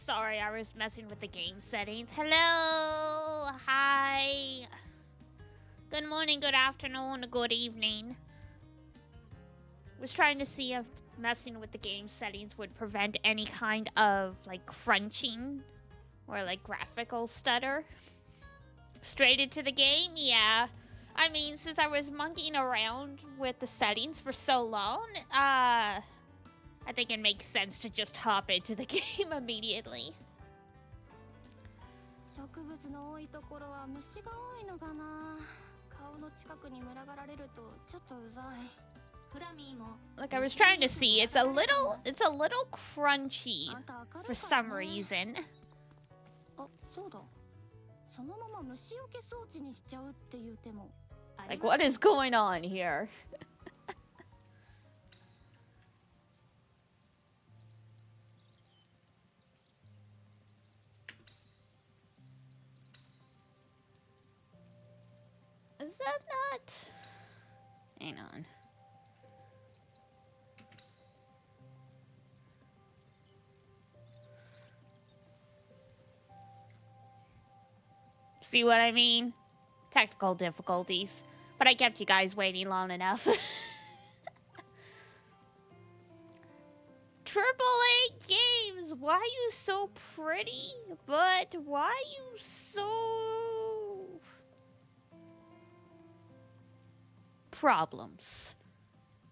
Sorry, I was messing with the game settings. Hello! Hi! Good morning, good afternoon, good evening. Was trying to see if messing with the game settings would prevent any kind of, like, crunching or, like, graphical stutter. Straight into the game? Yeah. I mean, since I was monkeying around with the settings for so long, I think it makes sense to just hop into the game immediately. Like I was trying to see, it's a little crunchy for some reason. Like, what is going on here? Is that not? Hang on. See what I mean? Technical difficulties. But I kept you guys waiting long enough. AAA games, why are you so pretty? But why are you so... Problems.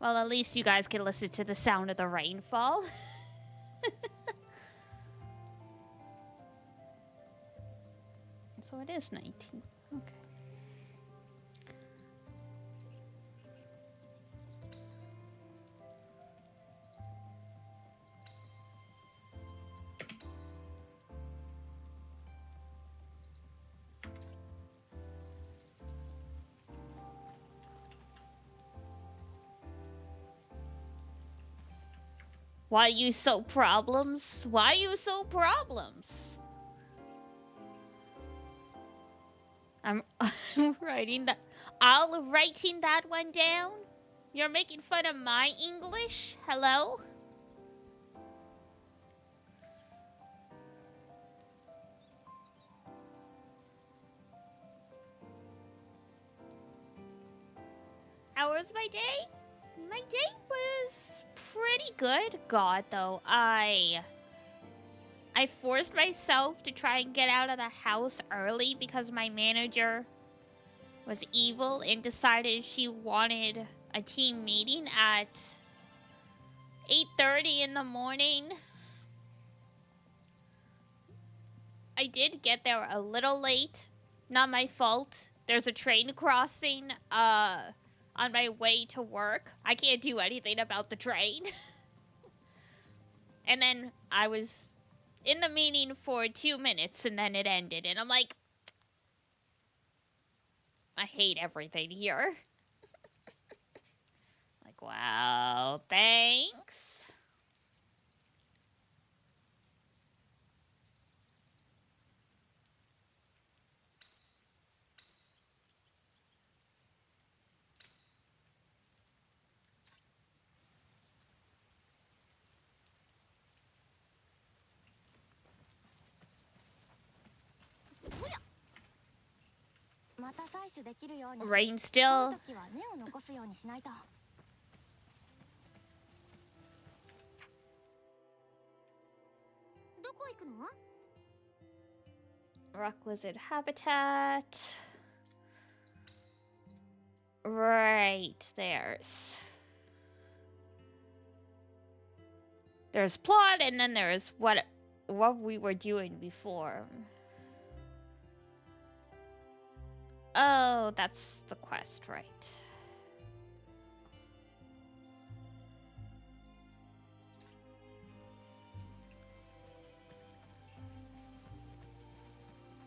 Well, at least you guys can listen to the sound of the rainfall. So it is 19. Okay. Why you so problems? Why you so problems? I'm writing that. I'll writing that one down. You're making fun of my English? Hello? How was my day? My day was pretty good. God, though, I forced myself to try and get out of the house early because my manager was evil and decided she wanted a team meeting at 8:30 in the morning. I did get there a little late. Not my fault. There's a train crossing on my way to work. I can't do anything about the train. And then I was in the meeting for 2 minutes and then it ended. And I'm like, I hate everything here. Like, wow, thanks. Rain still. Rock lizard habitat. Right, there's plot, and then there's what we were doing before. Oh, that's the quest, right.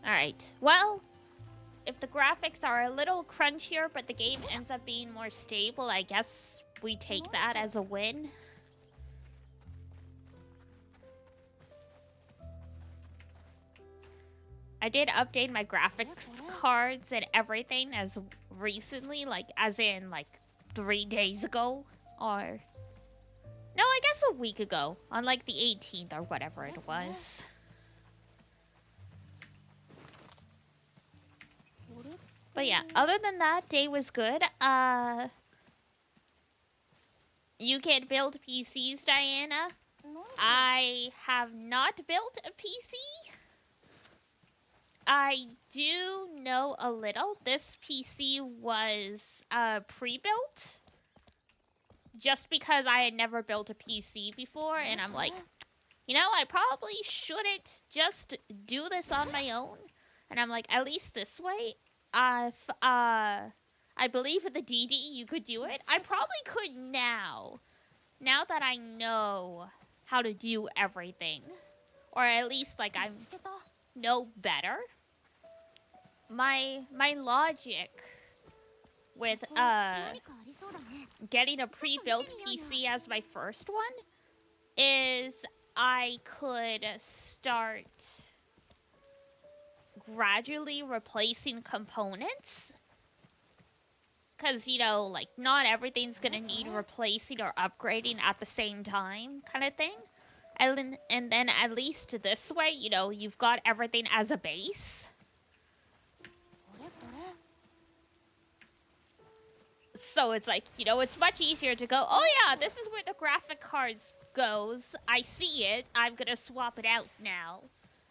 Alright, well, if the graphics are a little crunchier, but the game ends up being more stable, I guess we take that as a win. I did update my graphics cards and everything as recently, like, as in, like, 3 days ago, or... No, I guess a week ago, on, like, the 18th or whatever it was. But yeah, other than that, day was good. You can build PCs, Diana. I have not built a PC. I do know a little. This PC was pre-built. Just because I had never built a PC before, and I'm like, you know, I probably shouldn't just do this on my own. And I'm like, at least this way, I believe with the DD you could do it. I probably could now. Now that I know how to do everything. Or at least, like, I know better. My logic with, getting a pre-built PC as my first one is I could start gradually replacing components. Because, you know, like, not everything's gonna need replacing or upgrading at the same time, kind of thing. And then at least this way, you know, you've got everything as a base. So it's like, you know, it's much easier to go, oh yeah, this is where the graphic cards goes. I see it. I'm gonna swap it out now.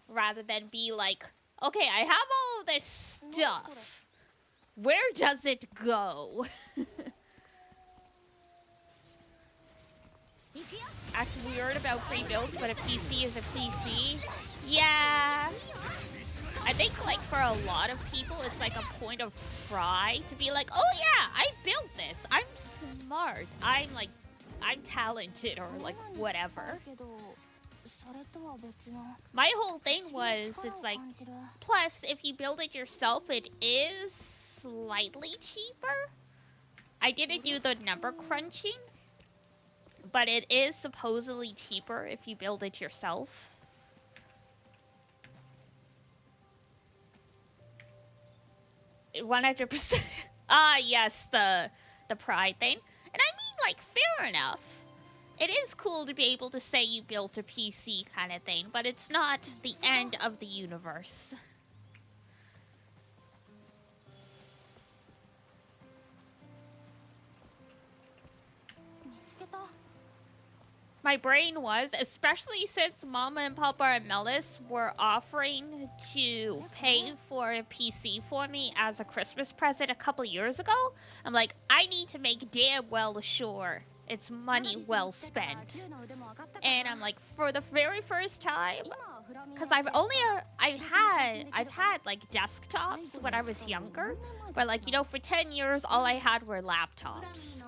Rather than be like, okay, I have all of this stuff. Where does it go? Actually, we heard about pre-builds, but a PC is a PC. Yeah. I think, like, for a lot of people, it's like a point of pride to be like, oh yeah, I built this. I'm smart. I'm talented or, like, whatever. My whole thing was, it's like, plus, if you build it yourself, it is slightly cheaper. I didn't do the number crunching, but it is supposedly cheaper if you build it yourself. 100%. Ah, yes, the pride thing. And I mean, like, fair enough. It is cool to be able to say you built a PC kind of thing, but it's not the end of the universe. My brain was, especially since Mama and Papa and Melis were offering to pay for a PC for me as a Christmas present a couple years ago. I'm like, I need to make damn well sure it's money well spent. And I'm like, for the very first time, because I've had like desktops when I was younger, but like, you know, for 10 years all I had were laptops.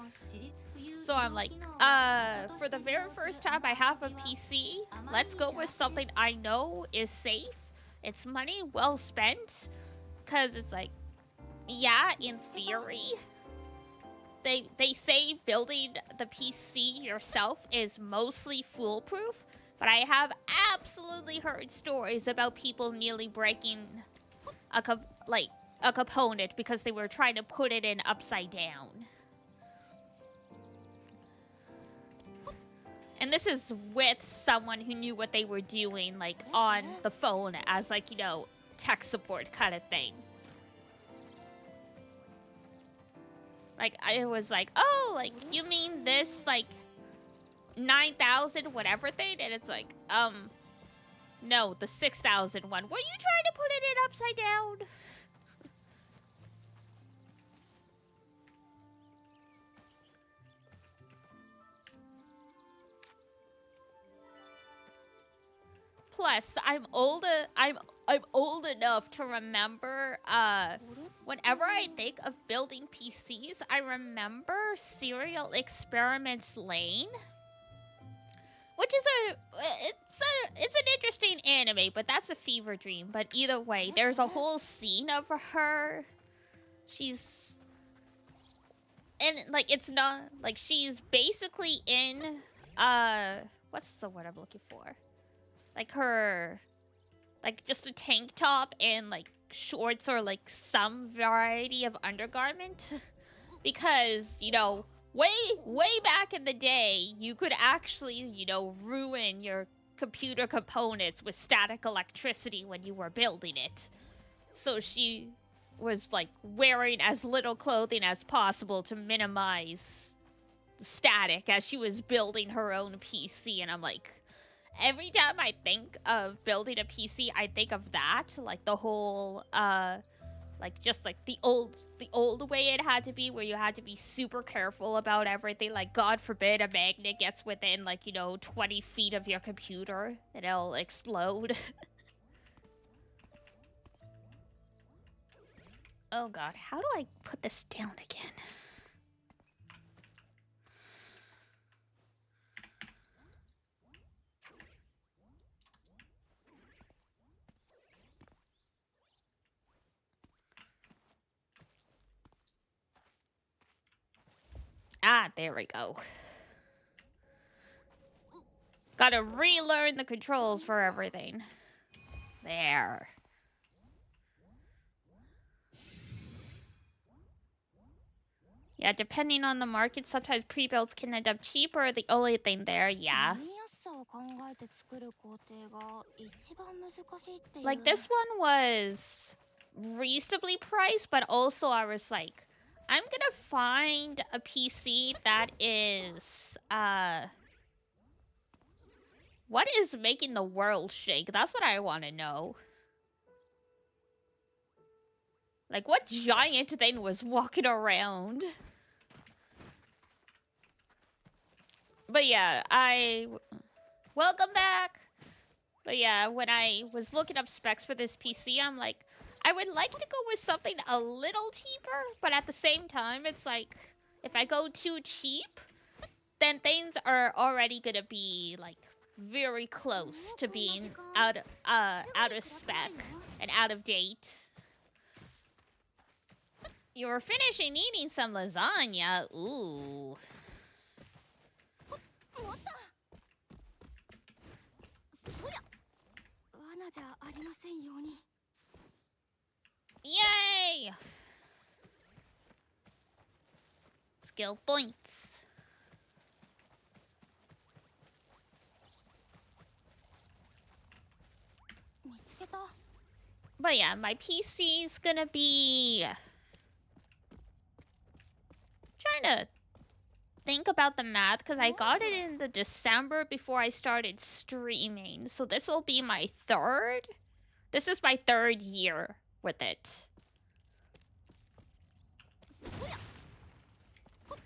So I'm like, for the very first time I have a PC, let's go with something I know is safe. It's money well spent. Because it's like, yeah, in theory, they say building the PC yourself is mostly foolproof. But I have absolutely heard stories about people nearly breaking a component because they were trying to put it in upside down. And this is with someone who knew what they were doing, like, on the phone as, like, you know, tech support kind of thing. Like, I was like, oh, like, you mean this, like, 9,000 whatever thing? And it's like, no, the 6,000 one. Were you trying to put it in upside down? Plus, I'm old enough to remember, whenever I think of building PCs, I remember Serial Experiments Lane. Which is it's an interesting anime, but that's a fever dream. But either way, there's a whole scene of her. She's... And, like, it's not... Like, she's basically in, what's the word I'm looking for? Like, her... Like, just a tank top and, like, shorts or, like, some variety of undergarment. Because, you know, way back in the day, you could actually, you know, ruin your computer components with static electricity when you were building it. So she was like wearing as little clothing as possible to minimize the static as she was building her own PC. And I'm like, every time I think of building a PC, I think of that, like the whole like just like the old way it had to be, where you had to be super careful about everything. Like, God forbid a magnet gets within, like, you know, 20 feet of your computer and it'll explode. Oh God, how do I put this down again? Ah, there we go. Gotta relearn the controls for everything. There. Yeah, depending on the market, sometimes pre-builds can end up cheaper. The only thing there, yeah. Like, this one was reasonably priced, but also I was like, I'm gonna find a PC that is, what is making the world shake? That's what I want to know. Like, what giant thing was walking around? But yeah, welcome back. But yeah, when I was looking up specs for this PC, I'm like, I would like to go with something a little cheaper, but at the same time, it's like, if I go too cheap, then things are already gonna be like very close to being out of spec and out of date. You're finishing eating some lasagna. Ooh. Yay! Skill points. But yeah, my PC's gonna be... trying to think about the math, because I got it in the December before I started streaming. So this will be my third. This is my third year with it.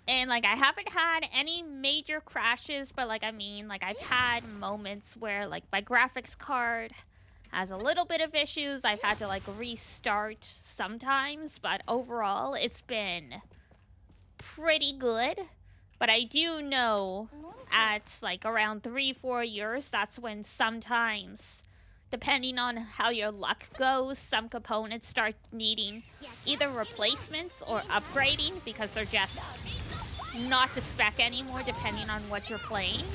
And like, I haven't had any major crashes, but like, I mean, like, I've had moments where like my graphics card has a little bit of issues. I've had to like restart sometimes, but overall it's been pretty good. But I do know at like around 3-4 years, that's when sometimes, depending on how your luck goes, some components start needing either replacements or upgrading because they're just not to spec anymore, depending on what you're playing.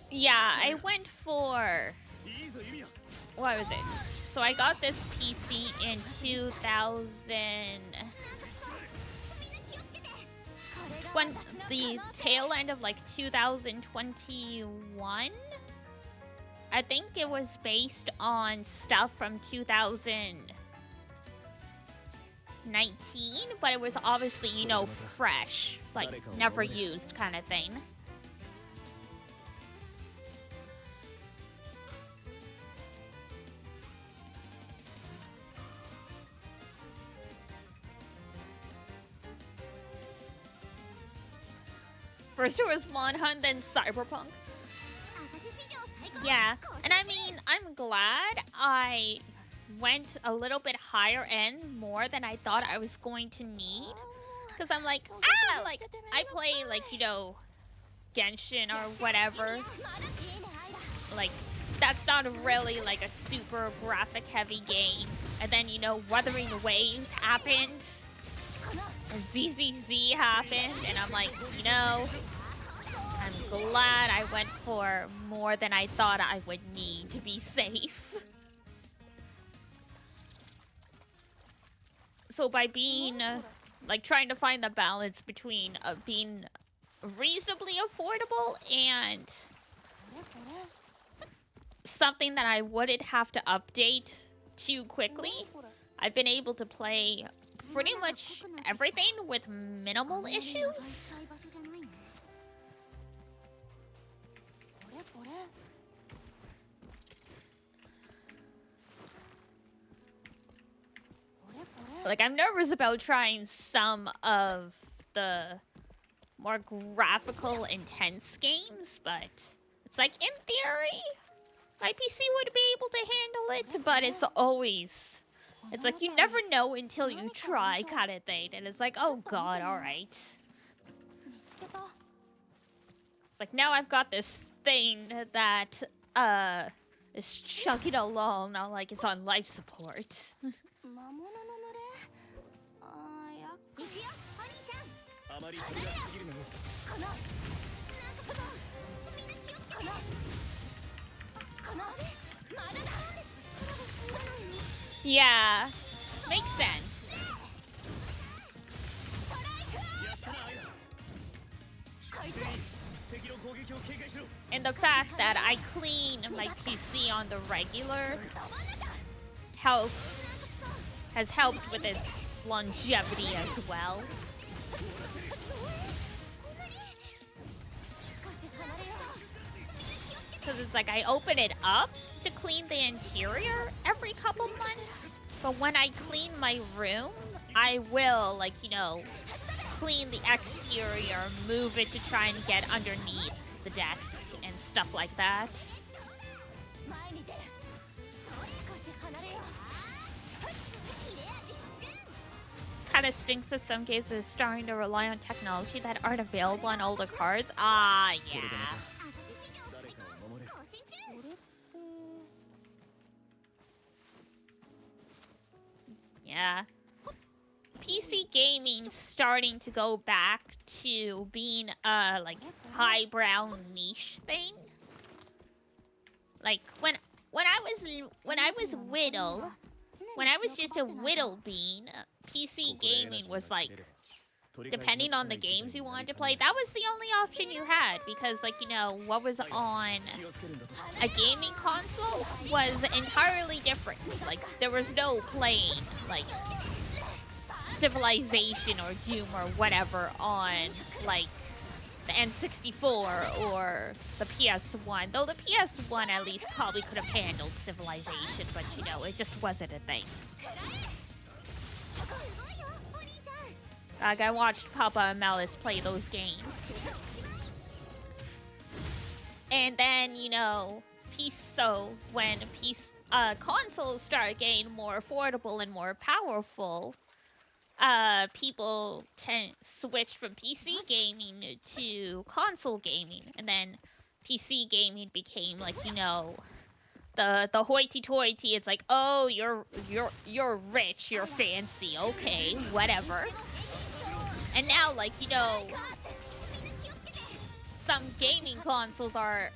Yeah, I went for... what was it? So I got this PC in the tail end of like 2021. I think it was based on stuff from 2019, but it was obviously, you know, fresh, like never used kind of thing. First it was Monhunt, then Cyberpunk. Yeah, and I mean, I'm glad I went a little bit higher end more than I thought I was going to need. Because I'm like, like, I play, like, you know, Genshin or whatever. Like, that's not really, like, a super graphic-heavy game. And then, you know, Wuthering Waves happened. And ZZZ happened, and I'm like, you know, I'm glad I went for more than I thought I would need to be safe. So by being, like, trying to find the balance between being reasonably affordable and something that I wouldn't have to update too quickly, I've been able to play pretty much everything with minimal issues. Like, I'm nervous about trying some of the more graphical, intense games, but it's like, in theory, my PC would be able to handle it, but it's always... It's like, you never know until you try kind of thing, and it's like, oh god, alright. It's like, now I've got this thing that, is chugging along, not like it's on life support. Yeah, makes sense. And the fact that I clean my PC on the regular has helped with its longevity as well. Because it's like I open it up to clean the interior every couple months, but when I clean my room, I will, like, you know, clean the exterior, move it to try and get underneath the desk and stuff like that. Kind of stinks that some games are starting to rely on technology that aren't available on older cards. Ah, yeah. Yeah. PC gaming starting to go back to being a, like, highbrow niche thing. Like, when I was just a whittle bean, PC gaming was like, depending on the games you wanted to play, that was the only option you had, because, like, you know, what was on a gaming console was entirely different. Like, there was no playing, like, Civilization or Doom or whatever on, like, the N64 or the PS1. Though the PS1 at least probably could have handled Civilization, but, you know, it just wasn't a thing. Like, I watched Papa and Malice play those games. And then, you know, when consoles start getting more affordable and more powerful, people switch from PC gaming to console gaming, and then PC gaming became, like, you know, the hoity-toity. It's like, oh, you're rich, you're fancy, okay, whatever. And now, like, you know, some gaming consoles are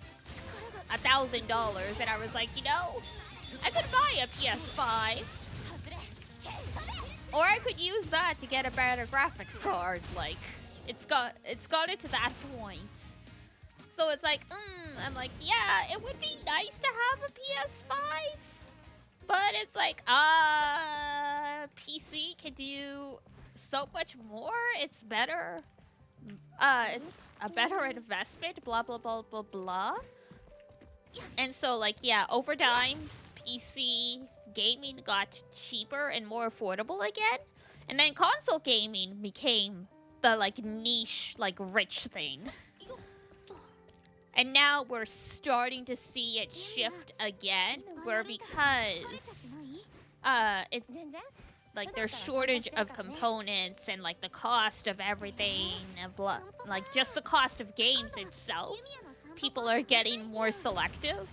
$1,000, and I was like, you know, I could buy a PS5. Or I could use that to get a better graphics card. Like, it's got it to that point. So it's like, I'm like, yeah, it would be nice to have a PS5. But it's like, PC can do so much more. It's better. It's a better investment, blah, blah, blah, blah, blah. And so, like, yeah, over time, PC gaming got cheaper and more affordable again. And then console gaming became the, like, niche, like, rich thing. And now we're starting to see it shift again, where because it, like, there's shortage of components and, like, the cost of everything and blah, like, just the cost of games itself, people are getting more selective.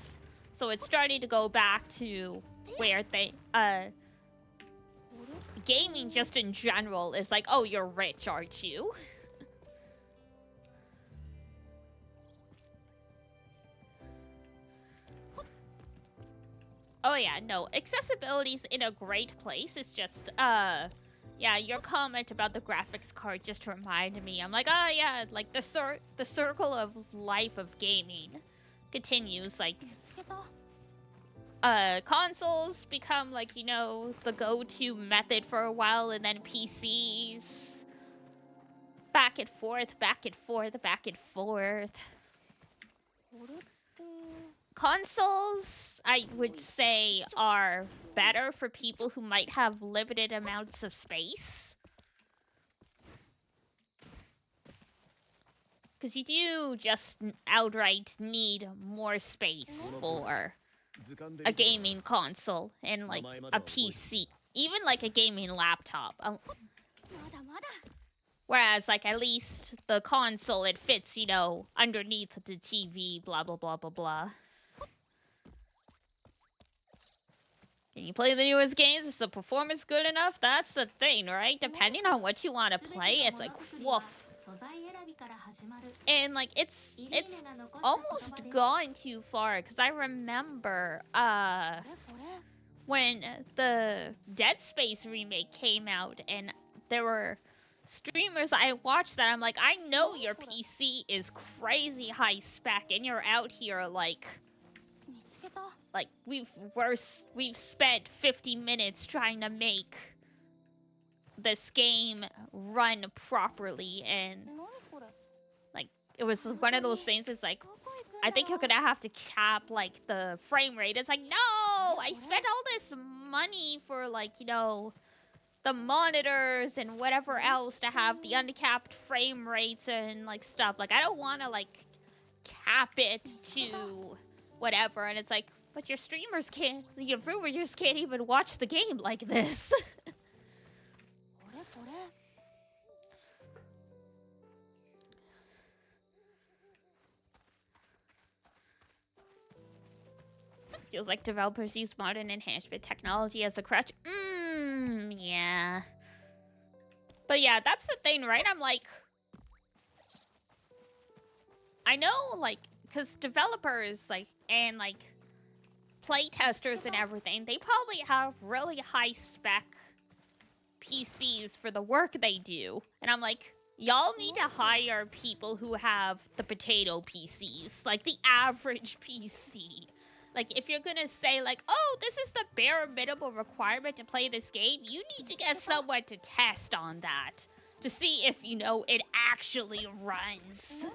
So it's starting to go back to where they gaming just in general is like, oh, you're rich, aren't you? Oh yeah, no, accessibility's in a great place. It's just Yeah, your comment about the graphics card just reminded me. I'm like, oh yeah, like the circle of life of gaming continues. Like, consoles become like, you know, the go-to method for a while, and then PCs. Back and forth, back and forth, back and forth. Consoles, I would say, are better for people who might have limited amounts of space. Because you do just outright need more space for a gaming console and like a PC. Even like a gaming laptop. Whereas like at least the console, it fits, you know, underneath the TV, blah, blah, blah, blah, blah. Can you play the newest games? Is the performance good enough? That's the thing, right? Depending on what you want to play, it's like, woof. And like it's almost gone too far, because I remember when the Dead Space remake came out and there were streamers I watched that I'm like, I know your PC is crazy high spec and you're out here like we've spent 50 minutes trying to make this game run properly, and like it was one of those things. It's like, I think you're gonna have to cap like the frame rate. It's like, no, I spent all this money for like, you know, the monitors and whatever else to have the uncapped frame rates and like stuff. Like, I don't want to like cap it to whatever. And it's like, but your streamers can't, your viewers can't even watch the game like this. Feels like developers use modern enhancement technology as a crutch. Yeah. But yeah, that's the thing, right? I'm like, I know, like, because developers, like, and, like, playtesters and everything, they probably have really high-spec PCs for the work they do. And I'm like, y'all need to hire people who have the potato PCs, like the average PC. Like, if you're gonna say, like, oh, this is the bare minimum requirement to play this game, you need to get someone to test on that. To see if, you know, it actually runs.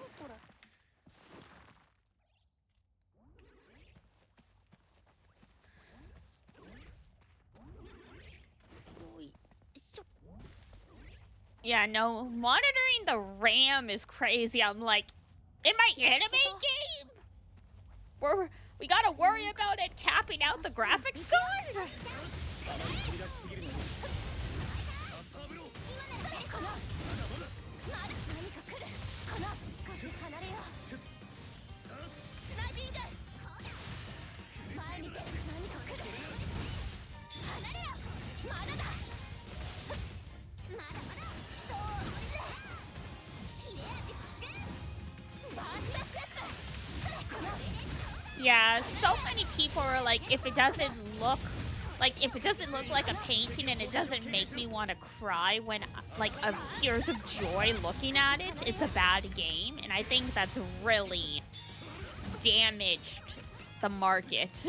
Yeah, no, monitoring the RAM is crazy. I'm like, in my anime game? We gotta worry about it capping out the graphics card? Yeah, so many people are like, if it doesn't look like a painting and it doesn't make me want to cry when, like, of tears of joy looking at it, it's a bad game. And I think that's really damaged the market.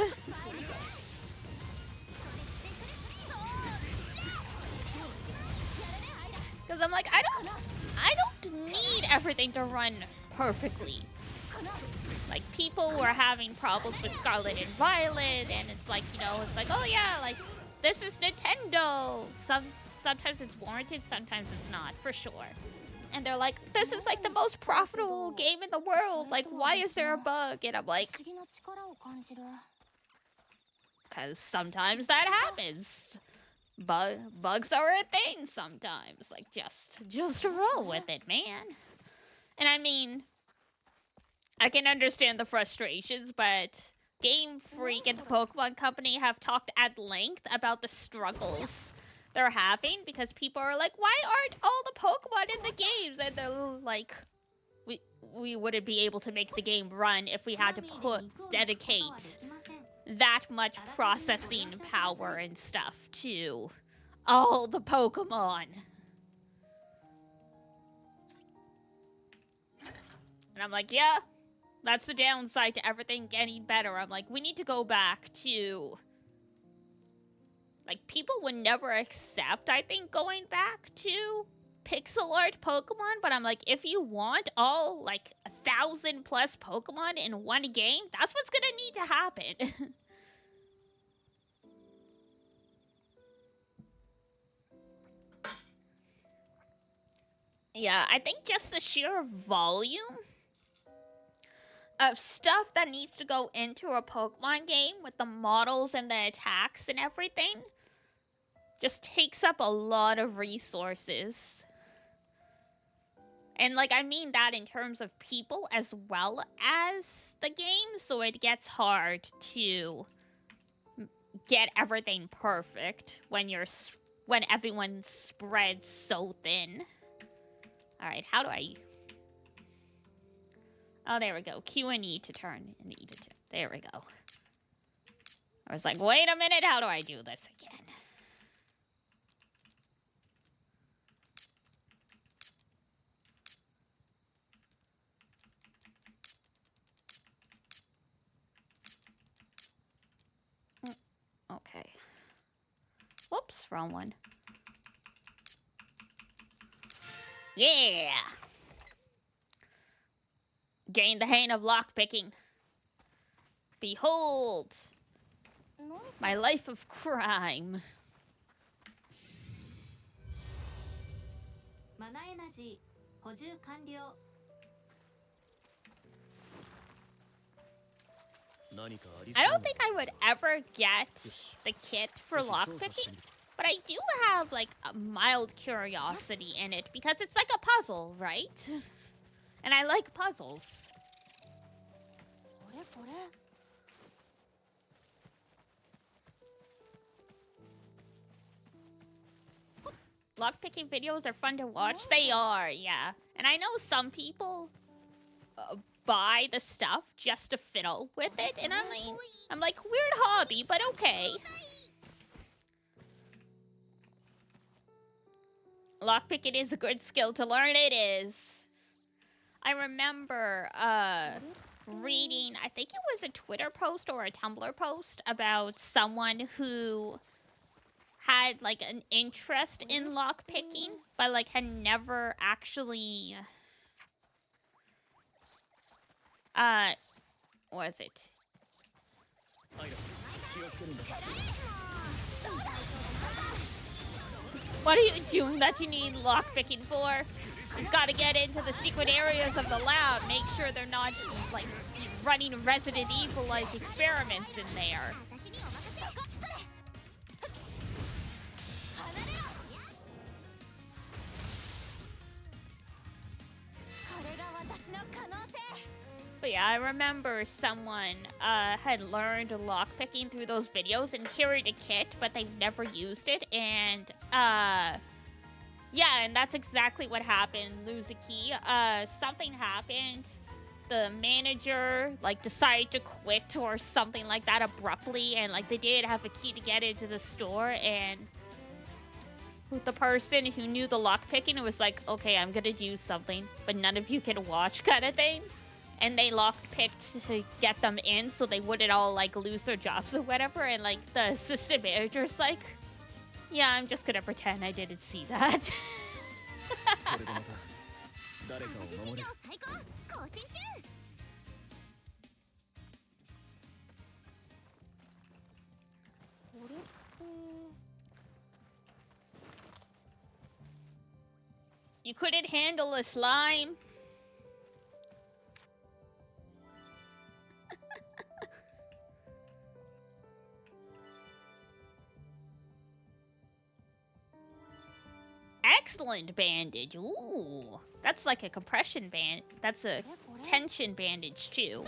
Because I'm like, I don't need everything to run perfectly. Like, people were having problems with Scarlet and Violet, and it's like, you know, it's like, oh yeah, like, this is Nintendo. Sometimes it's warranted, sometimes it's not, for sure. And they're like, this is like the most profitable game in the world. Like, why is there a bug? And I'm like, because sometimes that happens. Bugs are a thing sometimes. Like, just roll with it, man. And I mean, I can understand the frustrations, but Game Freak and the Pokemon Company have talked at length about the struggles they're having, because people are like, why aren't all the Pokemon in the games? And they're like, we wouldn't be able to make the game run if we had to dedicate that much processing power and stuff to all the Pokemon. And I'm like, yeah, that's the downside to everything getting better. I'm like, we need to go back to... Like, people would never accept, I think, going back to pixel art Pokemon. But I'm like, if you want all, like, 1,000 plus Pokemon in one game, that's what's gonna need to happen. Yeah, I think just the sheer volume of stuff that needs to go into a Pokemon game with the models and the attacks and everything just takes up a lot of resources. And, like, I mean that in terms of people as well as the game, so it gets hard to get everything perfect when everyone spreads so thin. Alright, how do I... Oh, there we go. Q and E to turn and E to turn. There we go. I was like, wait a minute, how do I do this again? Okay. Whoops, wrong one. Yeah! Gain the hang of lockpicking. Behold! My life of crime. I don't think I would ever get the kit for lockpicking, but I do have, like, a mild curiosity in it because it's like a puzzle, right? And I like puzzles. Lockpicking videos are fun to watch. They are, yeah. And I know some people buy the stuff just to fiddle with it, and I'm like, weird hobby, but okay. Lockpicking is a good skill to learn. It is. I remember reading, I think it was a Twitter post or a Tumblr post about someone who had, like, an interest in lockpicking, but, like, had never actually... what is it? What are you doing that you need lockpicking for? He's got to get into the secret areas of the lab, make sure they're not, like, running Resident Evil-like experiments in there. But yeah, I remember someone had learned lockpicking through those videos and carried a kit, but they've never used it. And yeah, and that's exactly what happened. Lose a key. Something happened. The manager, like, decided to quit or something like that abruptly, and, like, they did have a key to get into the store, and the person who knew the lockpicking was like, okay, I'm gonna do something, but none of you can watch, kind of thing. And they lockpicked to get them in so they wouldn't all, like, lose their jobs or whatever. And, like, the assistant manager's like, yeah, I'm just gonna pretend I didn't see that. You couldn't handle a slime? Excellent bandage. Ooh. That's like a compression band. That's a tension bandage, too.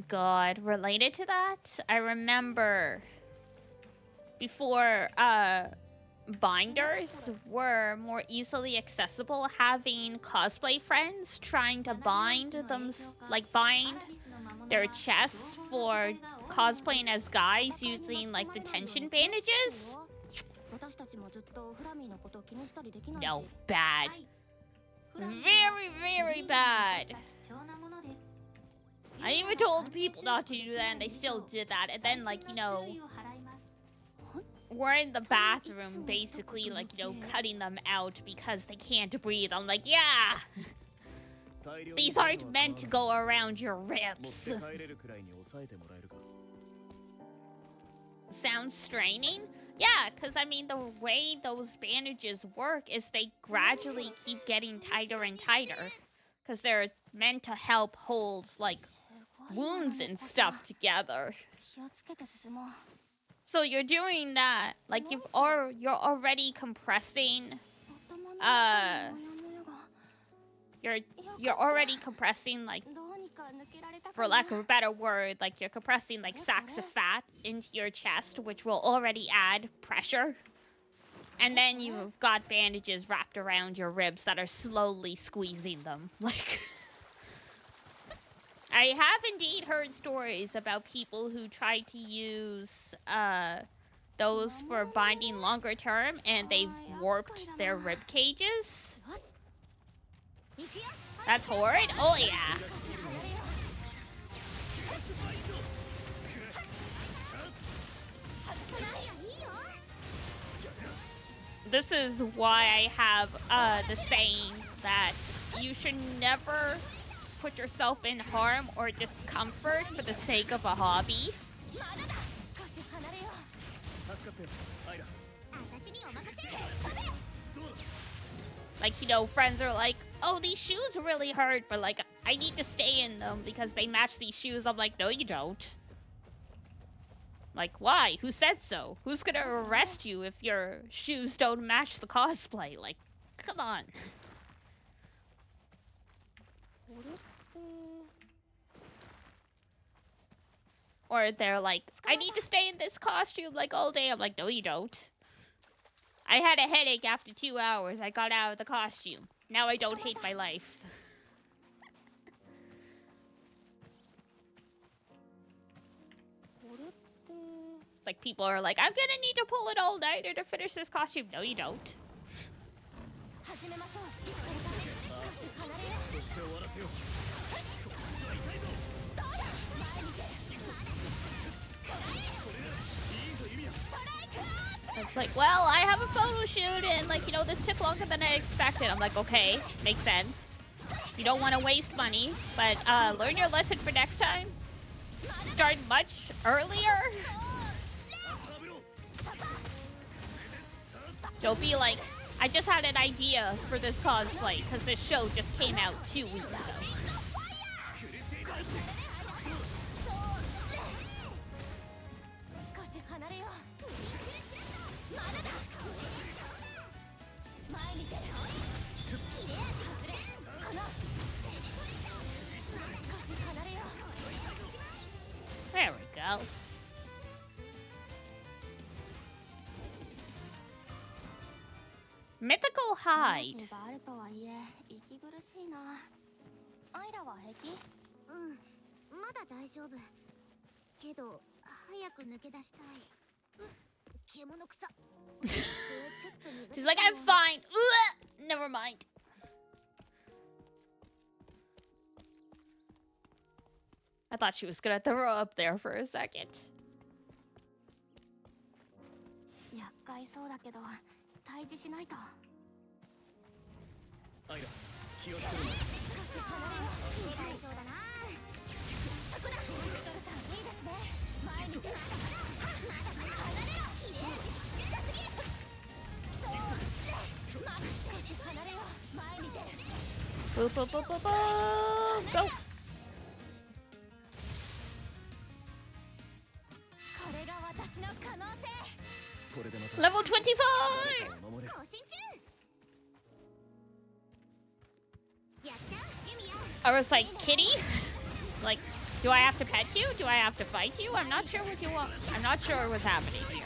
God, related to that, I remember before binders were more easily accessible, having cosplay friends trying to bind them, like, bind their chests for cosplaying as guys using, like, the tension bandages. No, bad. Very, very bad. I even told people not to do that and they still did that. And then, like, you know, we're in the bathroom basically, like, you know, cutting them out because they can't breathe. I'm like, yeah! These aren't meant to go around your ribs. Sounds straining? Yeah, because, I mean, the way those bandages work is they gradually keep getting tighter and tighter. Because they're meant to help hold, like, wounds and stuff together. So you're doing that, like, you're already compressing, you're already compressing, like, for lack of a better word, like, you're compressing, like, sacks of fat into your chest, which will already add pressure. And then you've got bandages wrapped around your ribs that are slowly squeezing them. Like, I have indeed heard stories about people who try to use those for binding longer term, and they've warped their rib cages. That's horrid. Oh yeah. This is why I have the saying that you should never put yourself in harm or discomfort for the sake of a hobby. Like, you know, friends are like, oh, these shoes really hurt, but like, I need to stay in them because they match these shoes. I'm like, no, you don't. Like, why? Who said so? Who's gonna arrest you if your shoes don't match the cosplay? Like, come on. Or they're like, I need to stay in this costume like all day. I'm like, no, you don't. I had a headache after 2 hours. I got out of the costume. Now I don't hate my life. It's like people are like, I'm gonna need to pull an all-nighter to finish this costume. No, you don't. It's like, well, I have a photo shoot and, like, you know, this took longer than I expected. I'm like, okay, makes sense. You don't want to waste money, but learn your lesson for next time. Start much earlier. Don't be like, I just had an idea for this cosplay because this show just came out 2 weeks ago. There we go. Mythical hide. She's like, I'm fine. Never mind. I thought she was gonna throw up there for a second. Boop, boop, boop, boop, boop. Go. Level 24! I was like, kitty? Like, do I have to pet you? Do I have to fight you? I'm not sure what you want. I'm not sure what's happening here.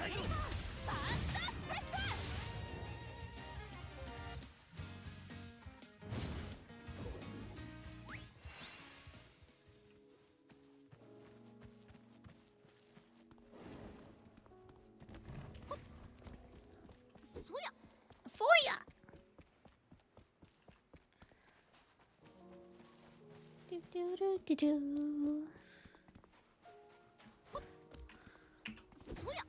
Do do do do. そや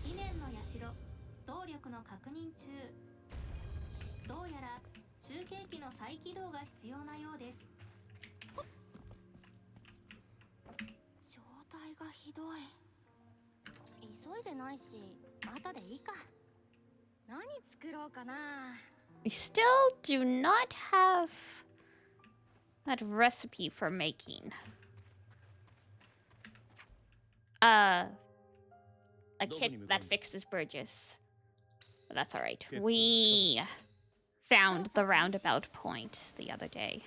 記念の社動力の確認中どうやら中継機の再起動が必要なようです状態がひどい急いでないし後でいいか何作ろうかな We still do not have that recipe for making a kit that fixes bridges. But that's alright. We found the roundabout point the other day.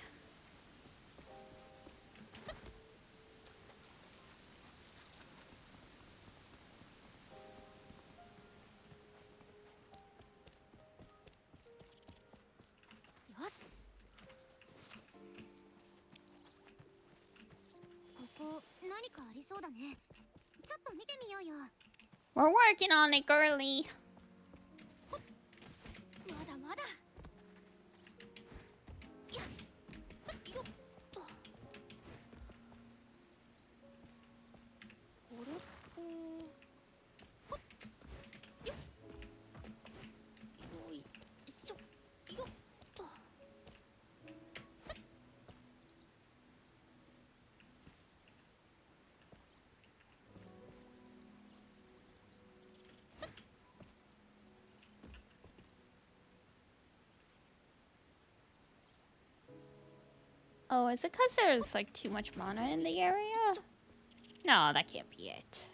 We're working on it, girly. まだまだいやよっとこれってほっよっよいしょよっと Oh, is it because there's like too much mana in the area? No, that can't be it.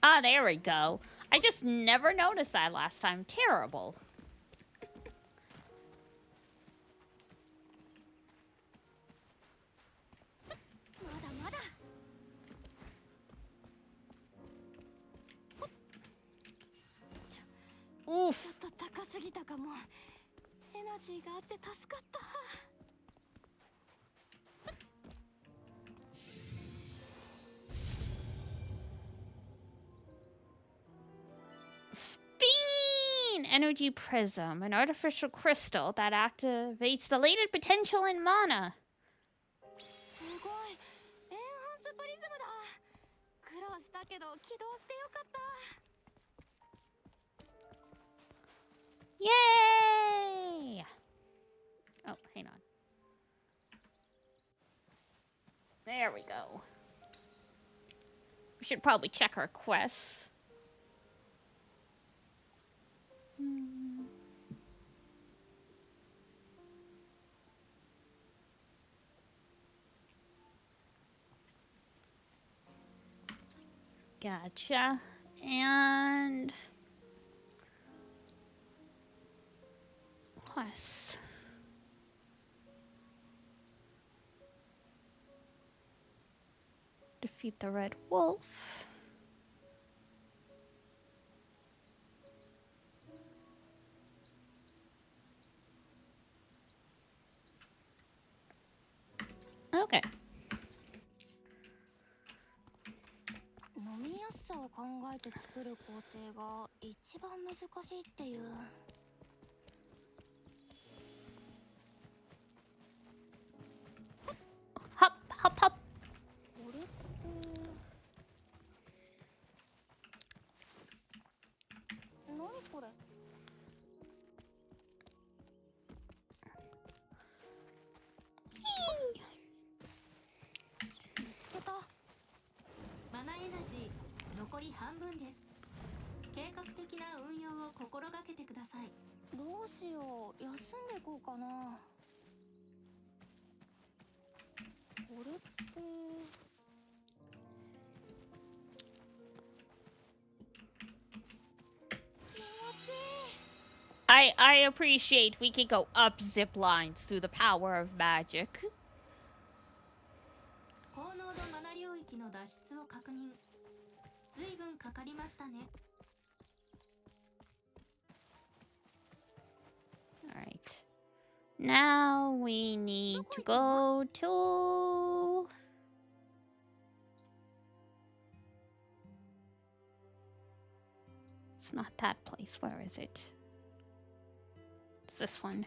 Ah, there we go. I just never noticed that last time. Terrible. Oof. ちょっと高すぎたかも。エナジーがあって助かった。Spinning energy prism, an artificial crystal that activates the latent potential in mana. すごい。エンハンスプリズムだ。苦労したけど起動してよかった。 Yay! Oh, hang on. There we go. We should probably check our quests. Gotcha. And... quests. Defeat the red wolf. Okay. 飲みやすさを考えて作る工程が一番難しいっていう。 Hop, hop, hop. これって何これ見つけたマナエナジー残り半分です計画的な運用を心がけてくださいどうしよう休んでいこうかな これって I appreciate we can go up zip lines through the power of magic. 高濃度マナ領域の脱出を確認。随分かかりましたね。 Alright. Now we need to go to... It's not that place. Where is it? It's this one.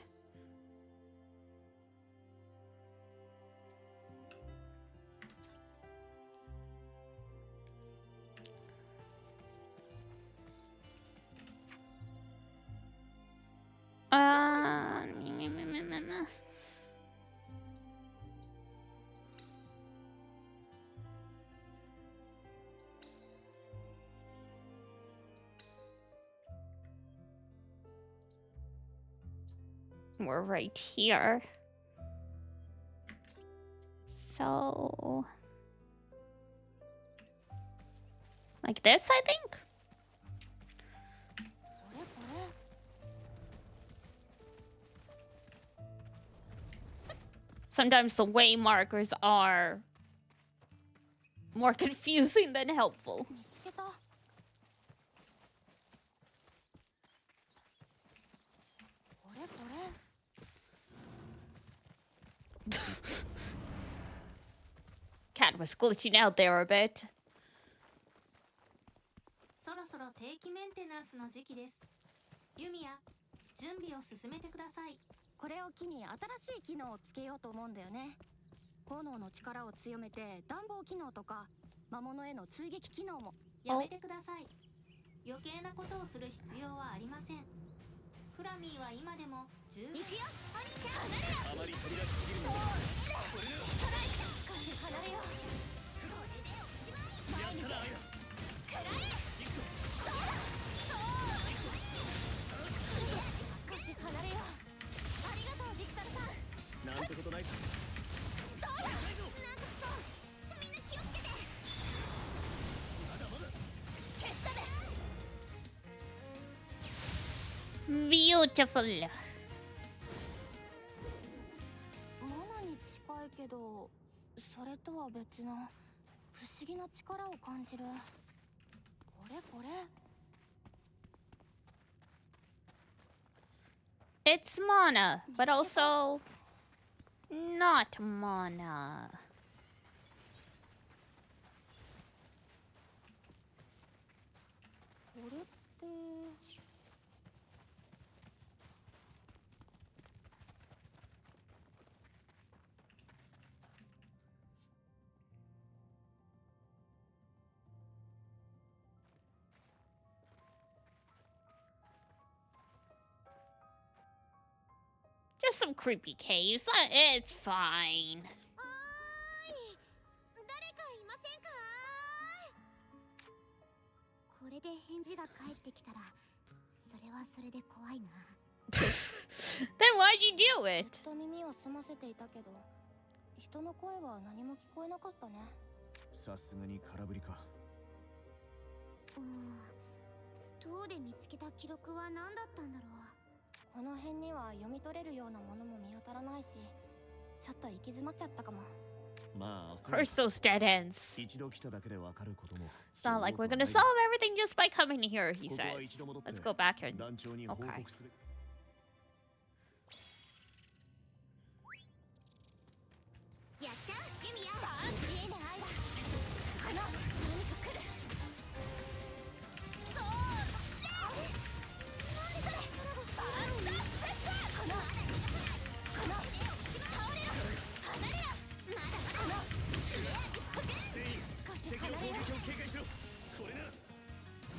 We're right here. So... like this, I think? Sometimes the way markers are more confusing than helpful. Cat was glitching out there a bit. そろそろ定期メンテナンスの時期です。ユミヤ、準備を進めてください。これを機に新しい機能をつけようと思うんだよね。炎の力を強めて暖房機能とか魔物への追撃機能もやめてください。余計なことをする必要はありません。フラミーは今でも十分。行くよ、お兄ちゃん。あまり飛び出しすぎるの。少し離れよう。これでおしまい。前に出る。食らえ。少し離れよう。ありがとう、ビクタルさん。なんてことないさ。どうだ。なんときそう。みんな気をつけて。まだまだ。消したで。Beautiful. 物に近いけど、それとは別の不思議な力を感じる。これこれ。It's mana, but also not mana. Just some creepy caves. It's fine. これで返事が返ってきたら、それはそれで怖いな。Then why'd you do it? ずっと耳を澄ませていたけど、人の声は何も聞こえなかったね。さすがに空振りか。塔で見つけた記録は何だったんだろう。この辺には読み取れるようなものも見当たらないし、ちょっと行き詰まっちゃったかも。Curse those dead ends. It's not like we're gonna solve everything just by coming here, he says. Let's go back and... Okay.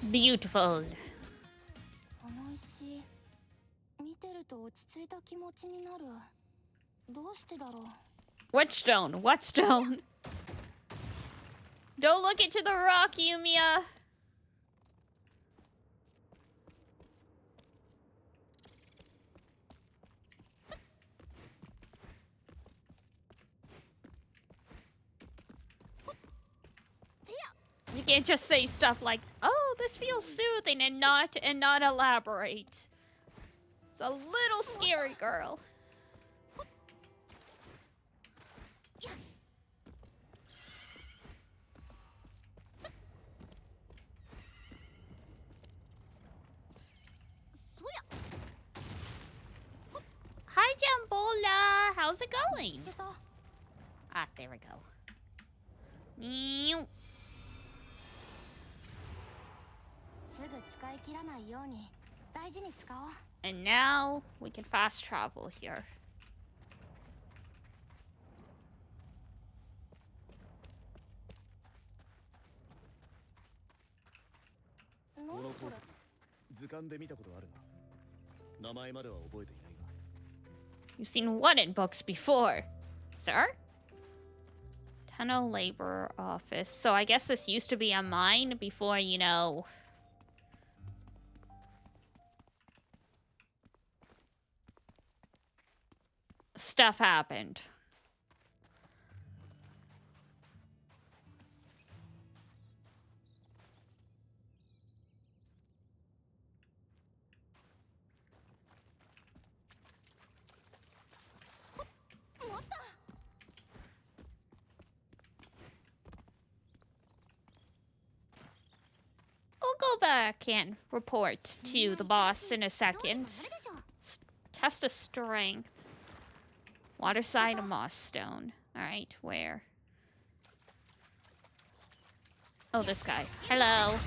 Beautiful. この石、見てると落ち着いた気持ちになる。どうしてだろう。What stone? What stone? Don't look into the rock, Yumiya. You can't just say stuff like, "Oh, this feels soothing," and not elaborate. It's a little scary, girl. Hi, Jambola. How's it going? Ah, there we go. And now we can fast travel here. You've seen what in books before, sir? Tunnel labor office. So I guess this used to be a mine before, you know, stuff happened. We'll go back and report to the boss in a second. Test of strength. Waterside moss stone. Alright, where? Oh, this guy. Hello.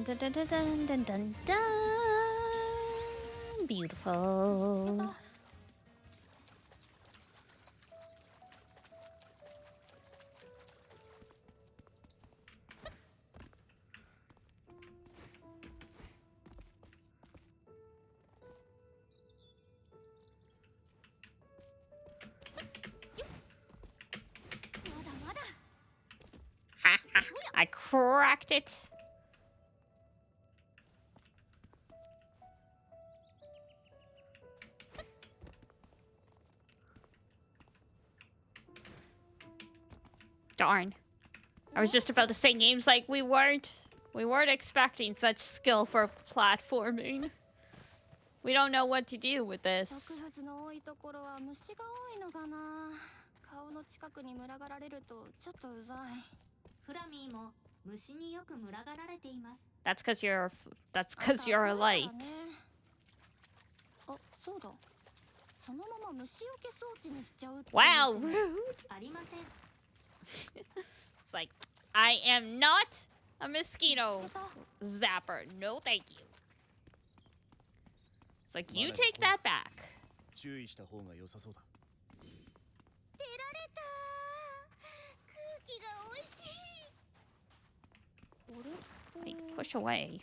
Dun, dun, dun, dun, dun, dun, dun. Beautiful. I cracked it. Darn. I was just about to say games like we weren't expecting such skill for platforming. We don't know what to do with this. That's because you're a light. Wow, rude. It's like, I am not a mosquito zapper. No, thank you. It's like, you take that back. Wait, push away.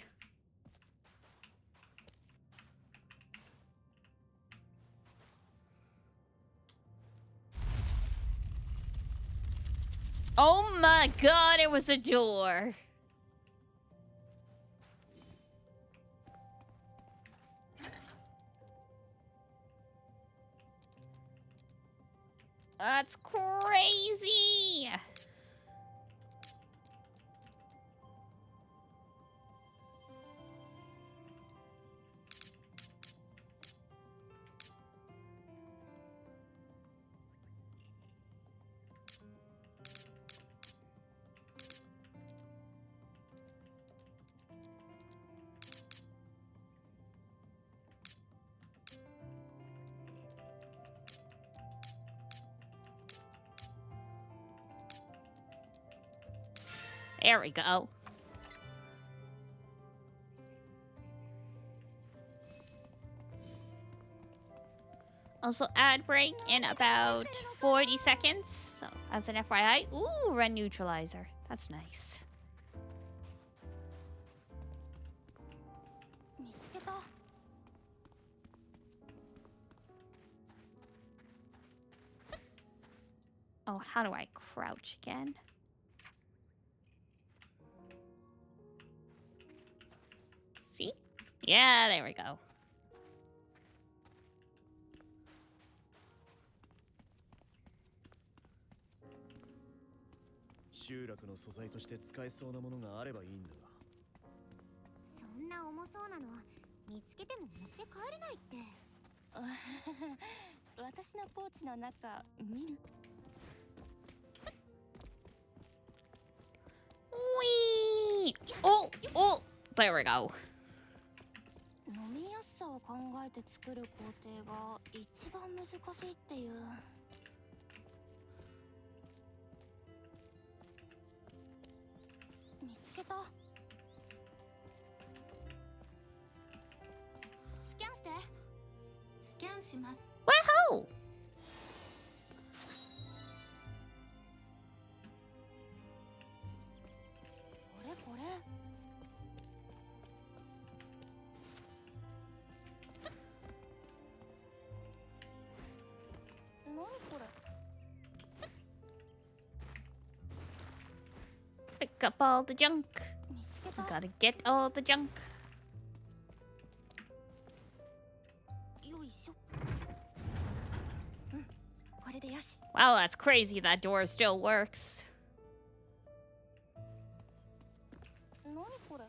Oh my god, it was a door. That's crazy. There we go. Also, ad break in about 40 seconds. So, as an FYI, ooh, run neutralizer. That's nice. Oh, how do I crouch again? See? Yeah, there we go. Wee! Oh, oh, there we go. キャンします。 Wahoo! これこれ。何これ。 Pick up all the junk. 見つけた。 Gotta get all the junk. よいしょ。うん、これでよし。 Wow, that's crazy. That door still works. 何これ。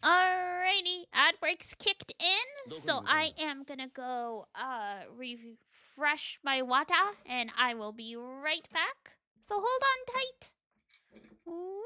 Alrighty, ad breaks kicked in, so I am gonna go refresh my water, and I will be right back. So hold on tight. Ooh.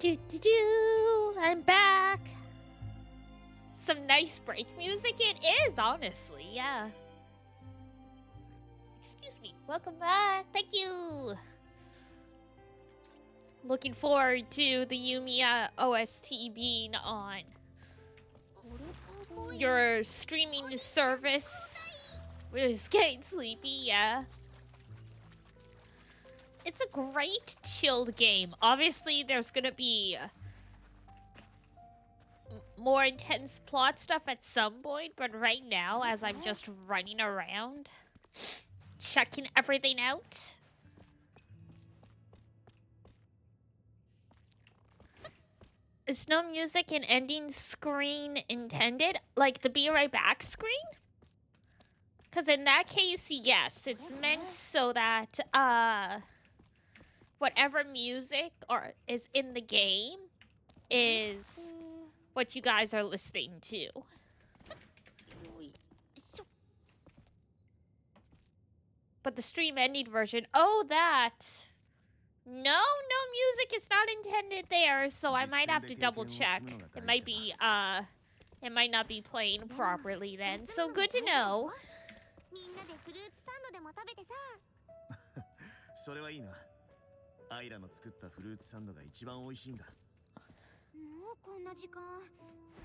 I'm back. Some nice break music. It is, honestly, yeah. Excuse me. Welcome back. Thank you. Looking forward to the Yumiya OST being on your streaming service. We're just getting sleepy, yeah. It's a great chilled game. Obviously, there's gonna be more intense plot stuff at some point, but right now, as I'm just running around, checking everything out. Is no music and ending screen intended? Like the be right back screen? Because in that case, yes, it's meant so that whatever music is in the game is what you guys are listening to. But the stream ending version, oh, that. No music is not intended there, so I might have to double check. It might not be playing properly then, so good to know. みんなでフルーツサンドでも食べてさ。それはいいな。アイラの作ったフルーツサンドが一番美味しいんだ。もうこんな時間、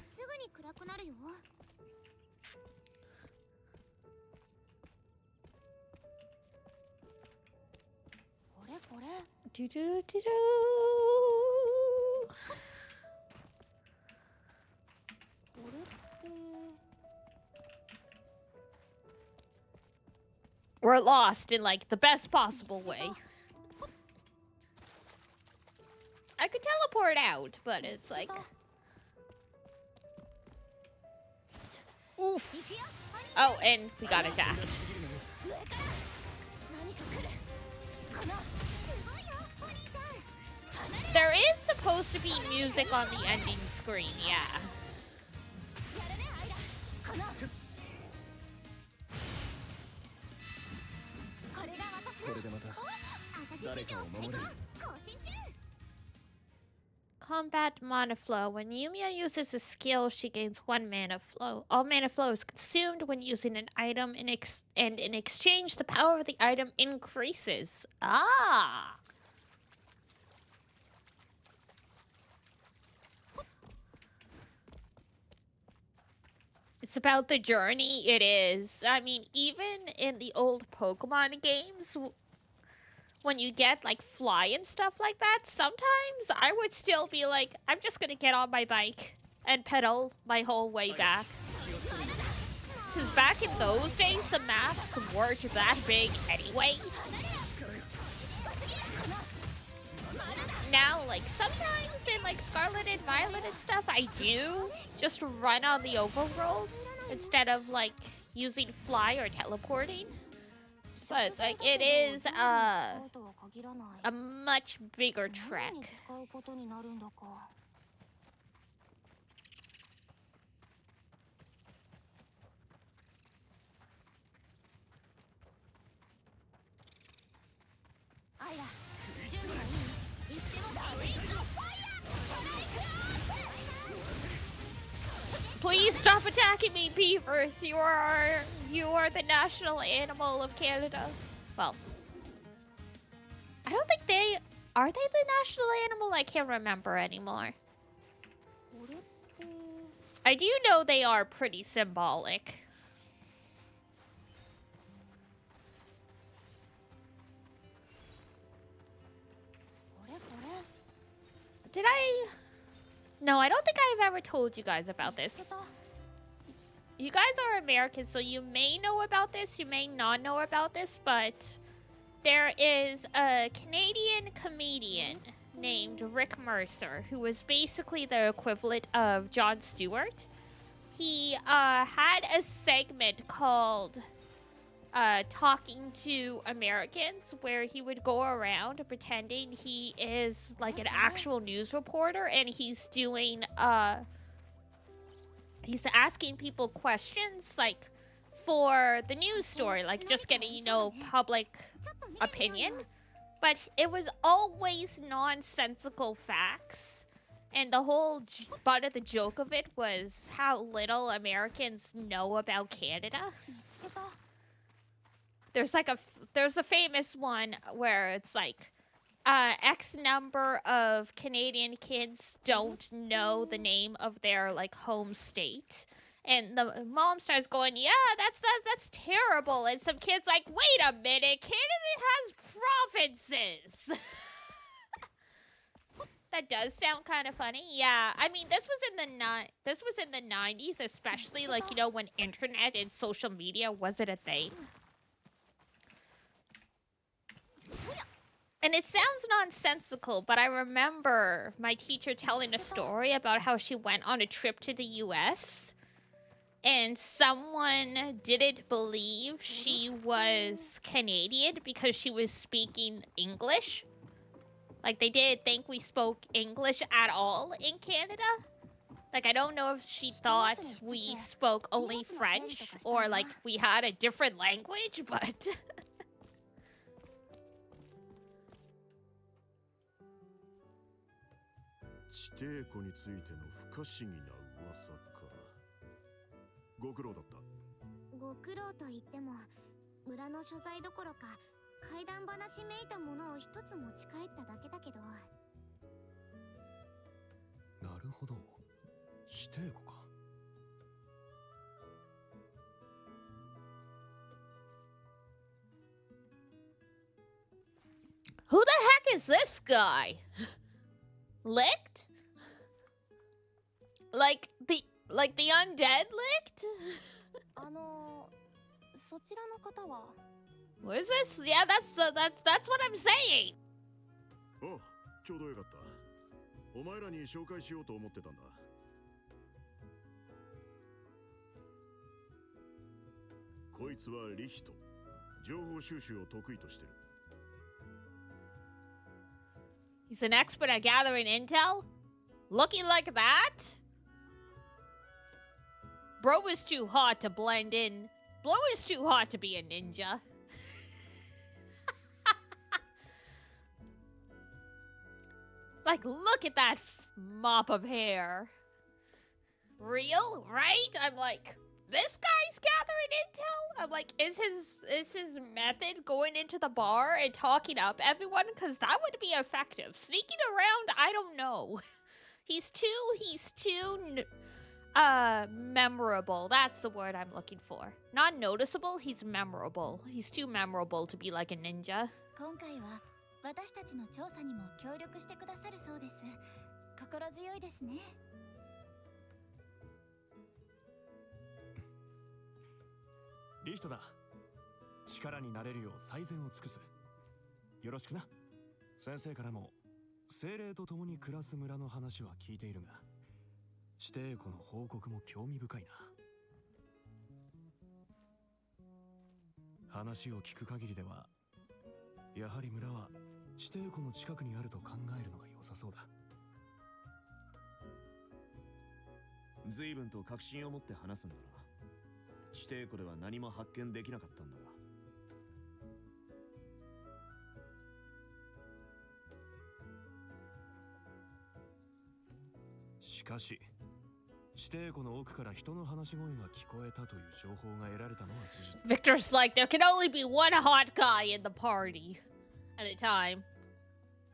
すぐに暗くなるよ。これこれ。ドゥドゥドゥドゥ。これって。 We're lost in, like, the best possible way. I could teleport out, but it's like... Oof. Oh, and we got attacked. There is supposed to be music on the ending screen, yeah. Combat mana flow. When Yumiya uses a skill, she gains 1 mana flow. All mana flow is consumed when using an item, and in exchange, the power of the item increases. Ah! It's about the journey. It is. I mean, even in the old Pokemon games, when you get, like, fly and stuff like that, sometimes I would still be like, I'm just gonna get on my bike and pedal my whole way back. Because back in those days, the maps weren't that big anyway. Now, like, sometimes in, like, Scarlet and Violet and stuff, I do just run on the overworld instead of, like, using fly or teleporting. But it's like, it is a much bigger trek. Please stop attacking me, beavers. You are the national animal of Canada. Well, I don't think are they the national animal? I can't remember anymore. I do know they are pretty symbolic. Did I? No, I don't think I've ever told you guys about this. You guys are American, so you may know about this, you may not know about this, but there is a Canadian comedian named Rick Mercer, who was basically the equivalent of Jon Stewart. He had a segment called Talking to Americans, where he would go around pretending he is like an actual news reporter, and he's doing he's asking people questions like for the news story, like just getting, you know, public opinion. But it was always nonsensical facts And the whole butt of the joke of it was how little Americans know about Canada. There's like there's a famous one where it's like X number of Canadian kids don't know the name of their like home state. And the mom starts going, yeah, that's terrible. And some kid's like, wait a minute, Canada has provinces. That does sound kind of funny. Yeah, I mean, this was in the 90s, especially like, you know, when internet and social media wasn't a thing. And it sounds nonsensical, but I remember my teacher telling a story about how she went on a trip to the US and someone didn't believe she was Canadian because she was speaking English. Like, they didn't think we spoke English at all in Canada. Like, I don't know if she thought we spoke only French or, like, we had a different language, but... 地底湖についての不可思議な噂か。ご苦労だった。ご苦労と言っても、村の所在どころか怪談話めいたものを一つ持ち帰っただけだけど。なるほど。地底湖か。Who the heck is this guy? Licked? Like the undead licked? そちらの方は What is this? Yeah, that's what I'm saying. お、ちょうどよかった。お前らに紹介しようと思ってたんだ。こいつはリヒト。情報収集を得意としてる。He's an expert at gathering intel? Looking like that? Bro is too hot to blend in. Bro is too hot to be a ninja. Like, look at that mop of hair. Real, right? I'm like, this guy's gathering intel? I'm like, is his method going into the bar and talking up everyone? Because that would be effective. Sneaking around, I don't know. He's too memorable. That's the word I'm looking for. Not noticeable, he's memorable. He's too memorable to be like a ninja. 今回は私たちの調査にも協力してくださるそうです。心強いですね。リヒトだ。力になれるよう最善を尽くす。よろしくな。先生からも精霊と共に暮らす村の話は聞いているが、地底湖の報告も興味深いな。話を聞く限りでは、やはり村は地底湖の近くにあると考えるのが良さそうだ。随分と確信を持って話すんだな。地底湖では何も発見できなかったんだが。しかし、地底湖の奥から人の話し声が聞こえたという情報が得られたのは事実。Victor's like, there can only be one hot guy in the party at a time.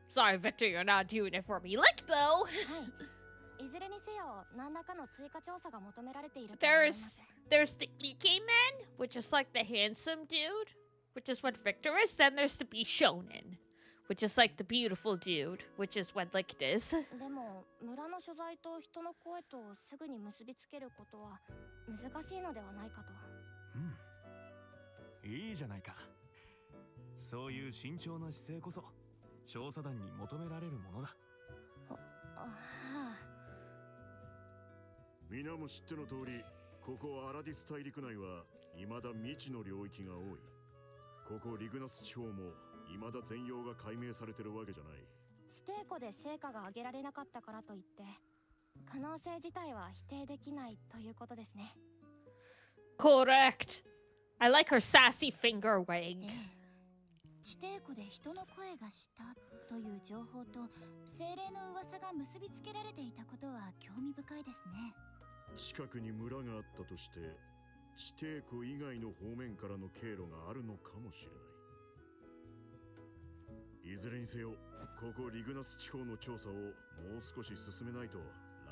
Sorry, Victor, you're not doing it for me. Lick, though! いずれにせよ、何らかの追加調査が求められていると思いま There's す。there's the Ike man, which is like the handsome dude, which is what Victor is. Then there's the Bishonen, which is like the beautiful dude, which is what Licked is. でも、村の所在と人の声とすぐに結びつけることは難しいのではないかと。うん。いいじゃないか。そういう慎重な姿勢こそ調査団に求められるものだ。皆も知っての通り、ここアラディス大陸内は未だ未知の領域が多い。ここリグナス地方も未だ全容が解明されてるわけじゃない。地底湖で成果が上げられなかったからといって、可能性自体は否定できないということですね。Correct. I like her sassy finger wag. 地底湖で人の声がした。という情報と精霊の噂が結びつけられていたことは興味深いですね。近くに村があったとして、地底湖以外の方面からの経路があるのかもしれない。いずれにせよ、ここリグナス地方の調査をもう少し進めないと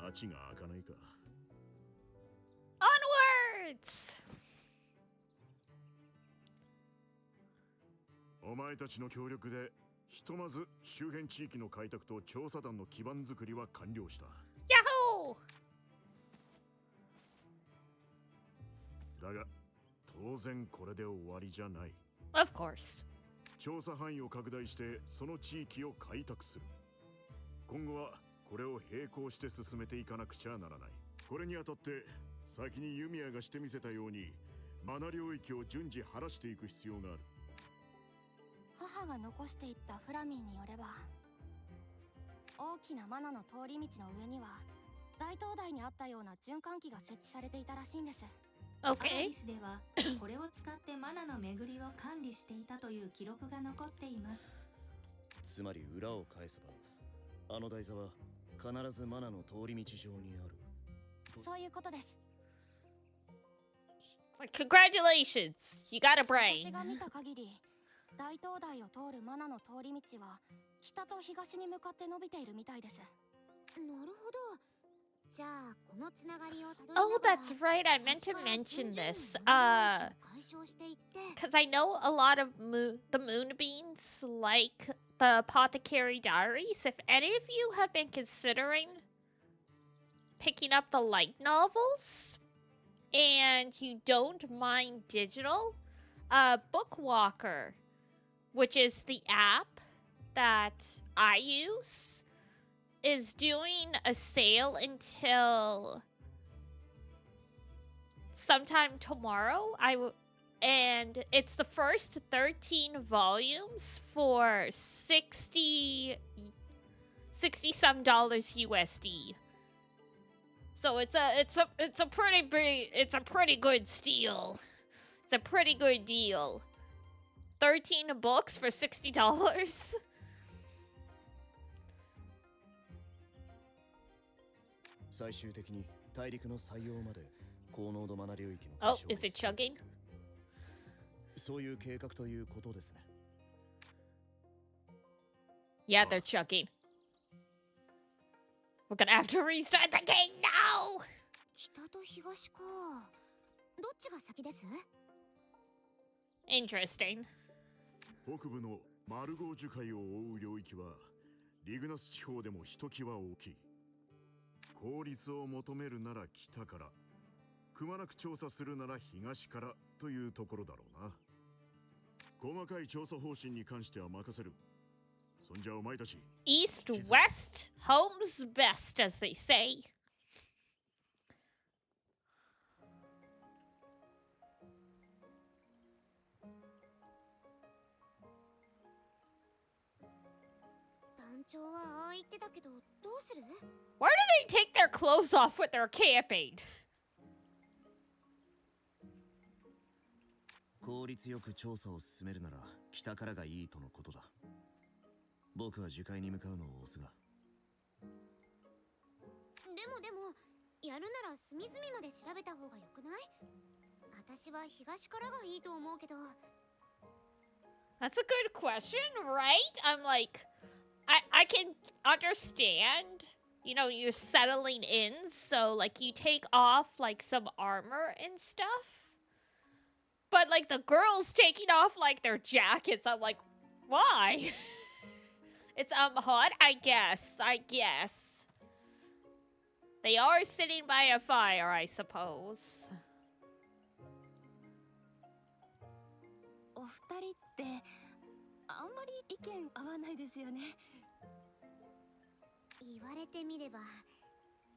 拉致が開かないか。Onwards! お前たちの協力でひとまず周辺地域の開拓と調査団の基盤作りは完了した。Yahoo! だが当然これで終わりじゃない。 Of course. 調査範囲を拡大してその地域を開拓する。今後はこれを並行して進めていかなくちゃならない。これにあたって先にユミヤがしてみせたようにマナ領域を順次晴らしていく必要がある。母が残していったフラミンによれば、大きなマナの通り道の上には大灯台にあったような循環器が設置されていたらしいんです。Okay. アラリスではこれを使ってマナの巡りを管理していたという記録が残っています。つまり裏を返せば、あの台座は必ずマナの通り道上にある。そういうことです。Congratulations! You got a 私 brain. が見た限り、大灯台を通るマナの通り道は北と東に向かって伸びているみたいです。なるほど。じゃあこのつながりをたどりながら。 Oh, that's right. I meant to mention this. Because I know a lot of the Moonbeams like the Apothecary Diaries. If any of you have been considering picking up the light novels and you don't mind digital, Bookwalker, which is the app that I use, is doing a sale until sometime tomorrow. And it's the first 13 volumes for 60 some dollars USD. So it's a pretty good steal. It's a pretty good deal. 13 books for $60. Oh, is it chugging? そういう計画ということですね。Yeah, they're chugging. We're gonna have to restart the game now! 北と東か。どっちが先です？ Interesting. 北部のマルゴー樹海を覆う領域はリグナス地方でもひときわ大きい。効率を求めるなら北から、くまなく調査するなら東からというところだろうな。細かい調査方針に関しては任せる。そんじゃお前たち。East, west, home's best, as they say. 団長はああ言ってたけど、どうする？ Where do they take their clothes off when they're camping? 効率よく調査を進めるなら北からがいいとのことだ。僕は樹海に向かうのを押すが。でもやるなら隅々まで調べた方がよくない？私は東からがいいと思うけど。 That's a good question, right? I'm like, I can understand, you know, you're settling in, so like you take off like some armor and stuff. But like the girls taking off like their jackets, I'm like, why? It's hot, I guess. They are sitting by a fire, I suppose. お二人ってあんまり意見合わないですよね。言われてみれば。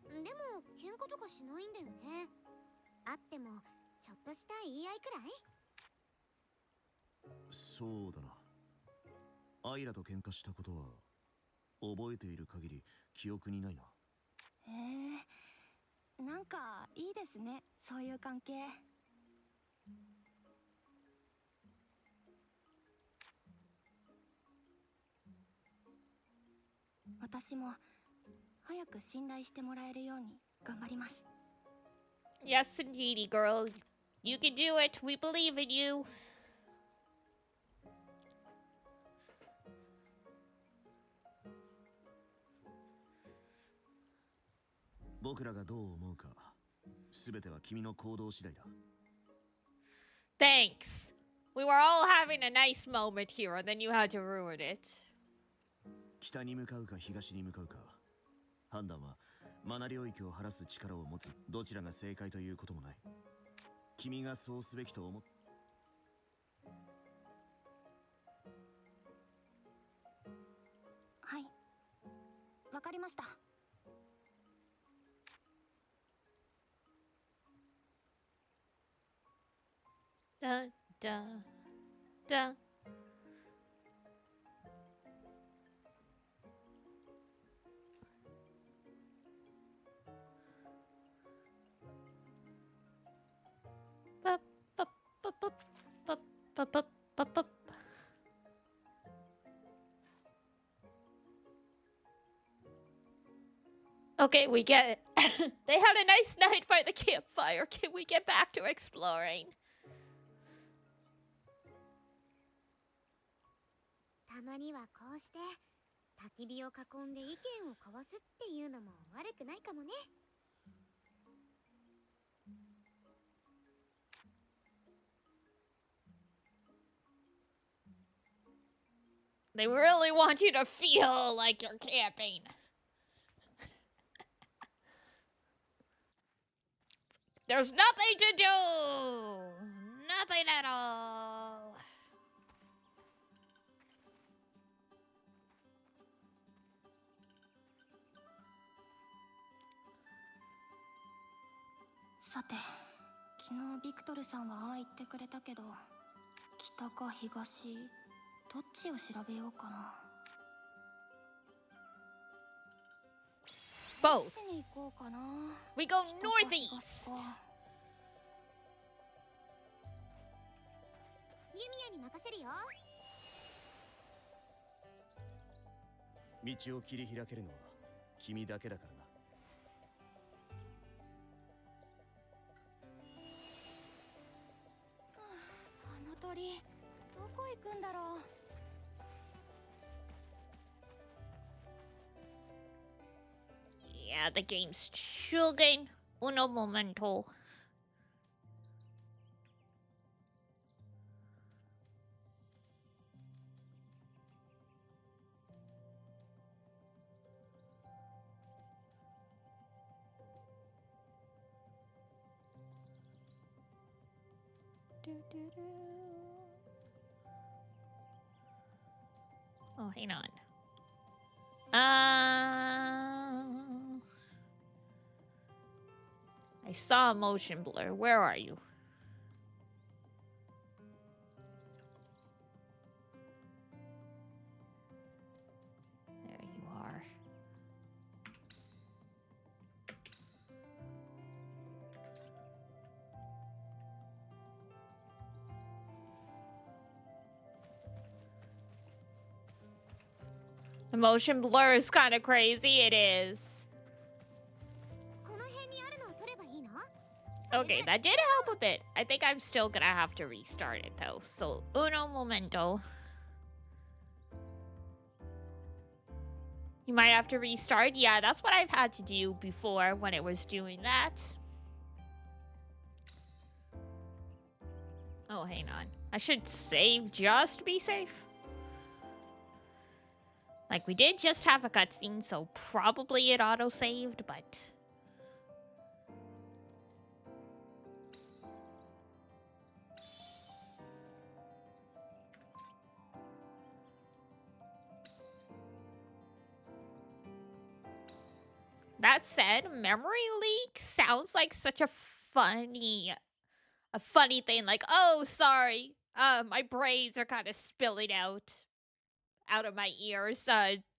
でも喧嘩とかしないんだよね。あってもちょっとした言い合いくらい？そうだな。アイラと喧嘩したことは覚えている限り記憶にないな。へえ、なんかいいですね、そういう関係。私も早く信頼してもらえるように頑張ります。 Yes, indeedy, girl. You can do it. We believe in you. 僕らがどう思うか、すべては君の行動次第だ。Thanks. We were all having a nice moment here, and then you had to ruin it. 北に向かうか東に向かうか、判断はマナ領域を晴らす力を持つどちらが正解ということもない。君がそうすべきと思っ。はい、わかりました。Dun, dun, dun. Bup, bup, bup, bup, bup, bup, bup, bup, bup. Okay, we get it. They had a nice night by the campfire. Can we get back to exploring? たまにはこうして焚き火を囲んで意見を交わすっていうのも悪くないかもね。They really want you to feel like you're camping. There's nothing to do! Nothing at all. Sate, 昨日ビクトルさんはああ言ってくれたけど、北か東、どっちを調べようかな。Both. どっちに行こうかな。 We go northeast. ユミヤに任せるよ。道を切り開けるのは君だけだからな。あの鳥、どこ行くんだろう。Yeah, the game's chugging. Uno momento. Oh, hang on. I saw a motion blur. Where are you? There you are. The motion blur is kind of crazy. It is. この辺にあるのを取ればいいの？ Okay, that did help a bit. I think I'm still gonna have to restart it though. So, uno momento. You might have to restart. Yeah, that's what I've had to do before when it was doing that. Oh, hang on. I should save just to be safe. Like, we did just have a cutscene, so probably it auto-saved, but... That said, memory leak sounds like such a funny thing. Like, oh, sorry, my braids are kind of spilling out of my ears.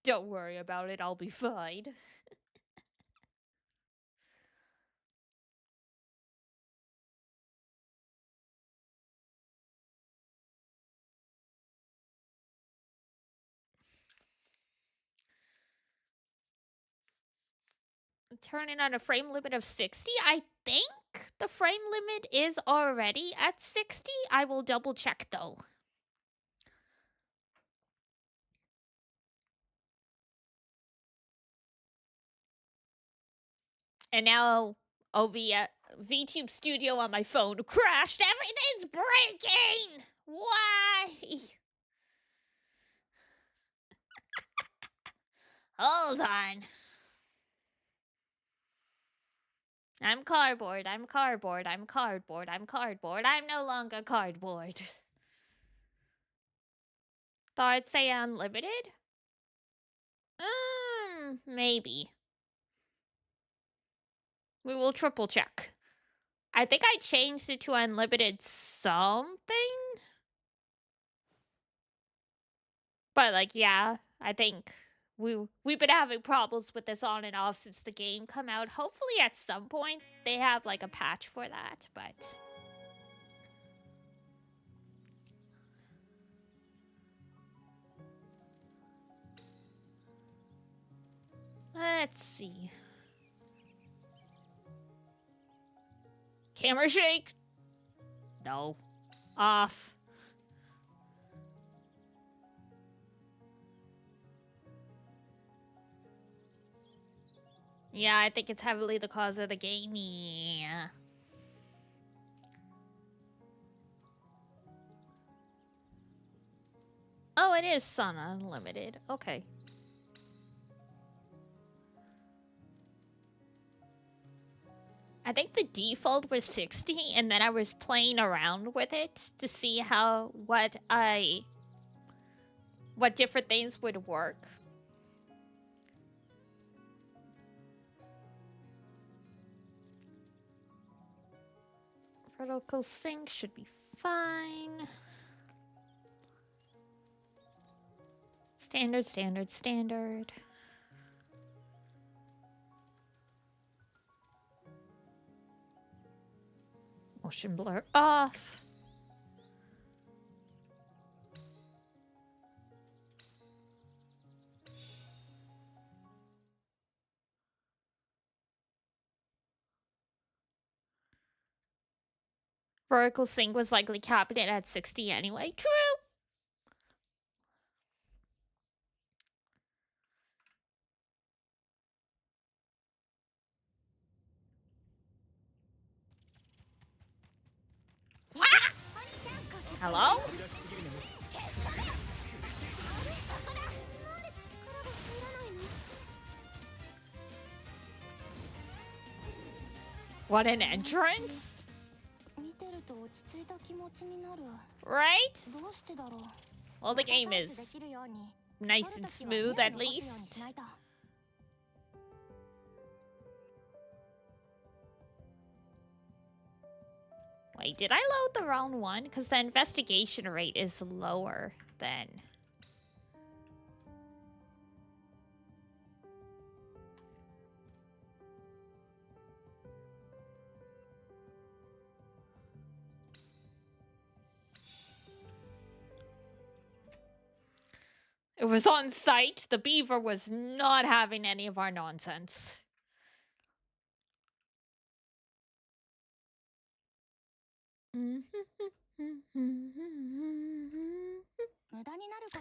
Don't worry about it. I'll be fine. turning on a frame limit of 60. I think the frame limit is already at 60. I will double check though. And now VTube Studio on my phone crashed. Everything's breaking. Why? Hold on. I'm cardboard. I'm cardboard. I'm cardboard. I'm cardboard. I'm no longer cardboard. Thought I'd say unlimited? Maybe. We will triple check. I think I changed it to unlimited something. But like, yeah, I think we've been having problems with this on and off since the game come out. Hopefully at some point they have like a patch for that, but let's see. Camera shake? No. Off. Yeah, I think it's heavily the cause of the game. Yeah. Oh, it is Sun Unlimited. Okay. I think the default was 60, and then I was playing around with it to see what different things would work. Vertical sync should be fine. Standard, standard, standard. Motion blur off. Vertical sync was likely capping it at 60 anyway. True! Ah! Hello? What an entrance! Right? Well, the game is nice and smooth at least. Wait, did I load the wrong one? Because the investigation rate is lower than... It was on site. The beaver was not having any of our nonsense.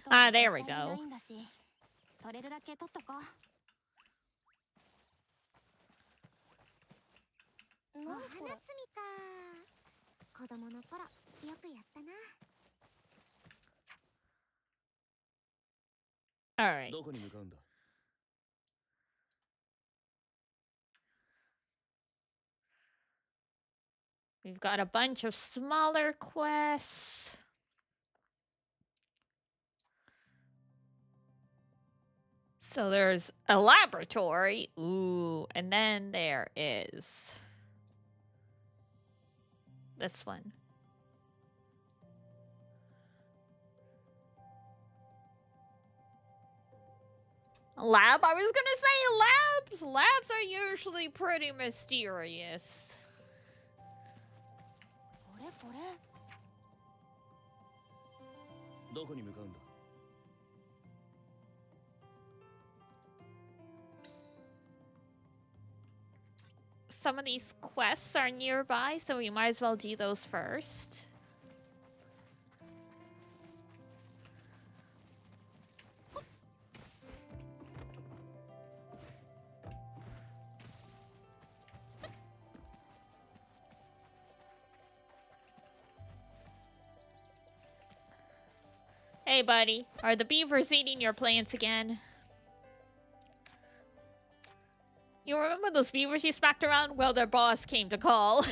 Ah, there we go. 子供の頃よくやったな。 All right. We've got a bunch of smaller quests. So there's a laboratory. Ooh, and then there is this one. A lab? I was gonna say labs. Labs are usually pretty mysterious. どこに向かうんだ? some of these quests are nearby, so we might as well do those first. Hey, buddy. Are the beavers eating your plants again? You remember those beavers you smacked around? Well, their boss came to call.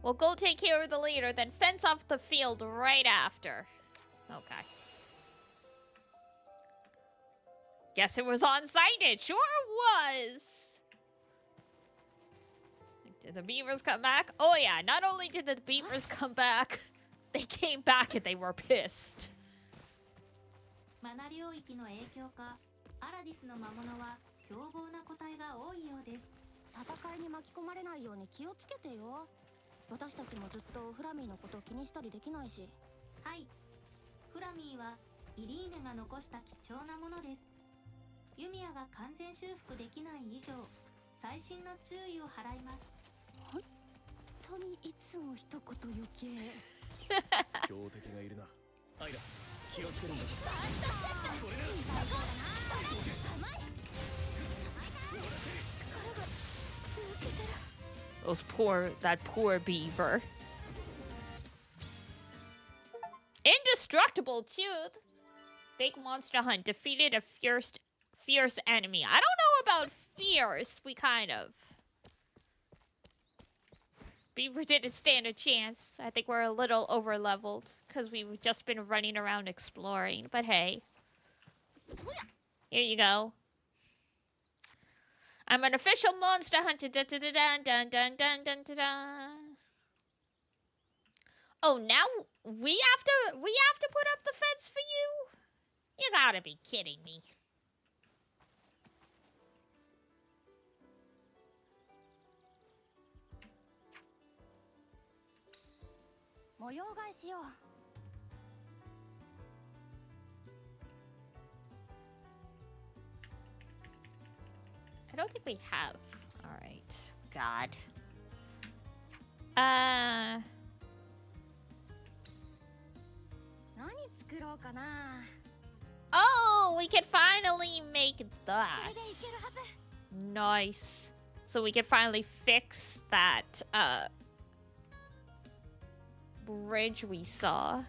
We'll go take care of the leader, then fence off the field right after. Okay. Guess it was on-site. It sure was. Did the beavers come back? Oh yeah, not only did the beavers come back, they came back and they were pissed. マナ領域の影響か、アラディスの魔物は凶暴な個体が多いようです。戦いに巻き込まれないように気をつけてよ。私たちもずっとフラミーのこと気にしたりできないし。はい。フラミーはイリーネが残した貴重なものです。ユミアが完全修復できない以上、細心の注意を払います。本当にいつも一言余計。強敵がいるな。アイラ、気をつけるんだぞ。That poor beaver. Indestructible tooth. Big monster hunt defeated a fierce enemy. I don't know about fierce. We kind of. Beaver didn't stand a chance. I think we're a little over leveled because we've just been running around exploring. But hey, here you go. I'm an official monster hunter. Dun, dun, dun, dun, dun, dun, dun, dun, dun. Oh, now we have to put up the fence for you? You gotta be kidding me. I don't think we have. All right. God. Oh, we can finally make that. Nice. So we can finally fix that bridge we saw.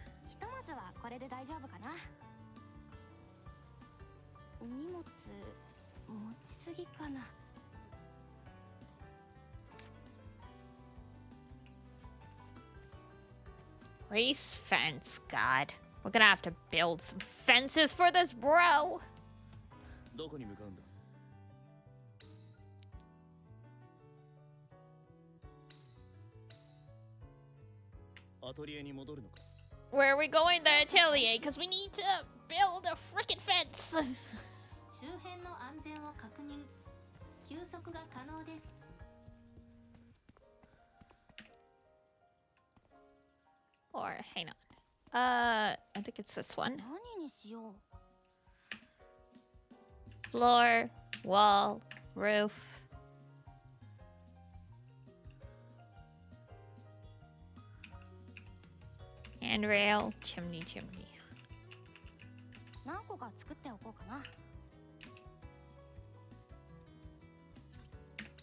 Race fence, God. We're gonna have to build some fences for this, bro. どこに向かうんだ? Where are we going? The atelier, because we need to build a frickin' fence. 周辺の安全を確認。休息が可能です。 Or hang on. I think it's this one. 何にしよう? Floor, wall, roof. Handrail, chimney. 何個か作っておこうかな。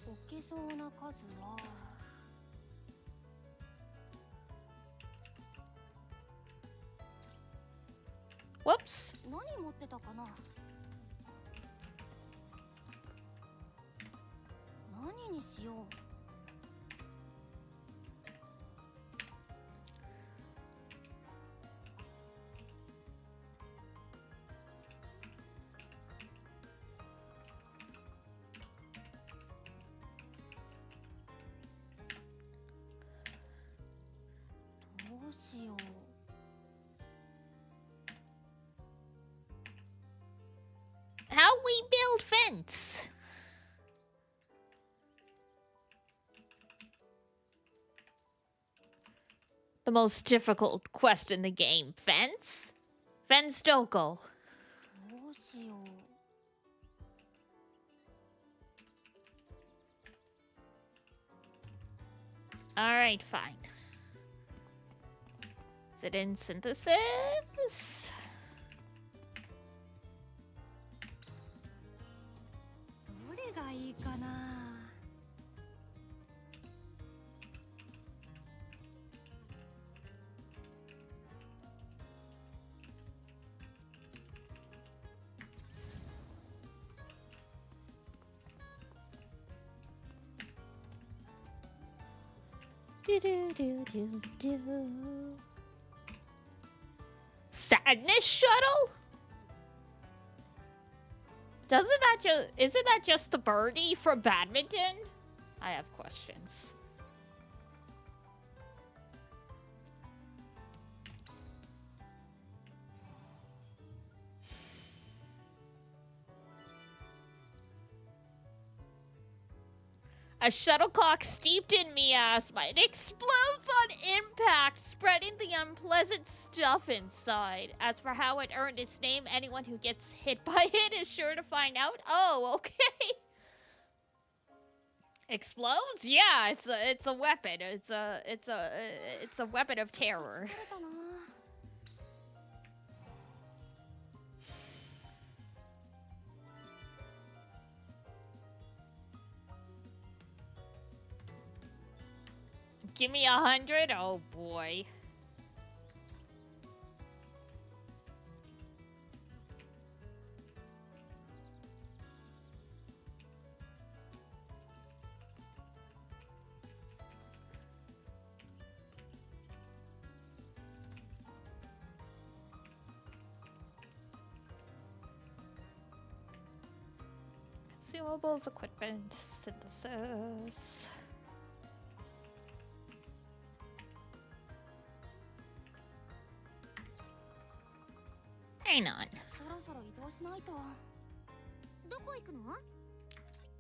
置けそうな数は。 Whoops. 何持ってたかな。何にしよう。 どうしよう。 How we build fence? the most difficult quest in the game. Fence? Fence Doko. どうしよう。Alright, fine. Is it in synthesis? どれがいいかな。Do do do do do. Sadness shuttle? Isn't that just the birdie from badminton? I have questions. A shuttlecock steeped in miasma. It explodes on impact, spreading the unpleasant stuff inside. As for how it earned its name, anyone who gets hit by it is sure to find out. Oh, okay. Explodes? Yeah, it's a weapon. It's a weapon of terror. Give me 100? Oh boy. Consumables, equipment, synthesis. Hang on.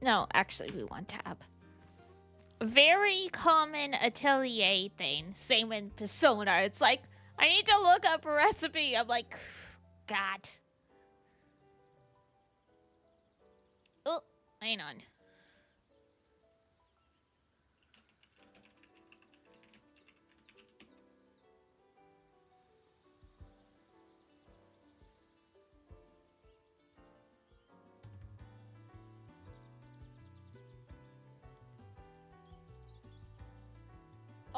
No, actually, we want tab. Very common atelier thing. Same in Persona. It's like, I need to look up a recipe. I'm like, God. Oh, hang on.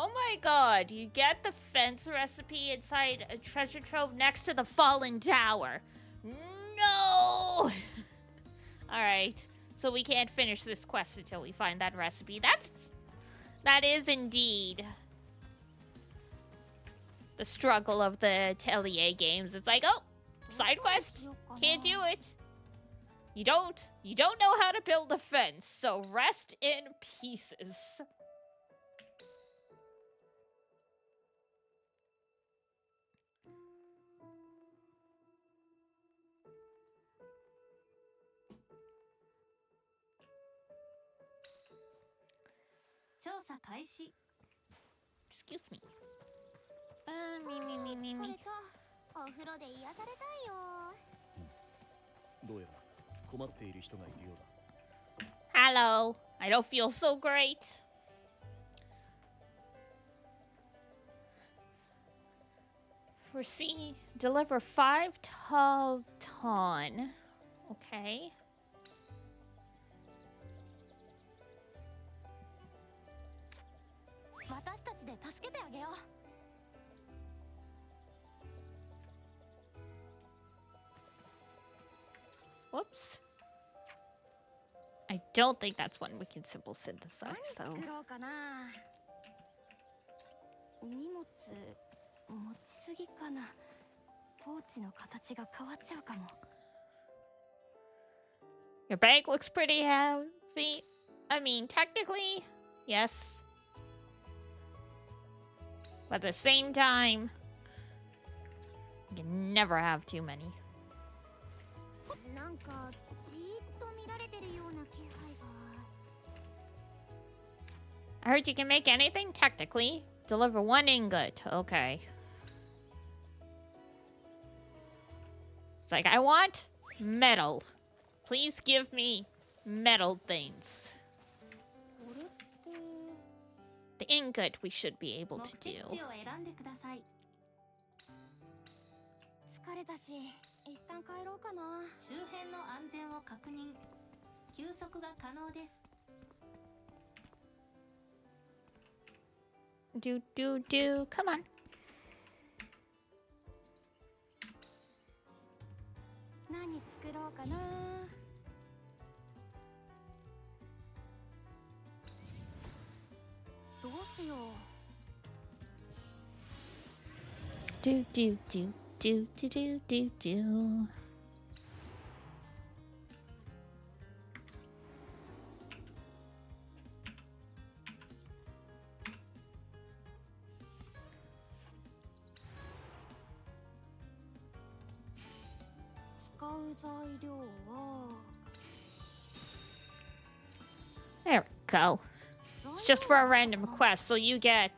Oh my god, you get the fence recipe inside a treasure trove next to the fallen tower. No! Alright, so we can't finish this quest until we find that recipe. That is indeed the struggle of the Atelier games. It's like, oh, side quest, can't do it. You don't know how to build a fence, so rest in pieces. Excuse me. Me. お風呂で癒されたいよ。どうやら困っている人がいるようだ。Hello. I don't feel so great. Foresee, deliver 5 tall ton. Okay. Whoops. I don't think that's one we can simple synthesize, though. Your bag looks pretty heavy. I mean, technically, yes. But at the same time, you can never have too many. I heard you can make anything, technically. Deliver 1 ingot. Okay. It's like, I want metal. Please give me metal things. これって The ingot we should be able 目 to 的 do. 地を選んでください。疲れたし、一旦帰ろうかな。周辺の安全を確認。休息が可能です。 Do, do, do. Come on. 何作ろうかな。どうしよう。 Do, do, do, do, do, do, do, do. There we go. It's just for a random quest, so you get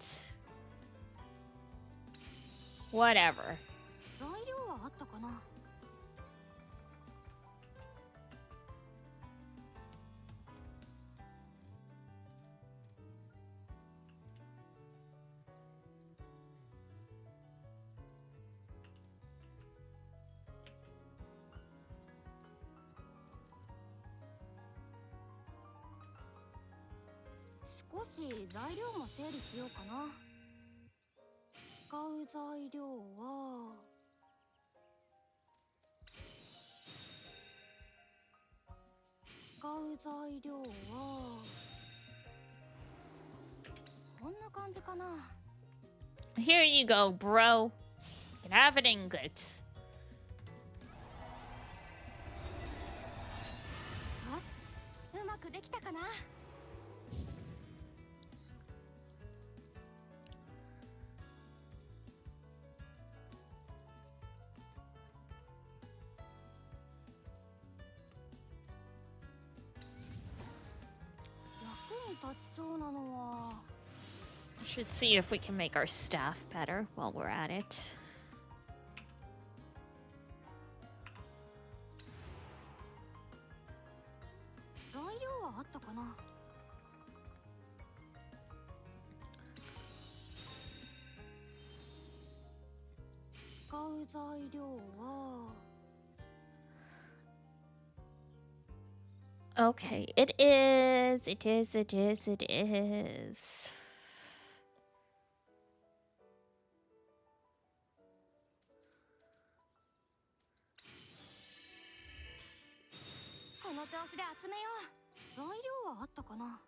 whatever. 材料はあったかな。少し材料も整理しようかな。使う材料は材料はこんな感じかな。 Here you go, bro. You can have an ingot. よし、うまくできたかな。 立ちそうなのは We should see if we can make our staff better while we're at it. 材料はあったかな。使う材料は Okay, it is. It is. It is. It is. この調子で集めよう。材料はあったかな。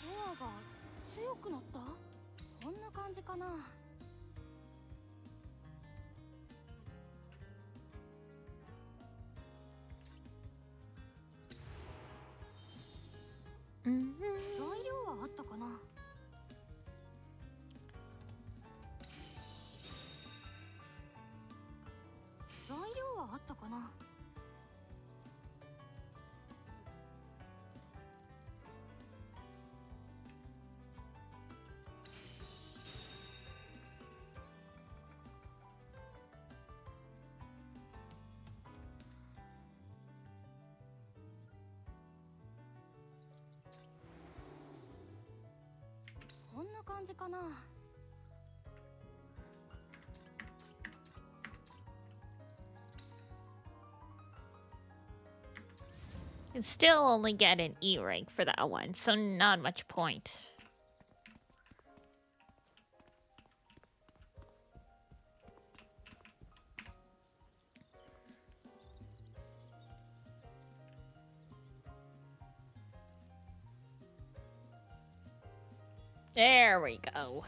パワーが強くなった？こんな感じかな。 材料はあったかな。 材料はあったかな。 こんな感じかな。 You can still only get an E rank for that one, so not much point. There we go.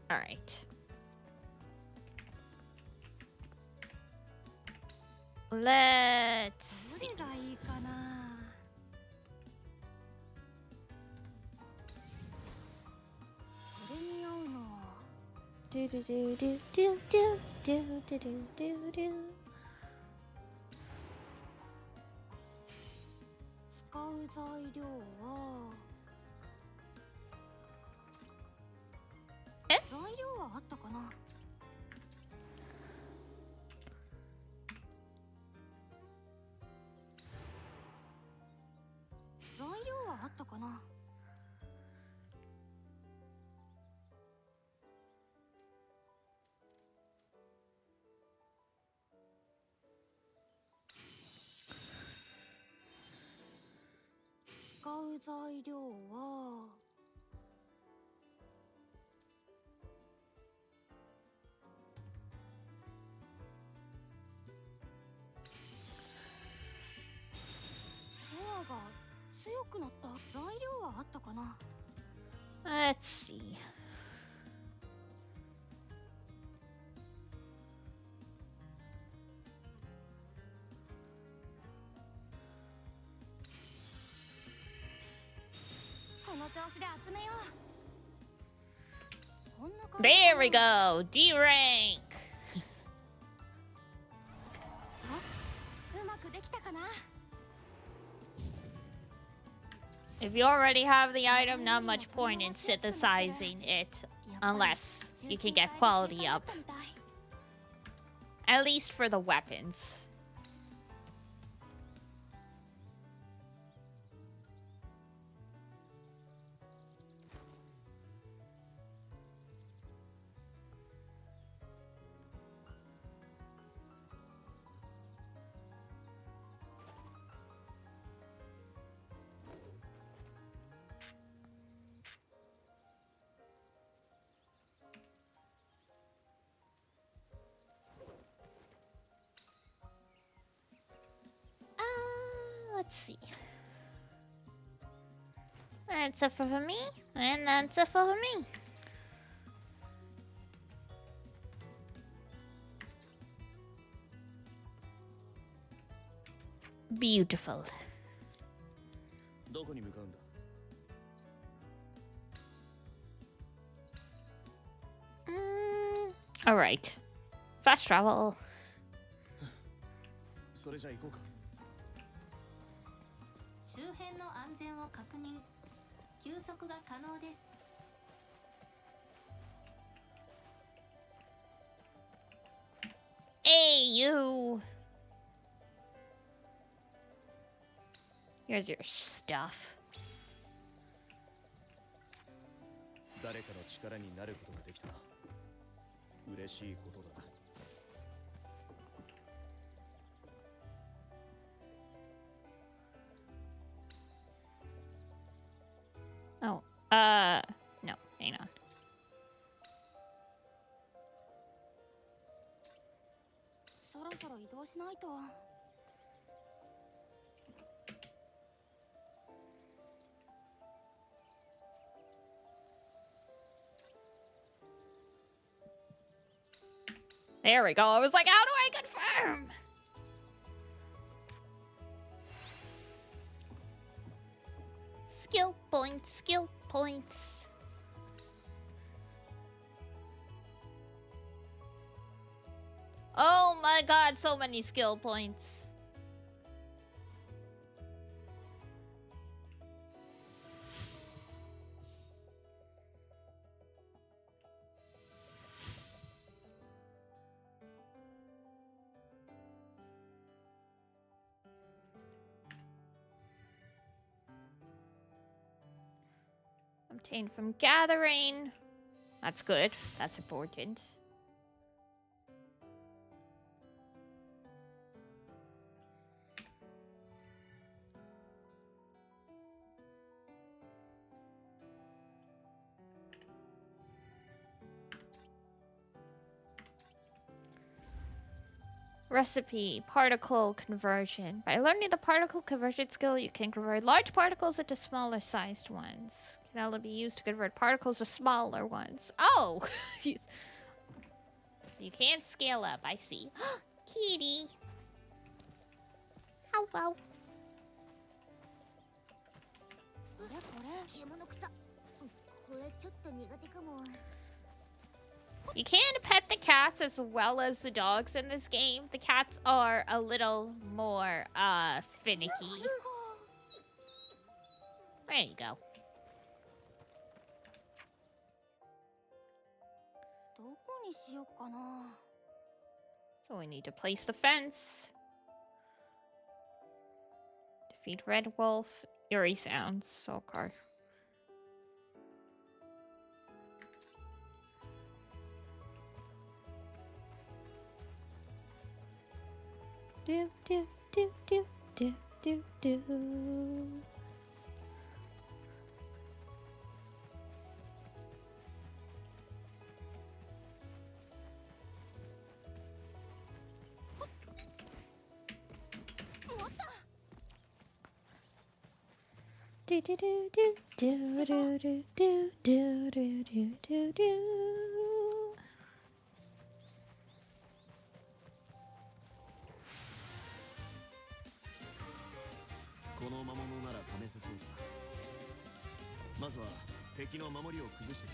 All right. Let's see. どれがいいかな。これに合うのは Do do do do do do do do do do do. 使う材料はえ？材料はあったかな。材料はあったかな。使う材料はペアが強くなった。材料はあったかな。 Let's see. この調子で集めよう。こんな感じ。 There we go. D rank. よし、うまくできたかな。 If you already have the item, not much point in synthesizing it unless you can get quality up. At least for the weapons. Let's see. That's it for me, and that's it for me. Beautiful. どこに向かうんだ。 All right. Fast travel. それじゃ行こうか。 周辺の安全を確認。休息が可能です。 Hey, you. Here's your stuff. 誰かの力になることができた。嬉しいことだな。 Oh, no, hang on. そろそろ移動しないと。 There we go. I was like, how do I confirm? Skill points, skill points. Oh my god, so many skill points. Obtained from gathering. That's good. That's important. Recipe, particle conversion. By learning the particle conversion skill, you can convert large particles into smaller sized ones. Can only be used to convert particles to smaller ones. Oh! Jeez. You can't scale up, I see. Kitty! wow. 獣草。これちょっと苦手かも。 You can't pet the cats as well as the dogs in this game. The cats are a little more finicky. There you go. どこにしようかな。 So we need to place the fence. Defeat Red Wolf. Eerie sounds. Okay. Do do do do do do do. Do do do do do do do do do do do do do. この魔物なら試せそうだ。まずは敵の守りを崩してく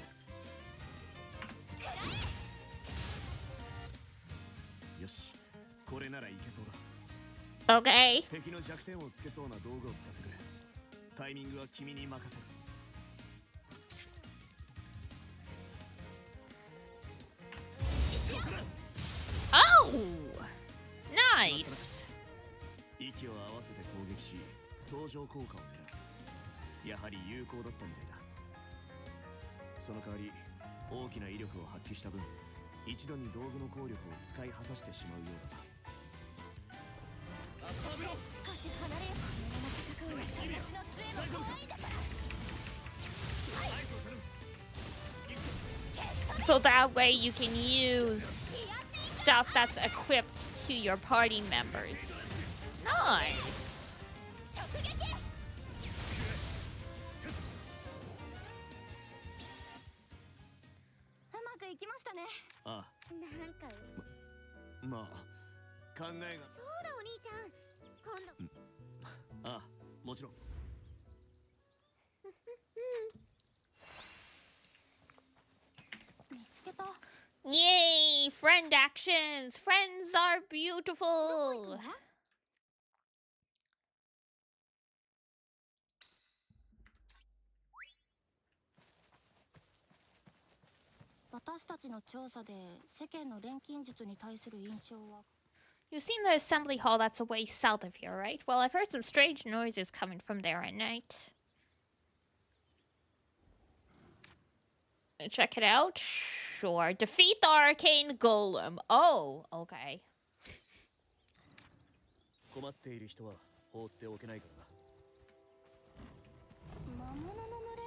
れ。よし、これならいけそうだ。 Okay. 敵の弱点をつけそうな道具を使ってくれ。タイミングは君に任せる。 Oh! Nice. 息を合わせて攻撃し、相乗効果を狙う。やはり有効だったみたいだ。その代わり、大きな威力を発揮した分、一度に道具の効力を使い果たしてしまうようだ。 少し離れよ。私の杖の範囲だから。 So that way you can use stuff that's equipped to your party members. Nice. うまくいきましたね。あなんかあ、まあ、考えが。そうだお兄ちゃん。今度。ああ、もちろん。 見つけた。 Yay! Friend actions! Friends are beautiful! 私たちの調査で世間の錬金術に対する印象は You've seen the assembly hall that's a way south of here, right? Well, I've heard some strange noises coming from there at night. Check it out. Sure. Defeat the arcane golem. Oh, okay. 困っている人は放っておけないからな。魔物の群れ。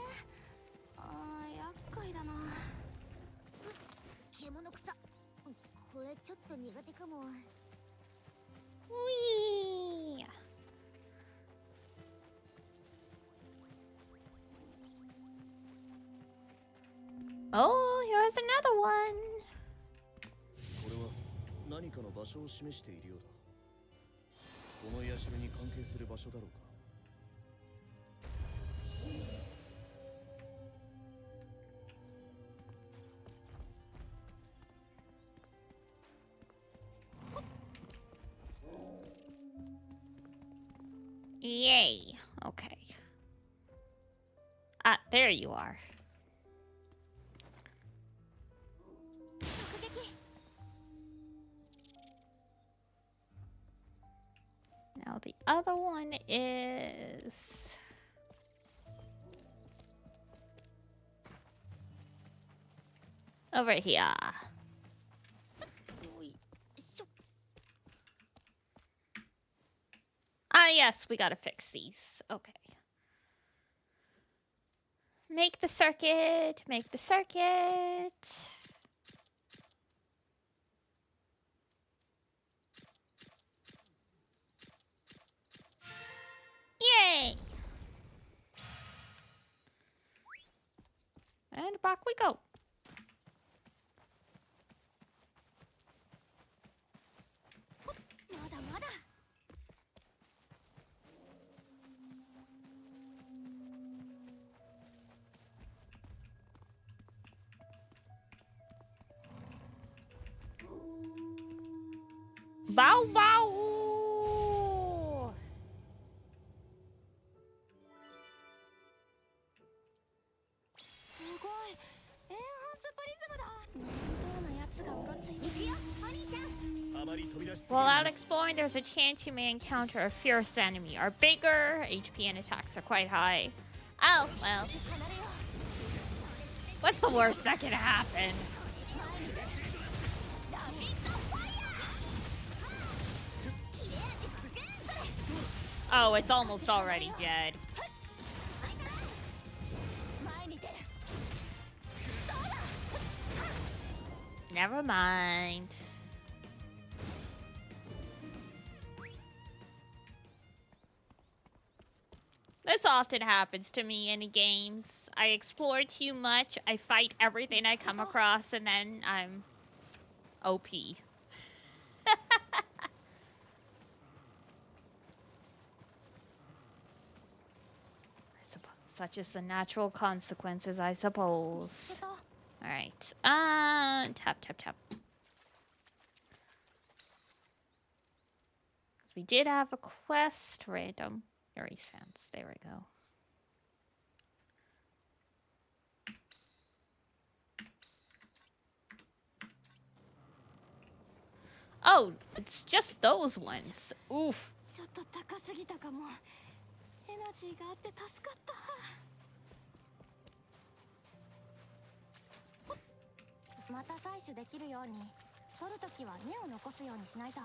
ああ、厄介だな。獣草。これちょっと苦手かも。 Whee! Oh, here's another one. これは何かの場所を示しているようだ。この社に関係する場所だろうか。 Yay. Okay. Ah, there you are. Now the other one is... over here. Ah, yes, we gotta fix these. Okay. Make the circuit. Make the circuit. Yay! And back we go. Bow bow. すごいエンハンスプリズムだ。面倒なやつがうろついていくよお兄ちゃん。 While out exploring, there's a chance you may encounter a fierce enemy. Our bigger HP and attacks are quite high. Oh, well. What's the worst that could happen? Oh, it's almost already dead. Never mind. This often happens to me in games. I explore too much, I fight everything I come across, and then I'm OP. Such is the natural consequences, I suppose. Alright. Tap, tap, tap. We did have a quest. Random. Very sense. There we go. Oh, it's just those ones. Oof. ちょっと高すぎたかも。エナジーがあって助かった。また採取できるように取るときは根を残すようにしないと。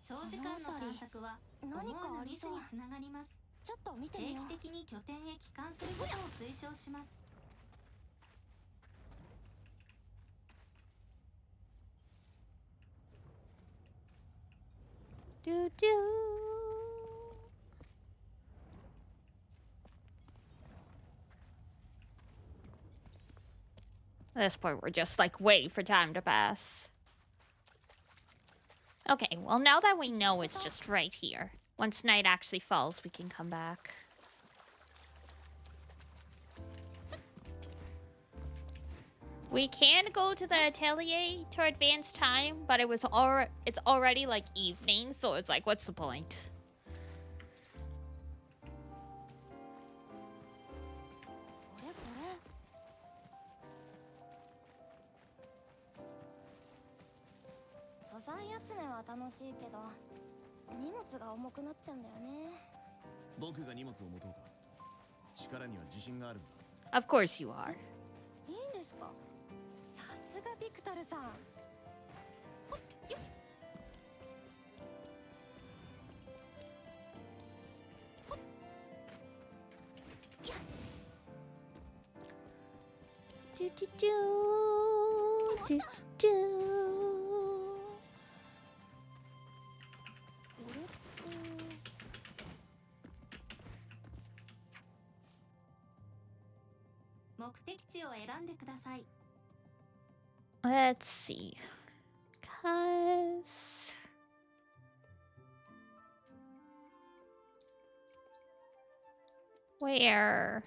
長時間の探索は何かありそうにつながります。ちょっと見てみよう。定期的に拠点へ帰還することを推奨します。Do do. At this point, we're just like waiting for time to pass. Okay, well, now that we know it's just right here, once night actually falls, we can come back. We can go to the atelier to advance time, but it's already like evening, so it's like, what's the point? Of course you are. Do do do do do. 目的地を選んでください。 Let's see. 'Cause where?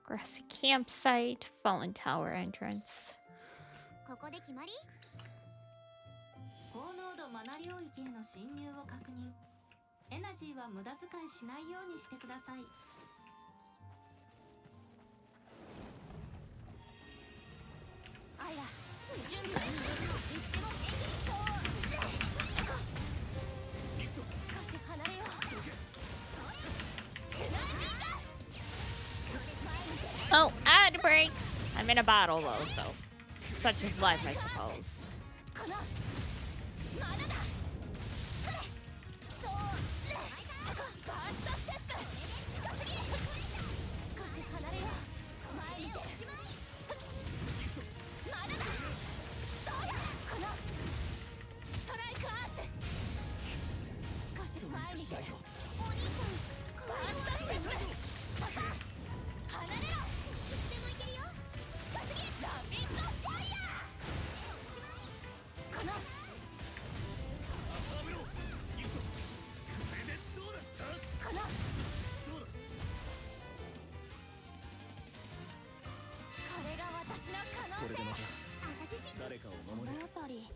Grassy campsite, fallen tower entrance. ここで決まり？高濃度マナ領域への侵入を確認。エナジーは無駄遣いしないようにしてください。アイラ、準備はいつでも少し離れよう。 Oh, I had to break. I'm in a battle though, so such is life, I suppose. これでまた私知って誰かを守れる。この辺り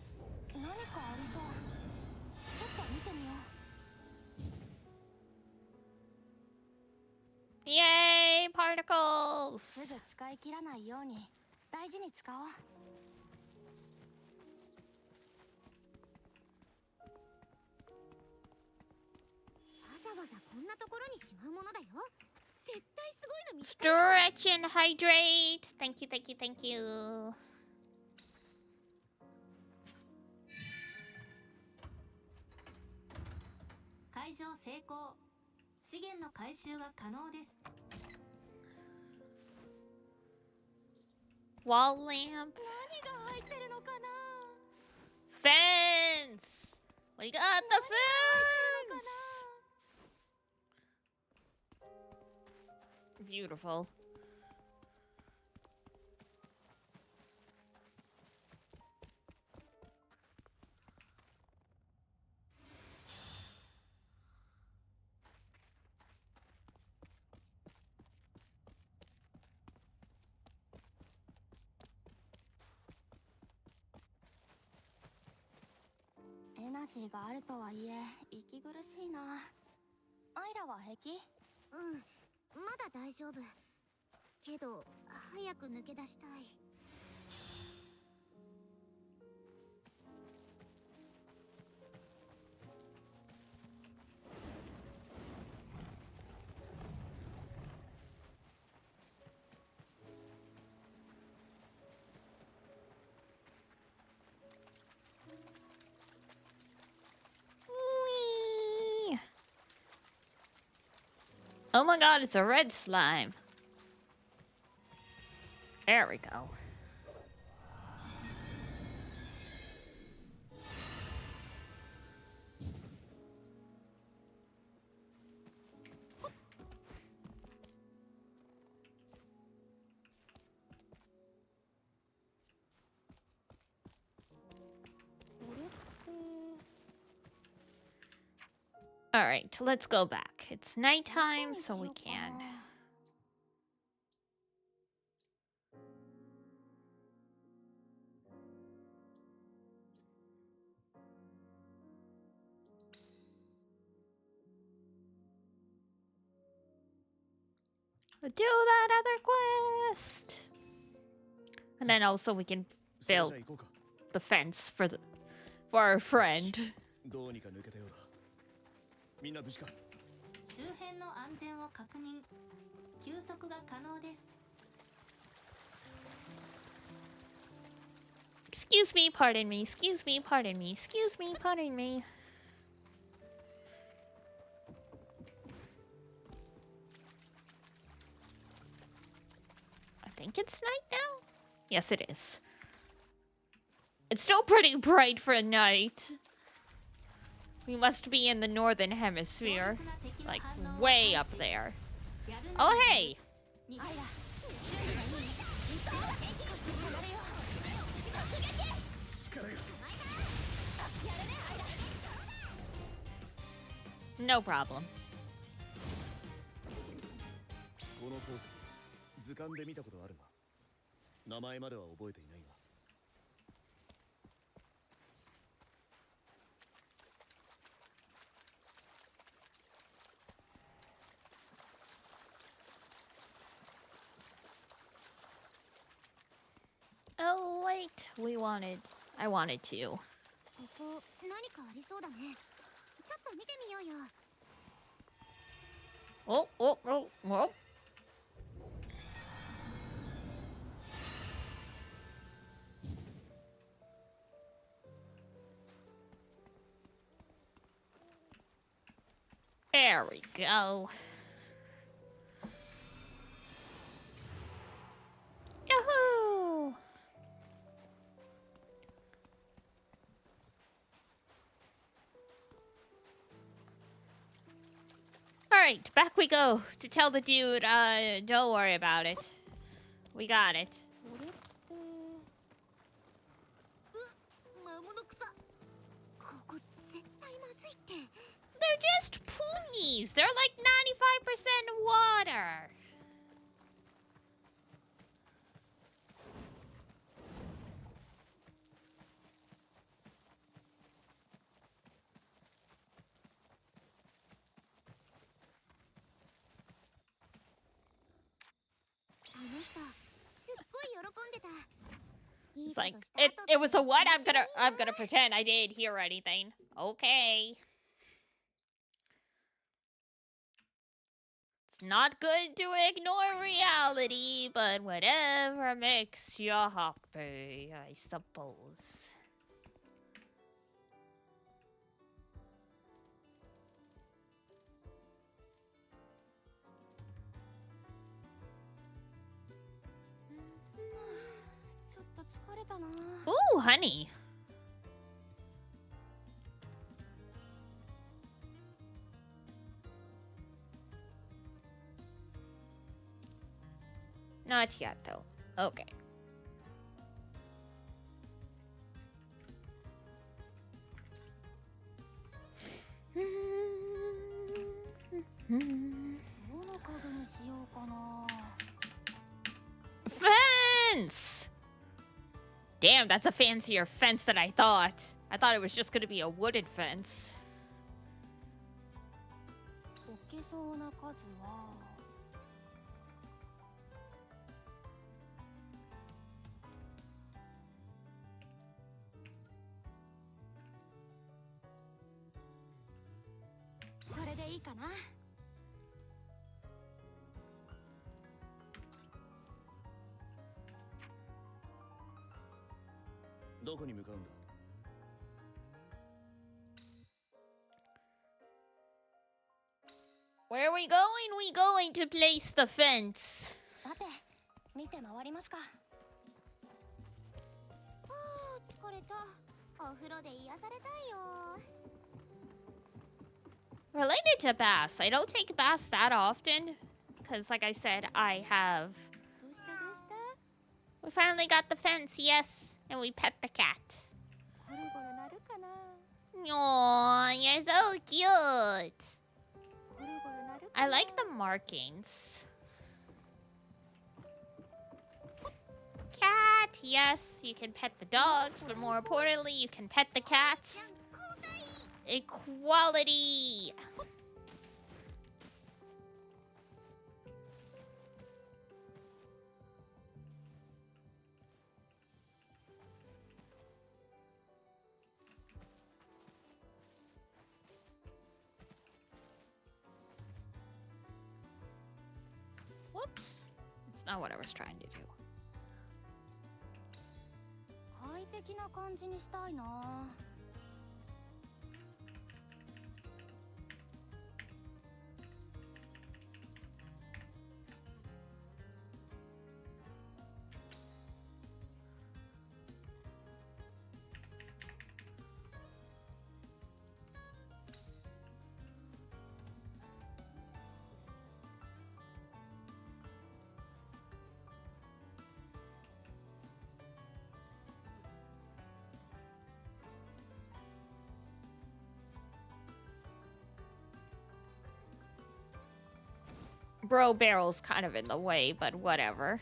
何かありそう。ちょっと見てみよう。 Yay, particles! すぐ使い切らないように大事に使おう。わざわざこんなところにしまうものだよ。絶対すごいの見つけた。 Stretch and hydrate. Thank you, thank you, thank you. 会場成功。資源の回収が可能です。 Wall lamp. 何が入ってるのかな。 Fence! We got the 何が入ってるのかな。 fence! Beautiful.エナジーがあるとはいえ息苦しいな。アイラは平気？うん、まだ大丈夫。けど早く抜け出したい。Whee! Oh my god, it's a red slime. There we go. Alright, let's go back. It's nighttime, so we can. Do that other quest! And then also we can それじゃ build あ行こうか。 the fence for our friend. どうにか抜けたようだ。みんな無事か。周辺の安全を確認。休息が可能です。 Excuse me, pardon me, excuse me, pardon me, excuse me, pardon me. I think it's night now? Yes, it is. It's still pretty bright for a night. We must be in the northern hemisphere. Like, way up there. Oh, hey! アイラ、準備がいい？ No problem. このコース、図鑑で見たことあるが、名前までは覚えていないが。Oh, wait. I wanted to. ここ何かありそうだね。ちょっと見てみようよ。 Oh, oh, oh, oh. There we go. Yahoo! Alright, back we go to tell the dude, don't worry about it. We got it. 魔物草。いって。They're just poonies. They're like 95% water. It's like it was a what? I'm gonna pretend I didn't hear anything. Okay. It's not good to ignore reality, but whatever makes you happy, I suppose. Ooh, honey. Not yet, though. Okay. Fence! Damn, that's a fancier fence than I thought. I thought it was just gonna be a wooden fence. Huh? どこに向かうんだ Where are we going? We going to place the fence. さて、見て回りますか。疲れた。お風呂で癒されたいよ。 Related to baths, I don't take baths that often. Because, like I said, I have... We finally got the fence, yes. And we pet the cat. Aww, you're so cute. I like the markings. Cat, yes, you can pet the dogs, but more importantly, you can pet the cats. Equality. Whoops. That's not what I was trying to do. 快適な感じにしたいな。 Bro barrel's kind of in the way, but whatever.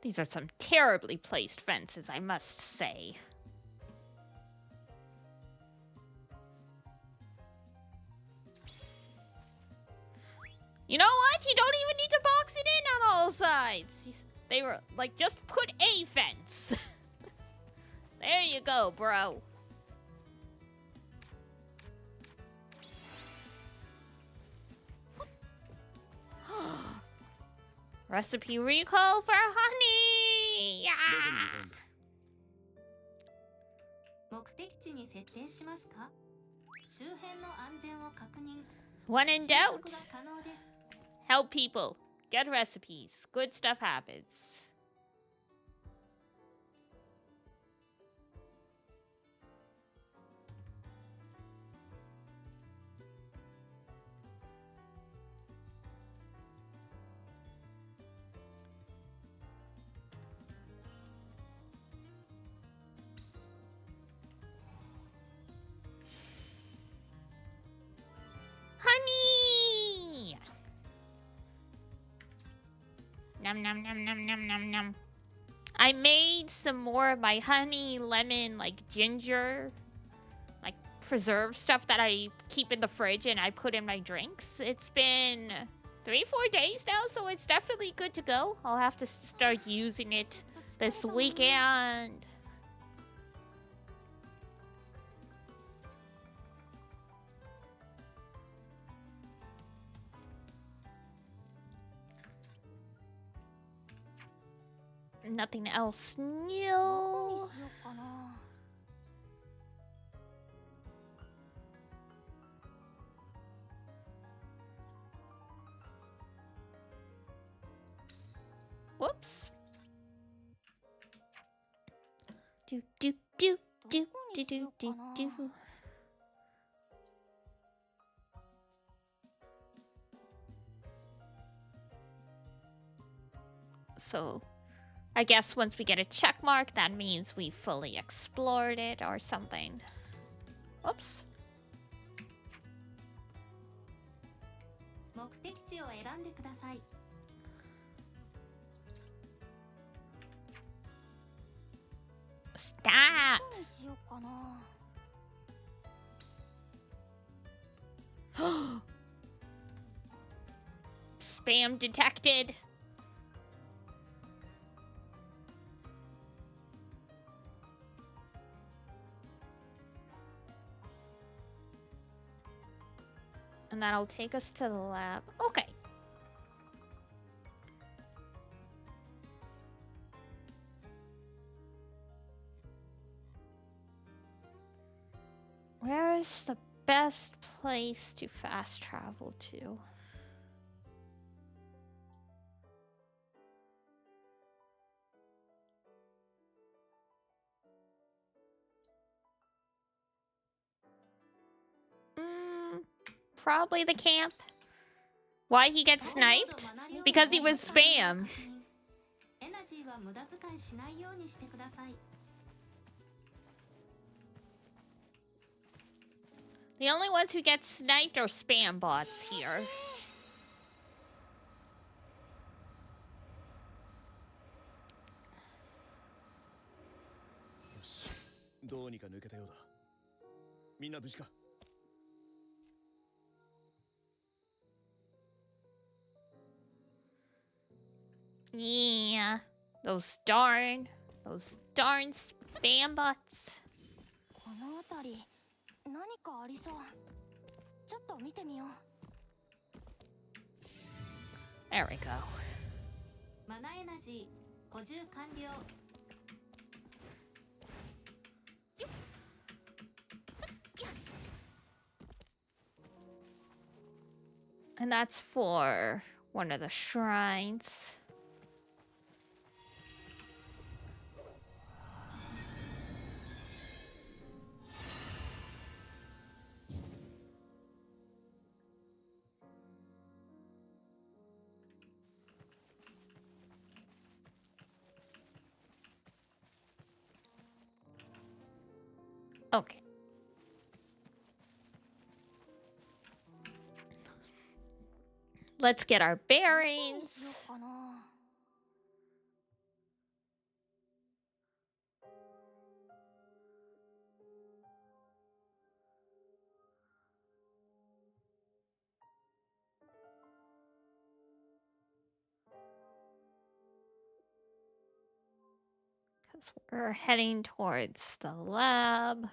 These are some terribly placed fences, I must say. You know what? You don't even need to box it in on all sides. They were like, just put a fence. There you go, bro. Recipe recall for honey! Yeah! 目的地に設定しますか？周辺の安全を確認。When in doubt, Help people. Get recipes. Good stuff happens. Honey! Nom nom nom nom nom nom nom. I made some more of my honey, lemon, like ginger, like preserved stuff that I keep in the fridge and I put in my drinks. It's been 3-4 days now, so it's definitely good to go. I'll have to start using it this weekend. Nothing else new. Whoops. Do do do do do do do do. So, I guess once we get a check mark, that means we fully explored it or something. Whoops. 目的地を選んでください。 Stop. Spam detected. And that'll take us to the lab. Okay. Where is the best place to fast travel to? Probably the camp. Why he gets sniped? Because he was spam. The only ones who get sniped are spam bots here. どうにか抜けたようだ。みんな無事か。Yeah, those darn spam bots. この辺り何かありそう。ちょっと見てみよう。 There we go. マナエナジー補充完了。 And that's for one of the shrines. Okay. Let's get our bearings. Because we're heading towards the lab.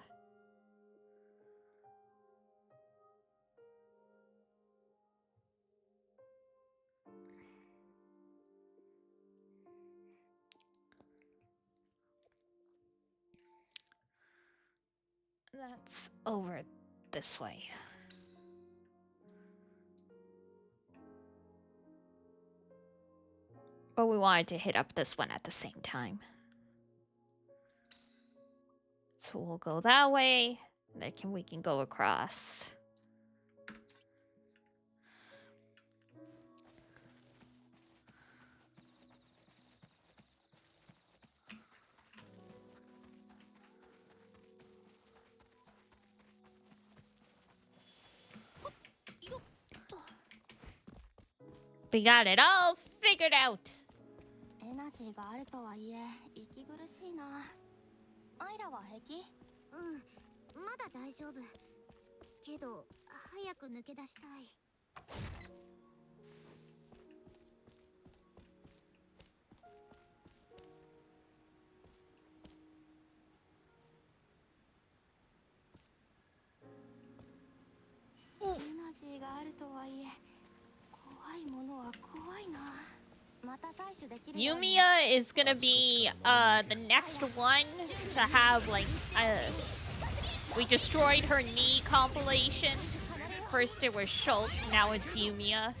That's over this way. But we wanted to hit up this one at the same time. So we'll go that way. Then we can go across. We got it all figured out. エナジーがあるとはいえ息苦しいな。アイラは平気？まだ大丈夫。けど早く抜け出したい。エナジーがあるとはいえ怖いものは怖いな。また採取できるように。 Yumia is gonna be the next one to have like we destroyed her knee compilation. First it was Shulk, now it's Yumia.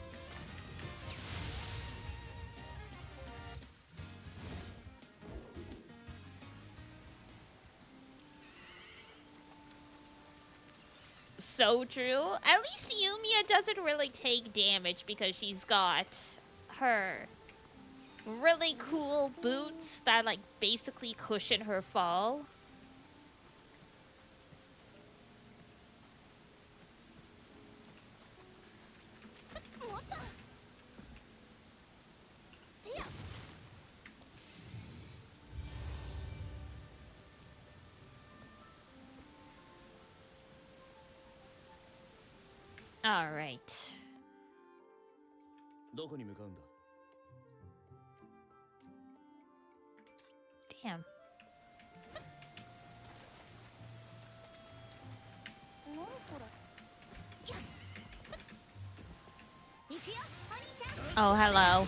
So true. At least Yumia doesn't really take damage because she's got her really cool boots that like basically cushion her fall. All right. どこに向かうんだ? Damn. 何これ? Oh, hello.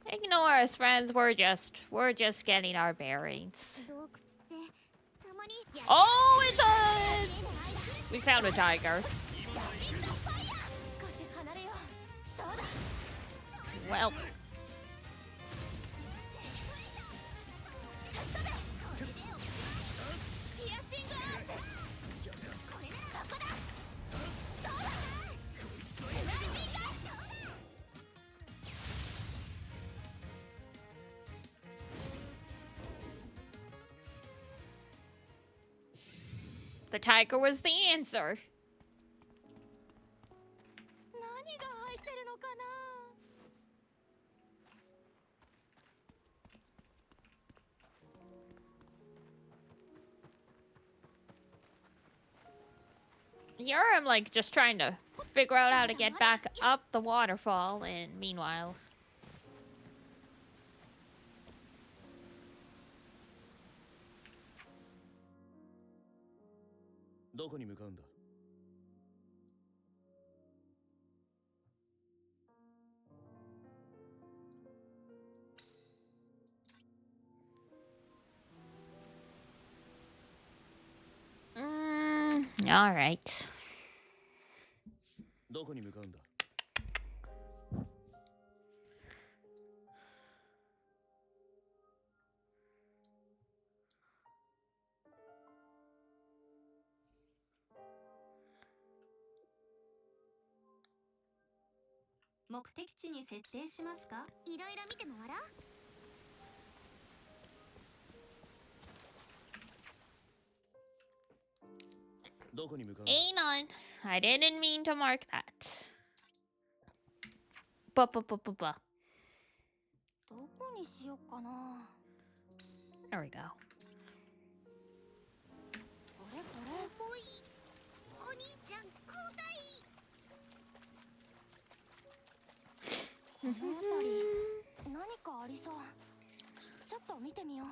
Ignore us, friends. We're just getting our bearings. Oh, it's a... We found a tiger. Well. The tiger was the answer. 何が入ってるのかな? Here I'm like just trying to figure out how to get back up the waterfall, and meanwhile... どこに向かうんだ? All right. どこに向かうんだ? 目的地に設定しますか? いろいろ見て回ろう。どこに向かうんだ? Anon. I didn't mean to mark that. Ba. どこにしようかな? There we go. これこれ。重い。お兄ちゃん、交代。この辺り何かありそう。ちょっと見てみよう。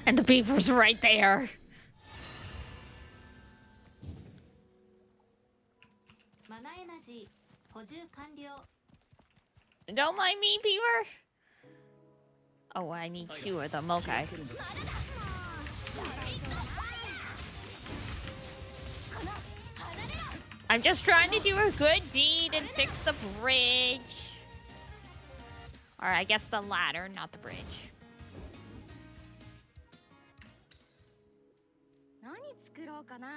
And the beaver's right there. Don't mind me, beaver. Oh, I need 2 of them. Okay. I'm just trying to do a good deed and fix the bridge. Or I guess the ladder, not the bridge. 何作ろうかな。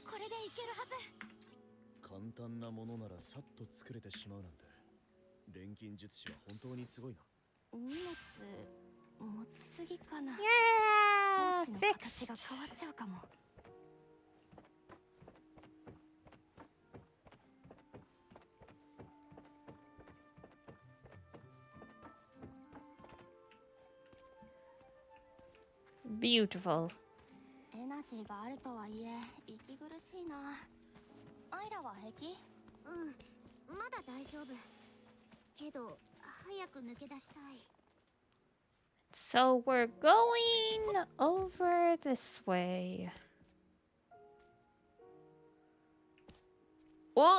これでいけるはず。簡単なものならさっと作れてしまうなんて。錬金術師は本当にすごいな。荷物持ちすぎかな。 Yeah, ポーチの fixed. 形が変わっちゃうかも。Beautiful. エナジーがあるとはいえ息苦しいな。アイラは平気？まだ大丈夫。けど早く抜け出したい。 So we're going over this way. Oh! こ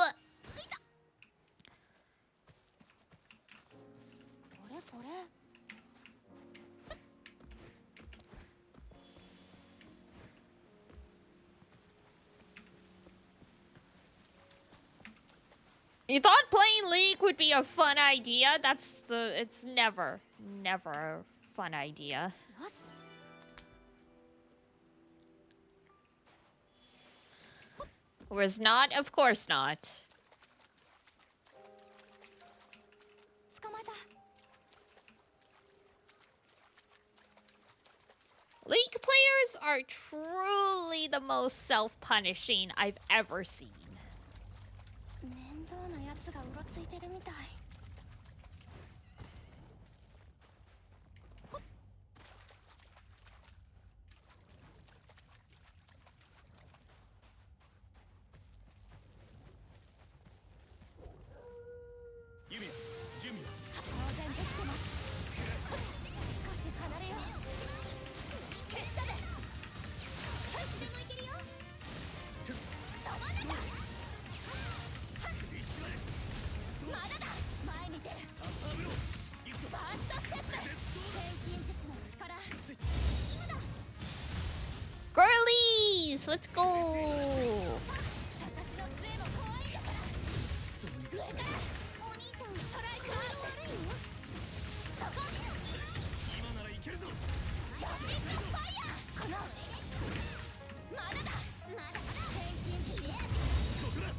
れこれ。 You thought playing League would be a fun idea? It's never a fun idea. Was not, of course not. 捕まえた。 League players are truly the most self-punishing I've ever seen. 面倒なやつがうろついてるみたい。 ユミヤ、準備は。当然できてます。少し離れよう。消したで。いつでもいけるよ。止まるんだ。まだだ。前に出る。バーストステップ。錬金術の力。今だ。 Girlies, let's go. 私の杖も怖いんだから。上から。お兄ちゃんストライク悪いよ。そこ。今ならいけるぞ。ラビットファイヤー。この。まだだ。まだ錬金術。ここだ。よ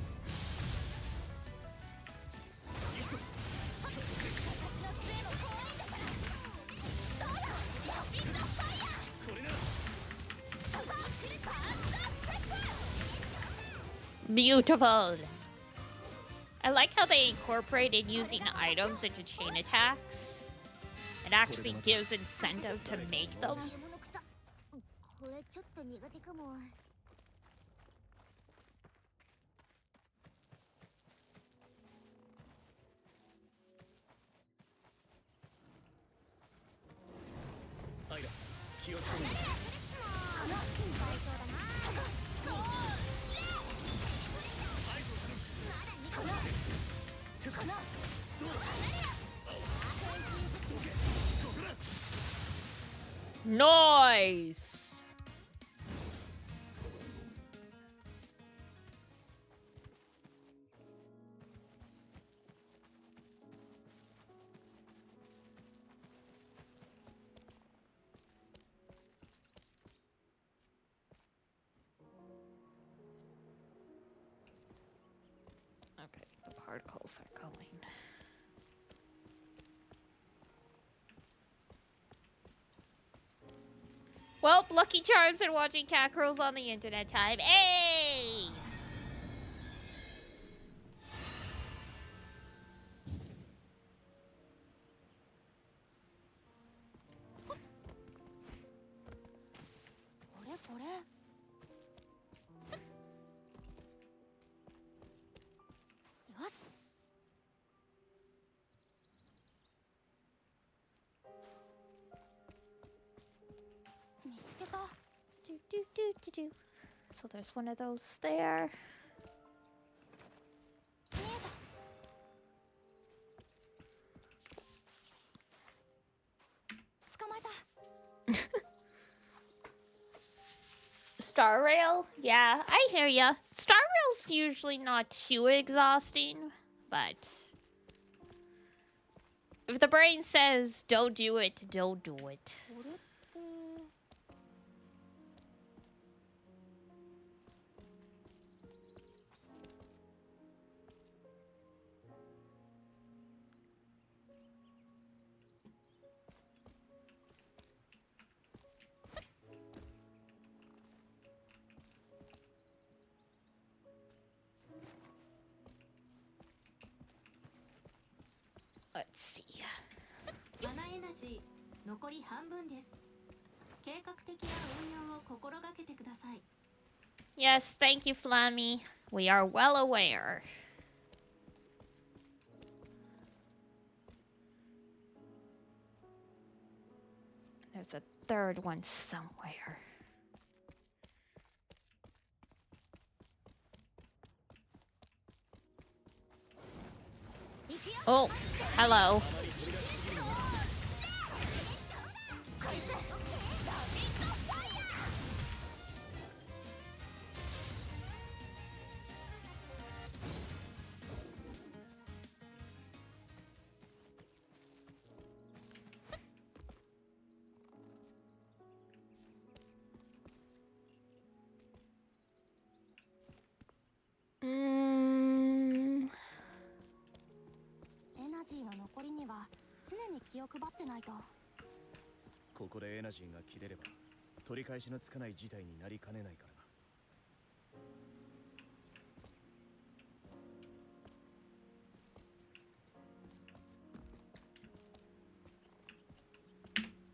いしょ。私の杖も怖いんだから。どうだ。ラビットファイヤー。これな。そこ。ファーストステップ。 Beautiful. I like how they incorporated using items into chain attacks. It actually gives incentive to make them. 獣草。これちょっと苦手かも。 アイラ、気をつけるんだ。この心配性だな。Nice. Okay, the particles are going. Well, Lucky Charms and watching cat girls on the internet time. Hey! So there's one of those there. 捕まえた。 Star Rail? Yeah, I hear ya. Star Rail's usually not too exhausting, but if the brain says don't do it, don't do it. これって。Let's see. マナエナジー残り半分です。計画的な運用を心がけてください。 Yes, thank you, Flammy. We are well aware. There's a third one somewhere. Oh, hello. Mm. エナジーの残りには常に気を配ってないと。ここでエナジーが切れれば取り返しのつかない事態になりかねないからな。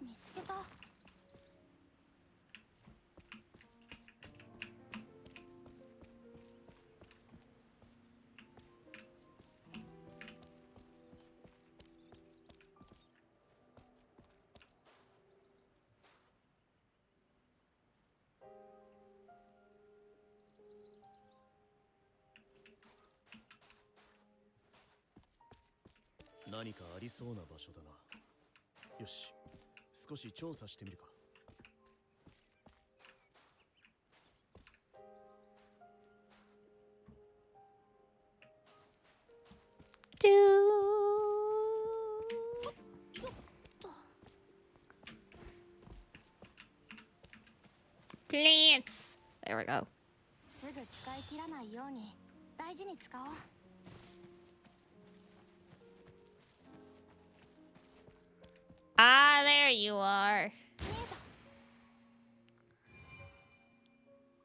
見つけた。何かありそうな場所だな。よし、少し調査してみるか。Plants. There we go. すぐ使い切らないように大事に使おう。 Ah, there you are.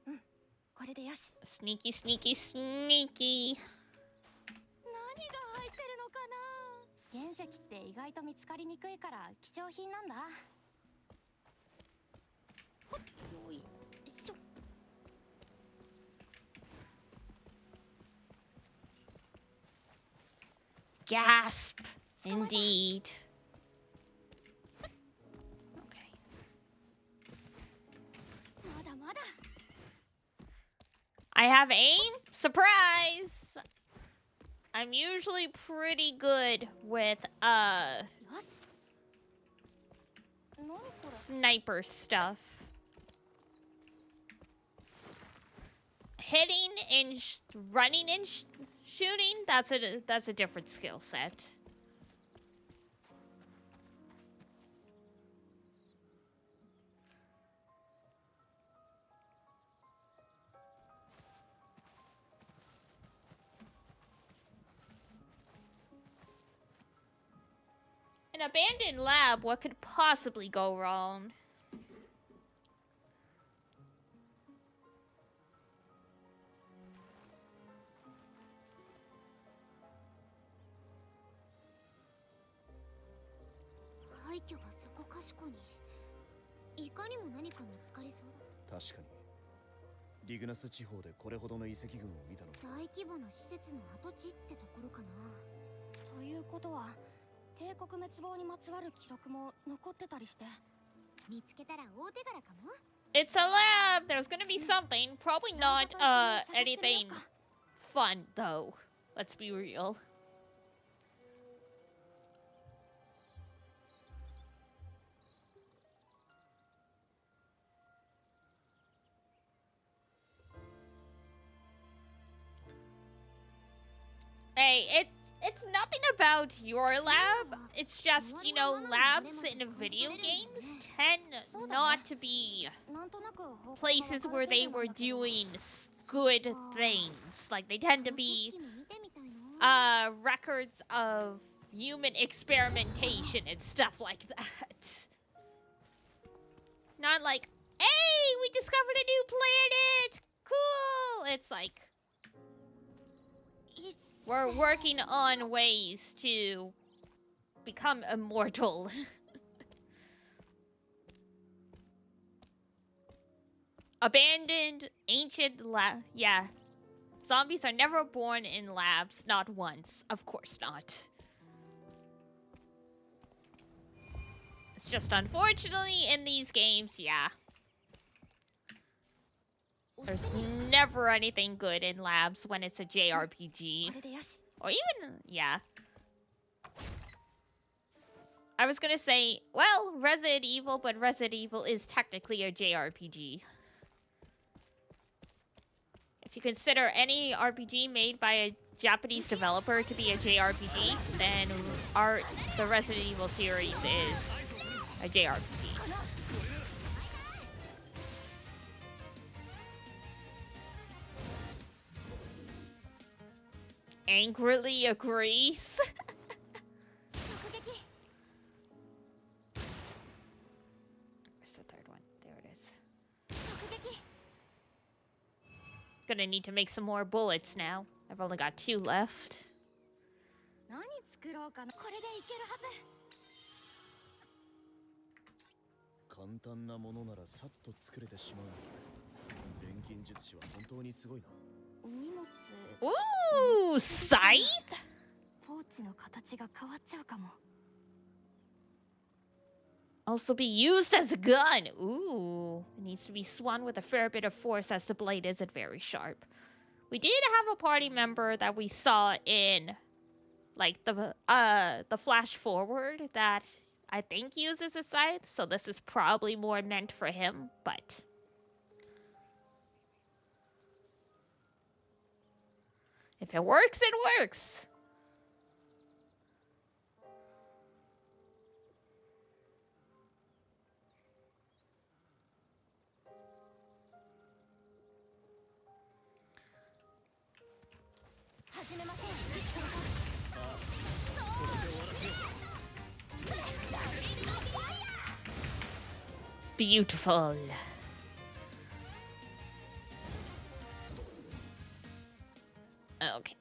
うん、これでよし。 Sneaky, sneaky, sneaky. 何が入ってるのかな。原石って意外と見つかりにくいから貴重品なんだ。ほっよいしょ。 Gasp. Indeed. Okay. まだまだ。 I have aim? Surprise! I'm usually pretty good with, よし。何これ。 sniper stuff. Hitting and running and shooting, that's a different skill set. An abandoned lab, what could possibly go wrong? I かにも何か見つかりそうだ。確かに。リグナス地方でこれほどの遺跡群を見たのは大規模な施設の跡地ってところかな。ということは帝国滅亡にまつわる記録も残ってたりして。見つけたら大手柄かも。It's a lab. There's gonna be something. Probably not anything fun though. Let's be real. Hey, it's nothing about your lab. It's just, you know, labs in video games tend not to be places where they were doing good things. Like, they tend to be records of human experimentation and stuff like that. Not like, hey, we discovered a new planet! Cool! It's like, we're working on ways to become immortal. Abandoned, ancient lab. Yeah. Zombies are never born in labs. Not once. Of course not. It's just unfortunately in these games, yeah. There's never anything good in labs when it's a JRPG. Or even, yeah. I was gonna say, well, Resident Evil, but Resident Evil is technically a JRPG. If you consider any RPG made by a Japanese developer to be a JRPG, then the Resident Evil series is a JRPG. Angrily agrees. Where's the third one? There it is. Gonna need to make some more bullets now. I've only got 2 left. 簡単なものならさっと作れてしまう。錬金術師は本当にすごいな。Ooh, scythe? ポーチの形が変わっちゃうかも。 Also be used as a gun. Ooh, it needs to be swung with a fair bit of force as the blade isn't very sharp. We did have a party member that we saw in, like, the flash forward that I think uses a scythe, so this is probably more meant for him, but... if it works, it works! Beautiful. Okay.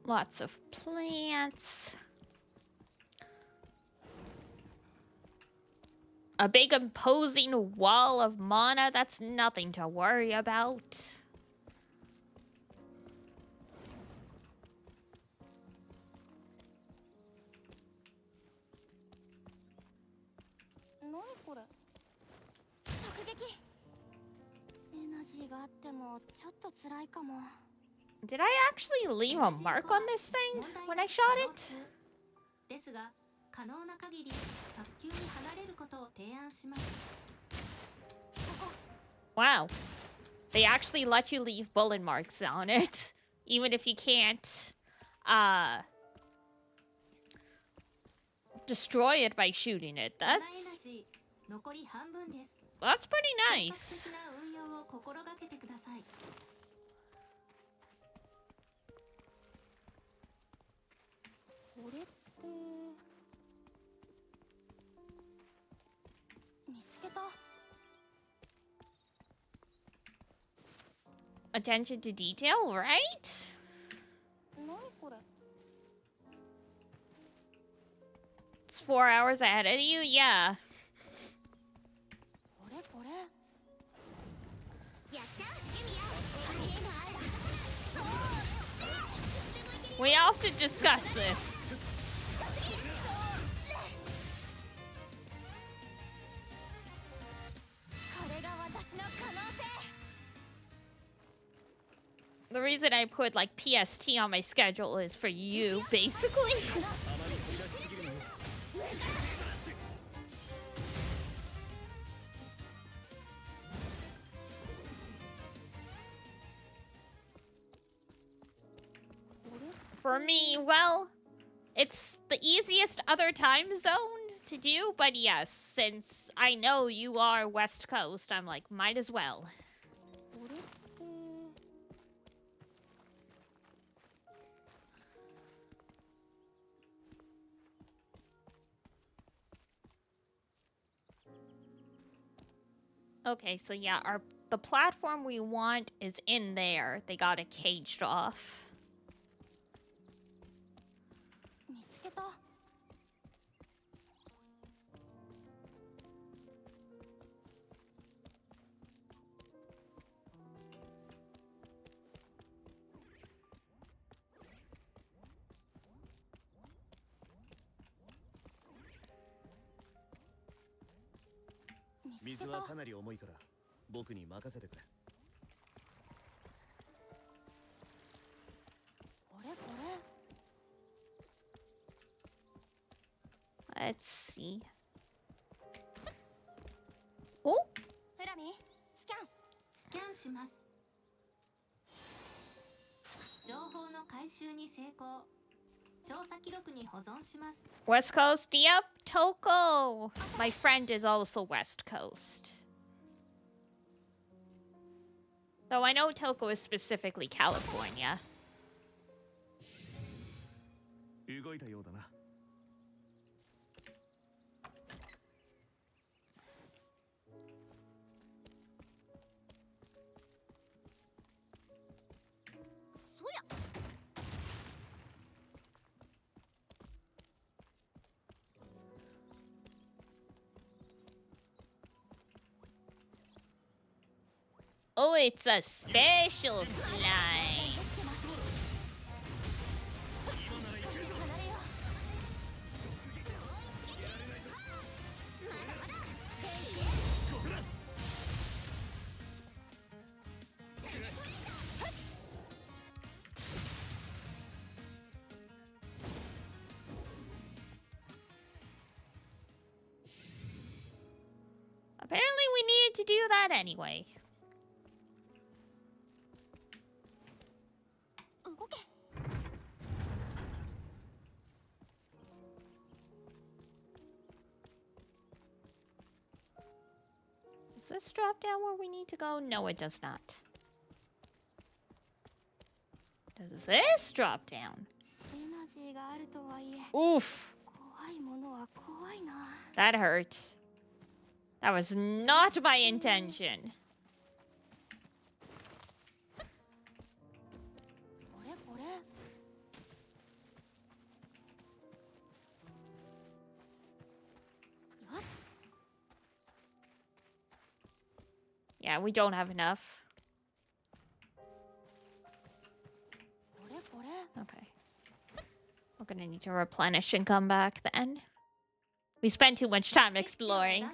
Lots of plants. A big imposing wall of mana, that's nothing to worry about. Did I actually leave a mark on this thing when I shot it? Wow. They actually let you leave bullet marks on it, even if you can't destroy it by shooting it. That's pretty nice. Attention to detail, right? It's 4 hours ahead of you? Yeah. We have to discuss this. The reason I put like PST on my schedule is for you, basically. For me, well, it's the easiest other time zone to do, but yes, since I know you are West Coast, I'm like, might as well. Okay, so yeah, the platform we want is in there. They got it caged off. Let's see. Oh! フラミ、スキャン。スキャンします。情報の回収に成功。調査記録に保存します。 West Coast, yep, Toko. My friend is also West Coast. Though I know Toko is specifically California. 動いたようだな。Oh, it's a special slime. Apparently we needed to do that anyway. Does this drop down where we need to go? No, it does not. Does this drop down? Oof. That hurt. That was not my intention. Yeah, we don't have enough. Okay. We're gonna need to replenish and come back then. We spent too much time exploring.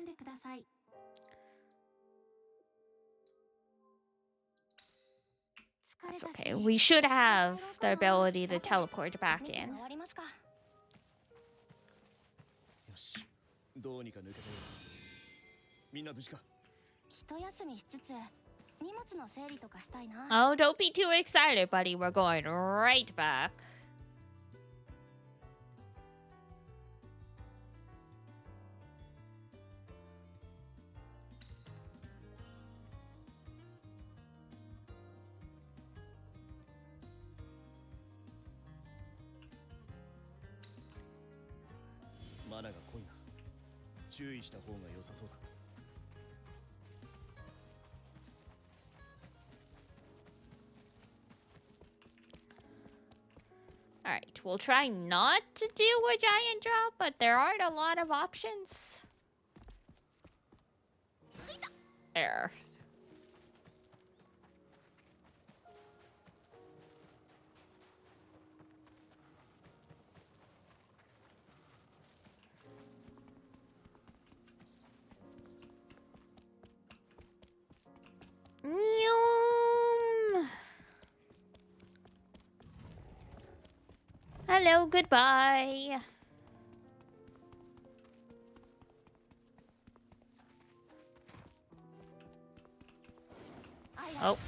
That's okay. We should have the ability to teleport back in. よし、どうにか抜けたよ。みんな無事か。一休みしつつ荷物の整理とかしたいな。 Oh, don't be too excited, buddy. We're going right back. Mana が濃いな。注意した方が良さそうだ。Alright, we'll try not to do a giant drop, but there aren't a lot of options. There. Hello, goodbye. Oh.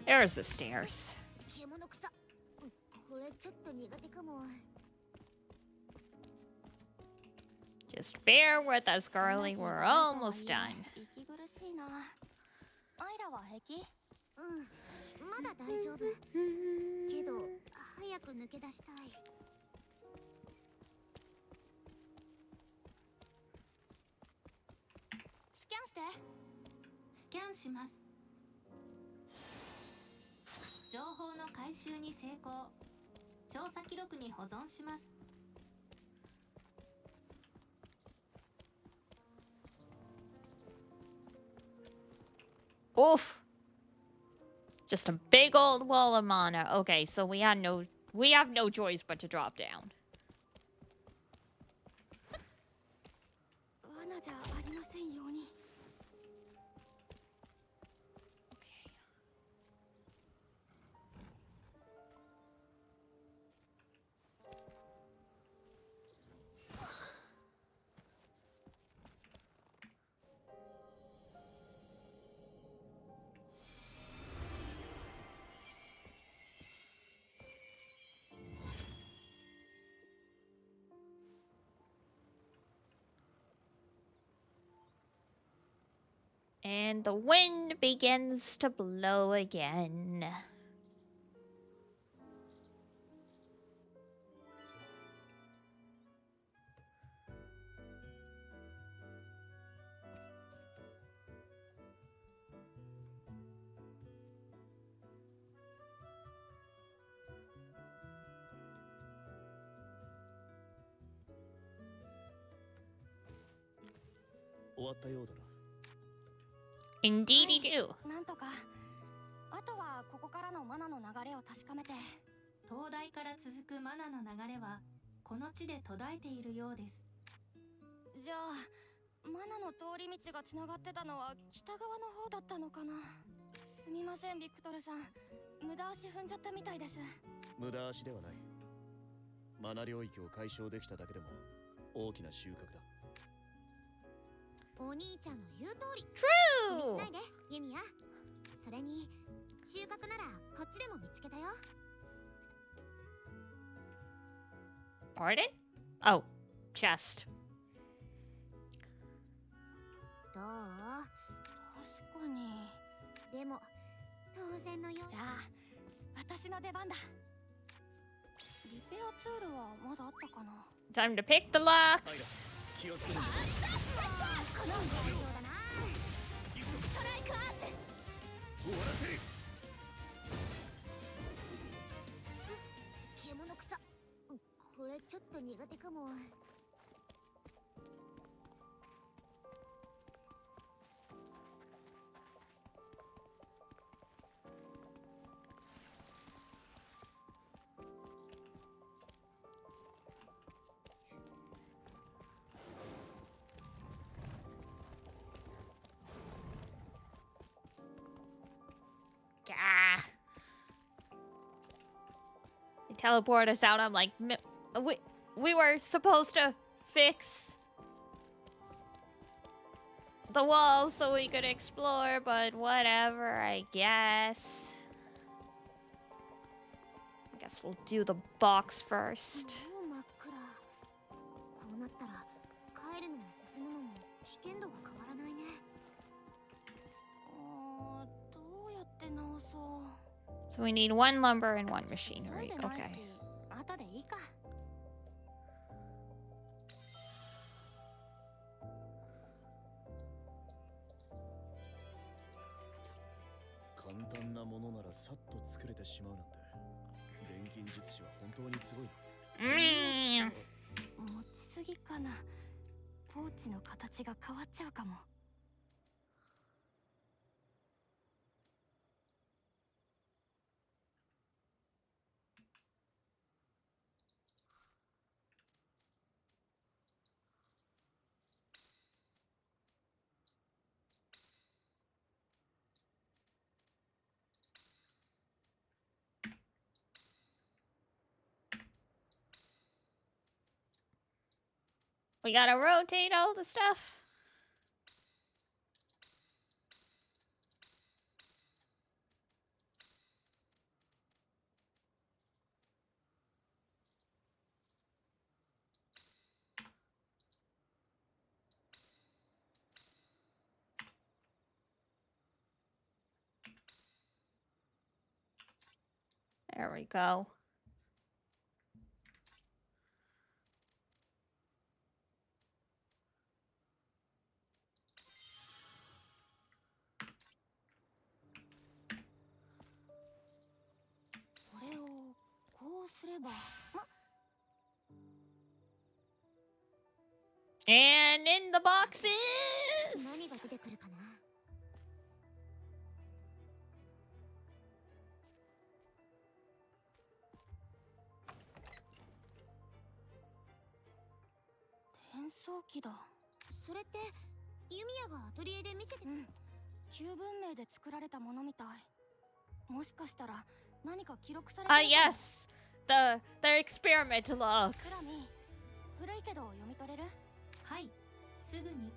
There's the stairs. Just bear with us, girlie. We're almost done. アイラは平気？まだ大丈夫。けど早く抜け出したい。スキャンして。スキャンします。情報の回収に成功。調査記録に保存します。Oof. Just a big old wall of mana. Okay, so we have no choice but to drop down. 罠じゃありませんように。And the wind begins to blow again. Indeed you do. なんとか。あとはここからのマナの流れを確かめて。灯台から続くマナの流れはこの地で途絶えているようです。じゃあマナの通り道がつながってたのは北側の方だったのかな。すみませんビクトルさん、無駄足踏んじゃったみたいです。無駄足ではない。マナ領域を解消できただけでも大きな収穫だ。お兄ちゃんの言う通り。気にしないで、ユミヤ。それに収穫ならこっちでも見つけたよ。Pardon? Oh, chest. どう？確かに。でも当然のよ。じゃあ私の出番だ。リペアツールはまだあったかな。Time to pick the locks. 気をつけるんだ。この現象だな。ストライクアーツ。終わらせ。獣草。これちょっと苦手かも。Gah. They teleport us out. I'm like, we were supposed to fix the wall so we could explore, but whatever, I guess. I guess we'll do the box first. もう真っ暗。こうなったら帰るのも進むのも危険度が変わらないね。どうやって直そう。 So we need one lumber and one machinery. そうでない Okay. し、後でいいか。簡単なものならさっと作れてしまうなんて。錬金術師は本当にすごいな。持ちすぎかな。ポーチの形が変わっちゃうかも。We gotta rotate all the stuff. There we go. And in the boxes! 何が出てくるかな。転送機だ。それってユミヤがアトリエで見せて。旧文明で作られたものみたい。もしかしたら何か記録されてるかも。yes! The experiment logs. クラミ、古いけど読み取れる？はい、すぐに。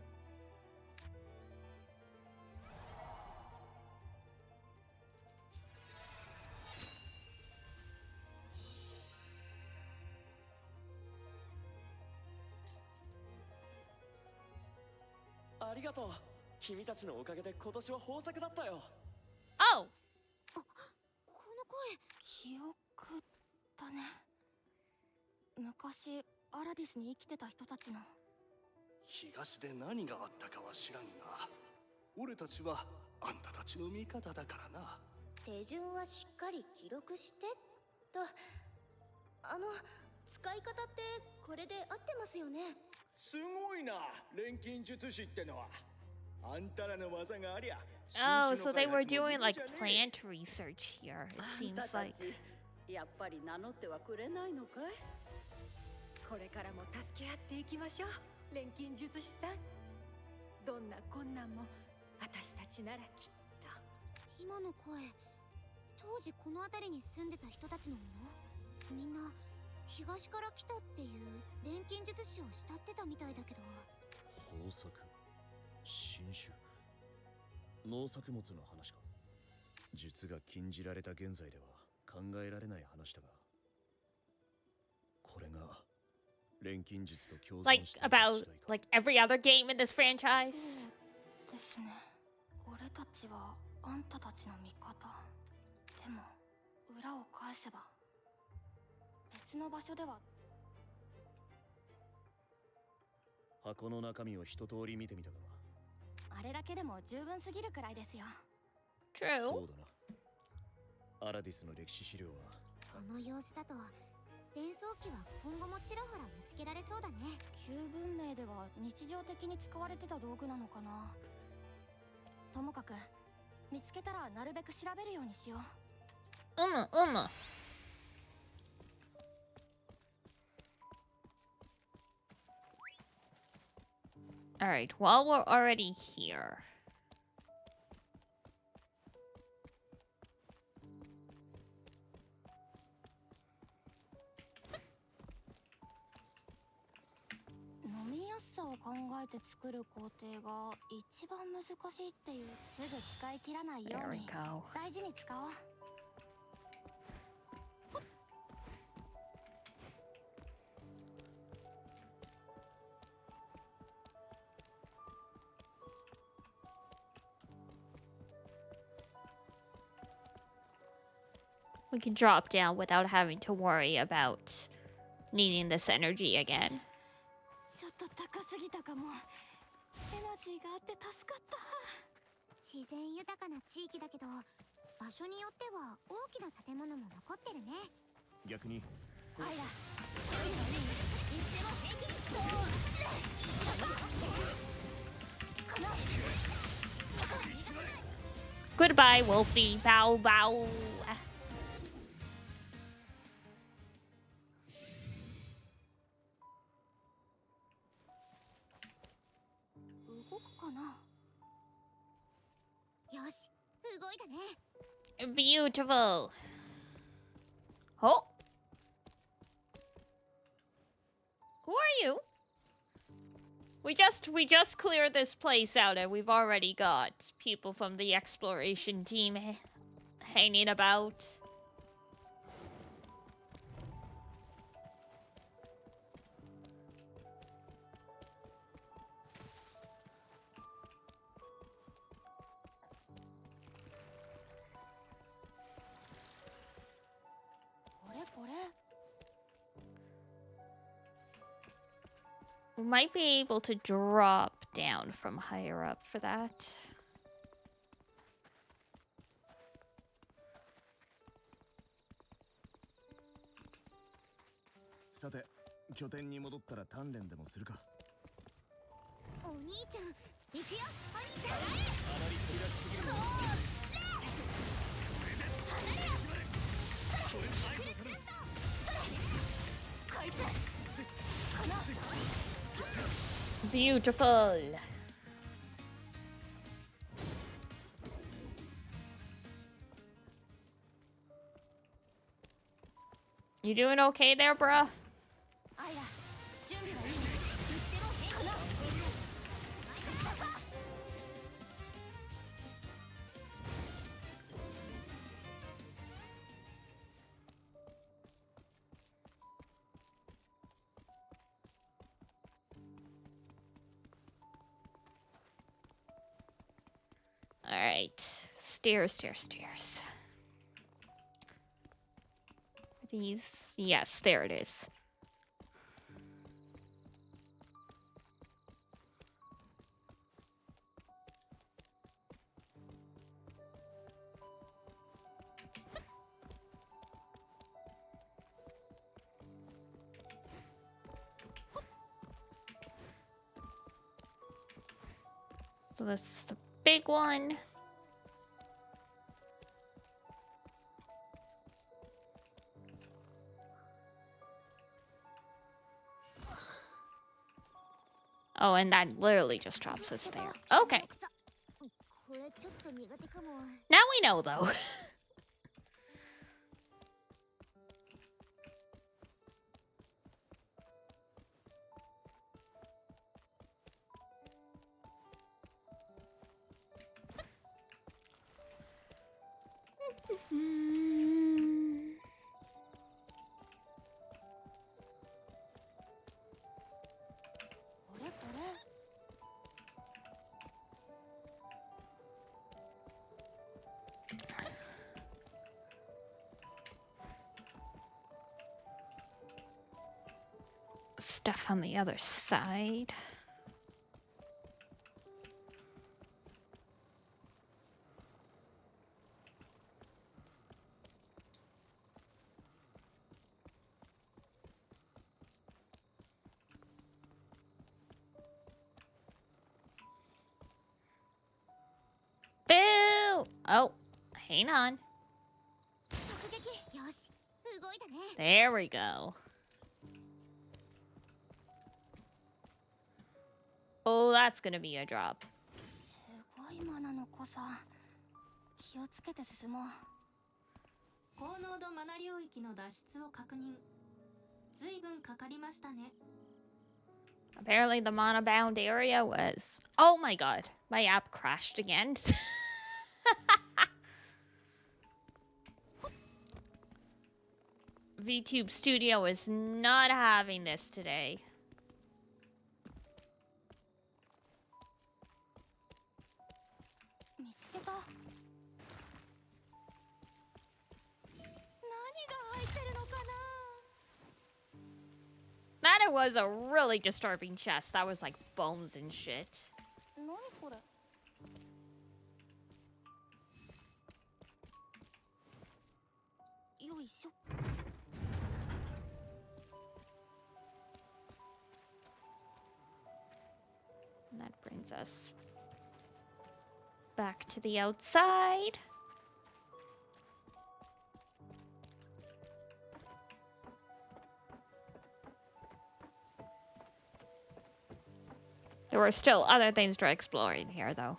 ありがとう。君たちのおかげで今年は豊作だったよ。Oh! この声。記憶だね。昔アラディスに生きてた人たちの。東で何があったかは知らんが、俺たちはあんたたちの味方だからな。手順はしっかり記録してと。使い方ってこれで合ってますよね。すごいな、錬金術師ってのは。あんたらの技がありゃ。Oh, so they were doing like plant research here, it seems like. やっぱり名乗ってはくれないのかい？これからも助け合っていきましょう、錬金術師さん。どんな困難も私たちならきっと。今の声、当時この辺りに住んでた人たちのもの？みんな東から来たっていう錬金術師を慕ってたみたいだけど。豊作、新種、農作物の話か。術が禁じられた現在では考えられない話だが、これが錬金術と共存 Like していた時代 about か。 like every other game in this franchise. ですね。俺たちはあんたたちの味方。でも裏を返せば別の場所では。箱の中身を一通り見てみたが、あれだけでも十分すぎるくらいですよ。True. そうだな。アラディスの歴史資料はこの様子だと伝送機は今後もちらほら見つけられそうだね。旧文明では日常的に使われてた道具なのかな。ともかく見つけたらなるべく調べるようにしよう。Alright, while we're already here. There we go. 大事に使おう。We can drop down without having to worry about needing this energy again. ちょっと高すぎたかも。エナジーがあって助かった。自然豊かな地域だけど、場所によっては大きな建物も残ってるね。逆にアイラ、いつでも平気。Goodbye, Wolfie. Bow, bow. 動くかな。よし、動いたね。Beautiful. Oh. Who are you? We just cleared this place out and we've already got people from the exploration team hanging about. We might be able to drop down from higher up for that. Sate, 拠点に戻ったら鍛錬でもするか。お兄ちゃん、行くよ、お兄ちゃん。あまり飛び出しすぎるの。離れよ。それ、クリスクリスト。それ、こいつ。この。Beautiful. You doing okay there, bruh? Alright. Stairs, stairs, stairs. These... Yes, there it is. So this is the big one. Oh, and that literally just drops us there. Okay. Now we know, though. Stuff on the other side. Boo! Oh, hang on. There we go. Oh, that's gonna be a drop. すごいマナの濃さ。気をつけて進もう。高濃度マナ領域の脱出を確認。ずいぶんかかりましたね。 Apparently the mana bound area was... Oh my god, my app crashed again. VTube Studio is not having this today. That it was a really disturbing chest. That was like bones and shit. And that brings us back to the outside. There were still other things to explore in here, though.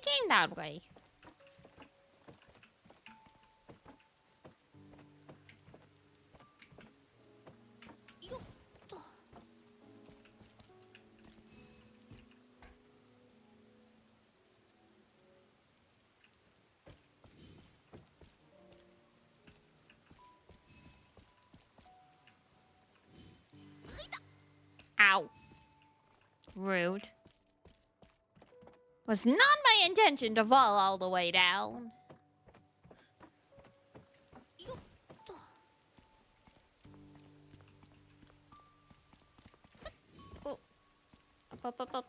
came that way. Ow. Rude. Was not my intention to fall all the way down. Oh. Up.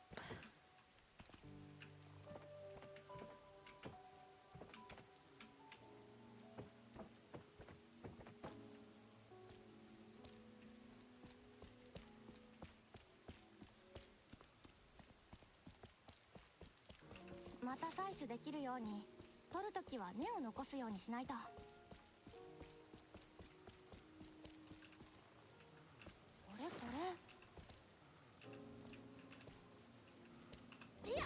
また採取できるように取るときは根を残すようにしないと。これいや、よ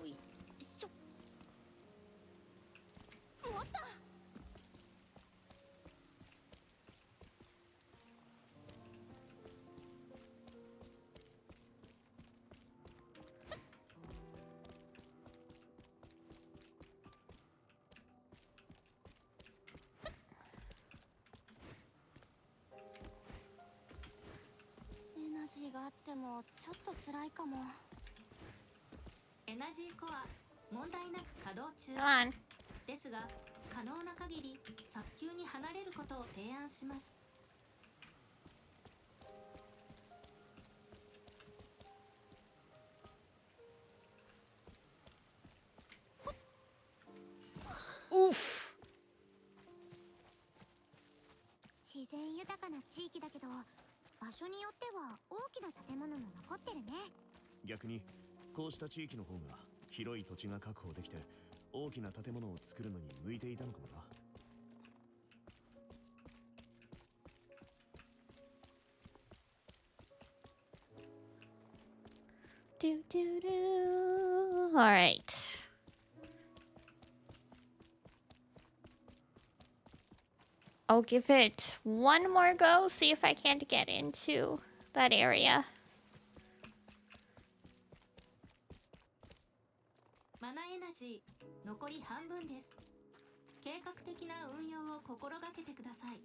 いしょ。持った。エナジーがあってもちょっと辛いかも。エナジーコア問題なく稼働中 Come on. ですが、可能な限り早急に離れることを提案します。Oof. 自然豊かな地域だけど、場所によっては大きな建物も残ってるね。逆にこうした地域の方が広い土地が確保できて大きな建物を作るのに向いていたのかもな。All right. I'll give it one more go, see if I can't get into that area. マナエナジー残り半分です。計画的な運用を心がけてください。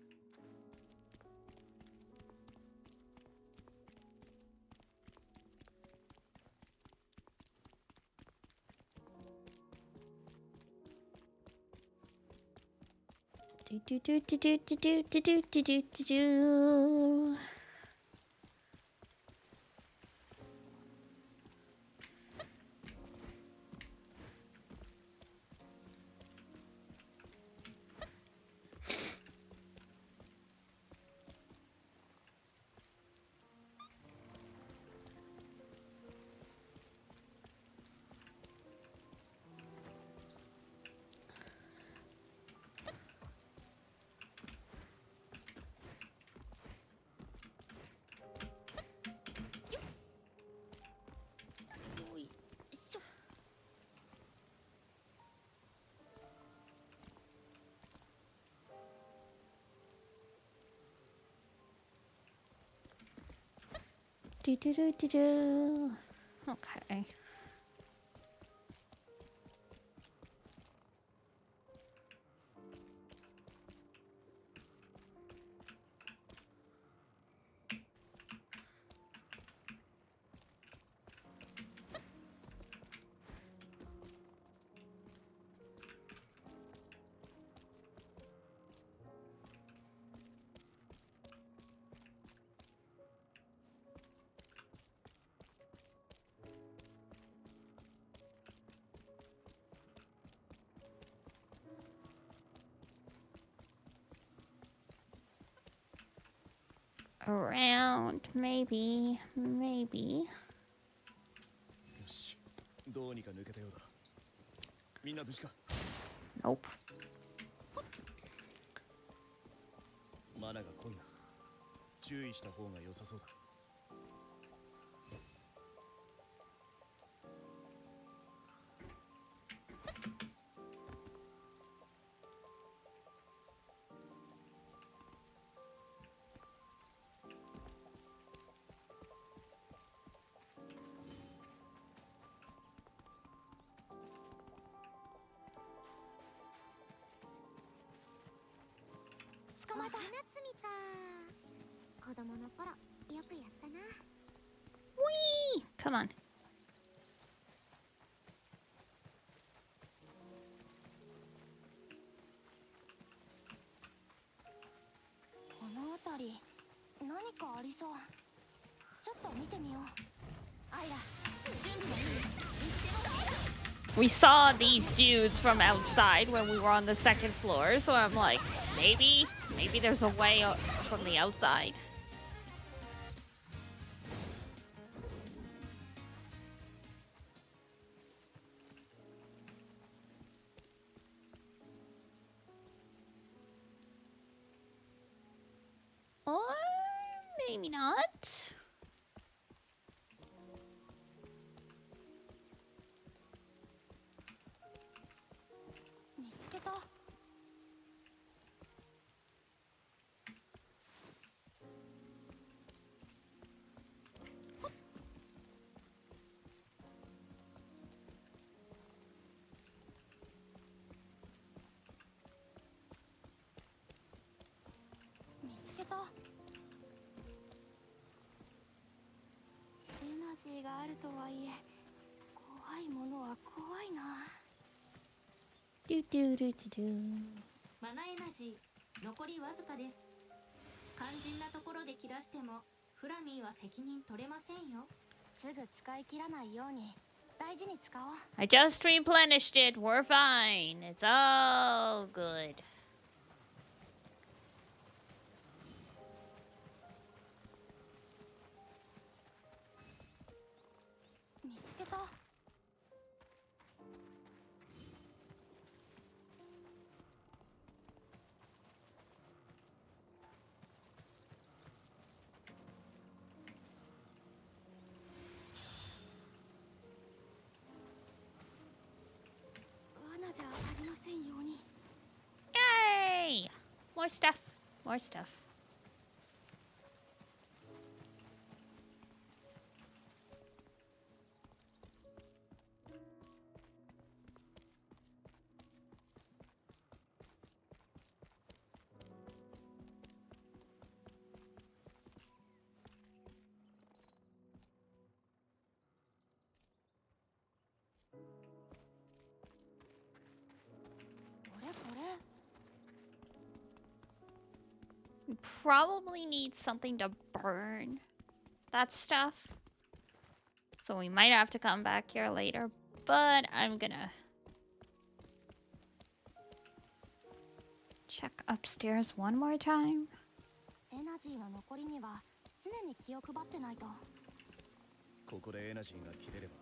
Do. Okay. Around, maybe. よし、どうにか抜けたようだ。みんな無事か？ Nope. マナが濃いな。注意した方が良さそうだ。子供の頃よくやったな。Whee! Come on. この辺り何かありそう。ちょっと見てみよう。アイラ、準備はいい？いつでもいいぞ。 We saw these dudes from outside when we were on the second floor, so I'm like, maybe there's a way from the outside. Or maybe not. 見つけた。見つけた。エナジーがあるとはいえ、怖いものは怖いな。Do do do do do. マナエナジー残りわずかです。肝心なところで切らしてもフラミーは責任取れませんよ。すぐ使い切らないように大事に使おう。 I just replenished it. We're fine. It's all good. 見つけた。罠じゃありませんように。 Yay! More stuff. More stuff. We probably need something to burn that stuff. So we might have to come back here later. But I'm gonna check upstairs one more time. エナジーの残りには常に気を配ってないと。ここでエナジーが切れれば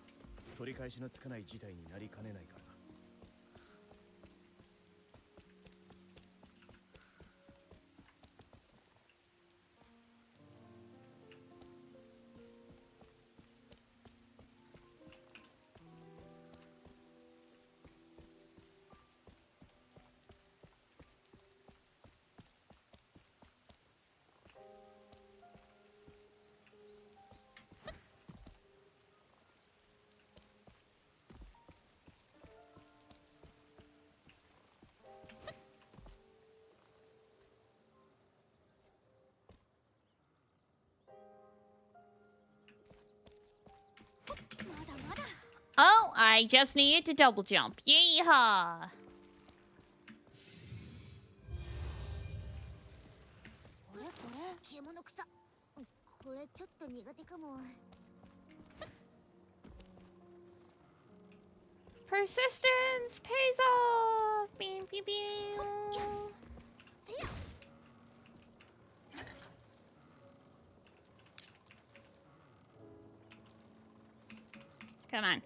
取り返しのつかない事態になりかねないから。まだまだ。 Oh, I just needed to double jump. Yeehaw! これこれ。獣草。これちょっと苦手かも。 Persistence pays off! Beep, beep, beep. Come on.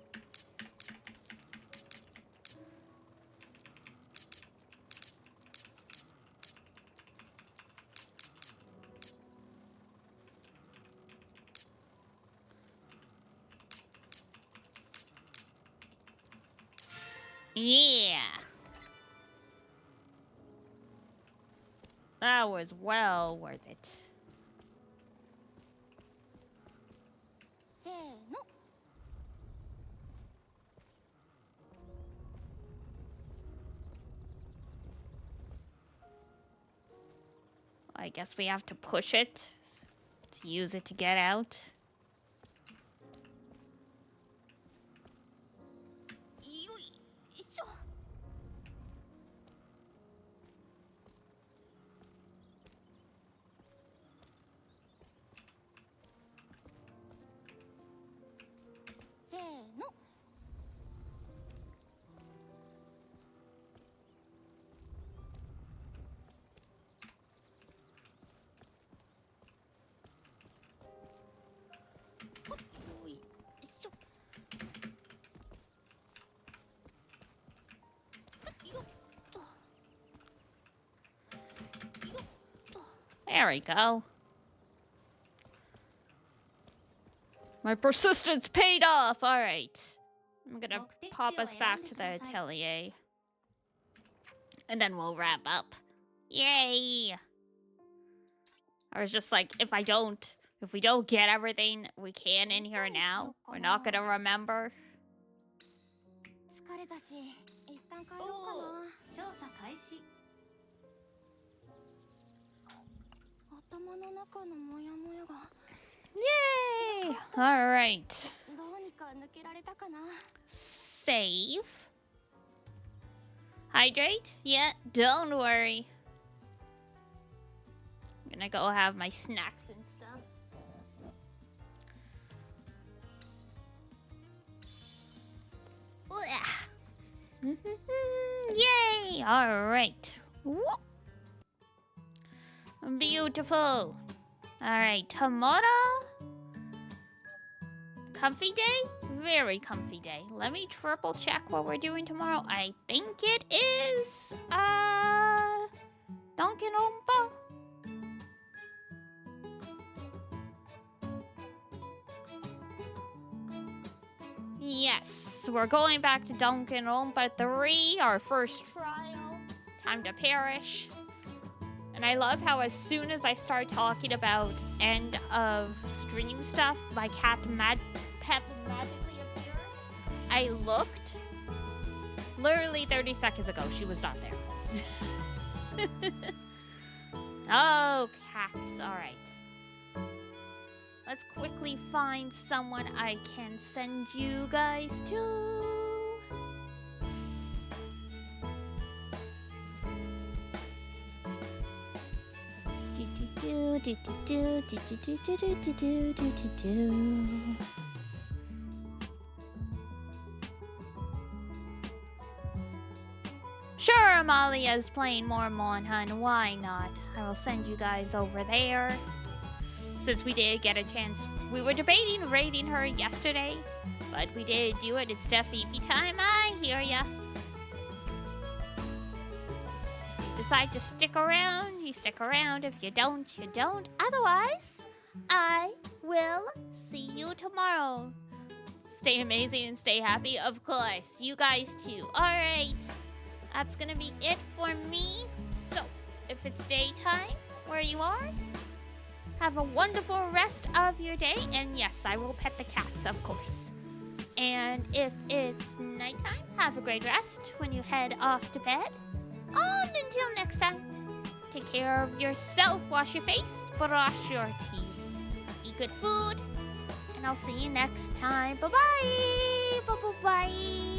Yeah. That was well worth it. せーの。 I guess we have to push it use it to get out. There we go. My persistence paid off. All right. I'm gonna pop us back to the atelier. And then we'll wrap up. Yay! I was just like, if we don't get everything we can in here now, we're not gonna remember. 疲れたし、一旦帰ろうかな。調査開始。頭の中のモヤモヤが。Yay! All right. どうにか抜けられたかな。Save. Hydrate? Yeah, don't worry. I'm gonna go have my snacks and stuff. Yay! All right. Beautiful. All right, tomorrow. Comfy day? Very comfy day. Let me triple check what we're doing tomorrow. I think it is Danganronpa. Yes, we're going back to Danganronpa 3, our first trial. Time to perish. And I love how as soon as I start talking about end of stream stuff, my cat magically appears. I looked. Literally 30 seconds ago, she was not there. Oh, cats. All right. Let's quickly find someone I can send you guys to. Sure, Amalia's playing more Monhun. Why not? I will send you guys over there. Since we did get a chance, we were debating raiding her yesterday, but we did do it. It's Death EP time. I hear ya. Decide to stick around, you stick around. If you don't, you don't. Otherwise, I will see you tomorrow. Stay amazing and stay happy, of course. You guys too. Alright, that's gonna be it for me. So, if it's daytime where you are, have a wonderful rest of your day. And yes, I will pet the cats, of course. And if it's nighttime, have a great rest when you head off to bed. And until next time, take care of yourself, wash your face, brush your teeth, eat good food, and I'll see you next time. Bye-bye! Bye-bye!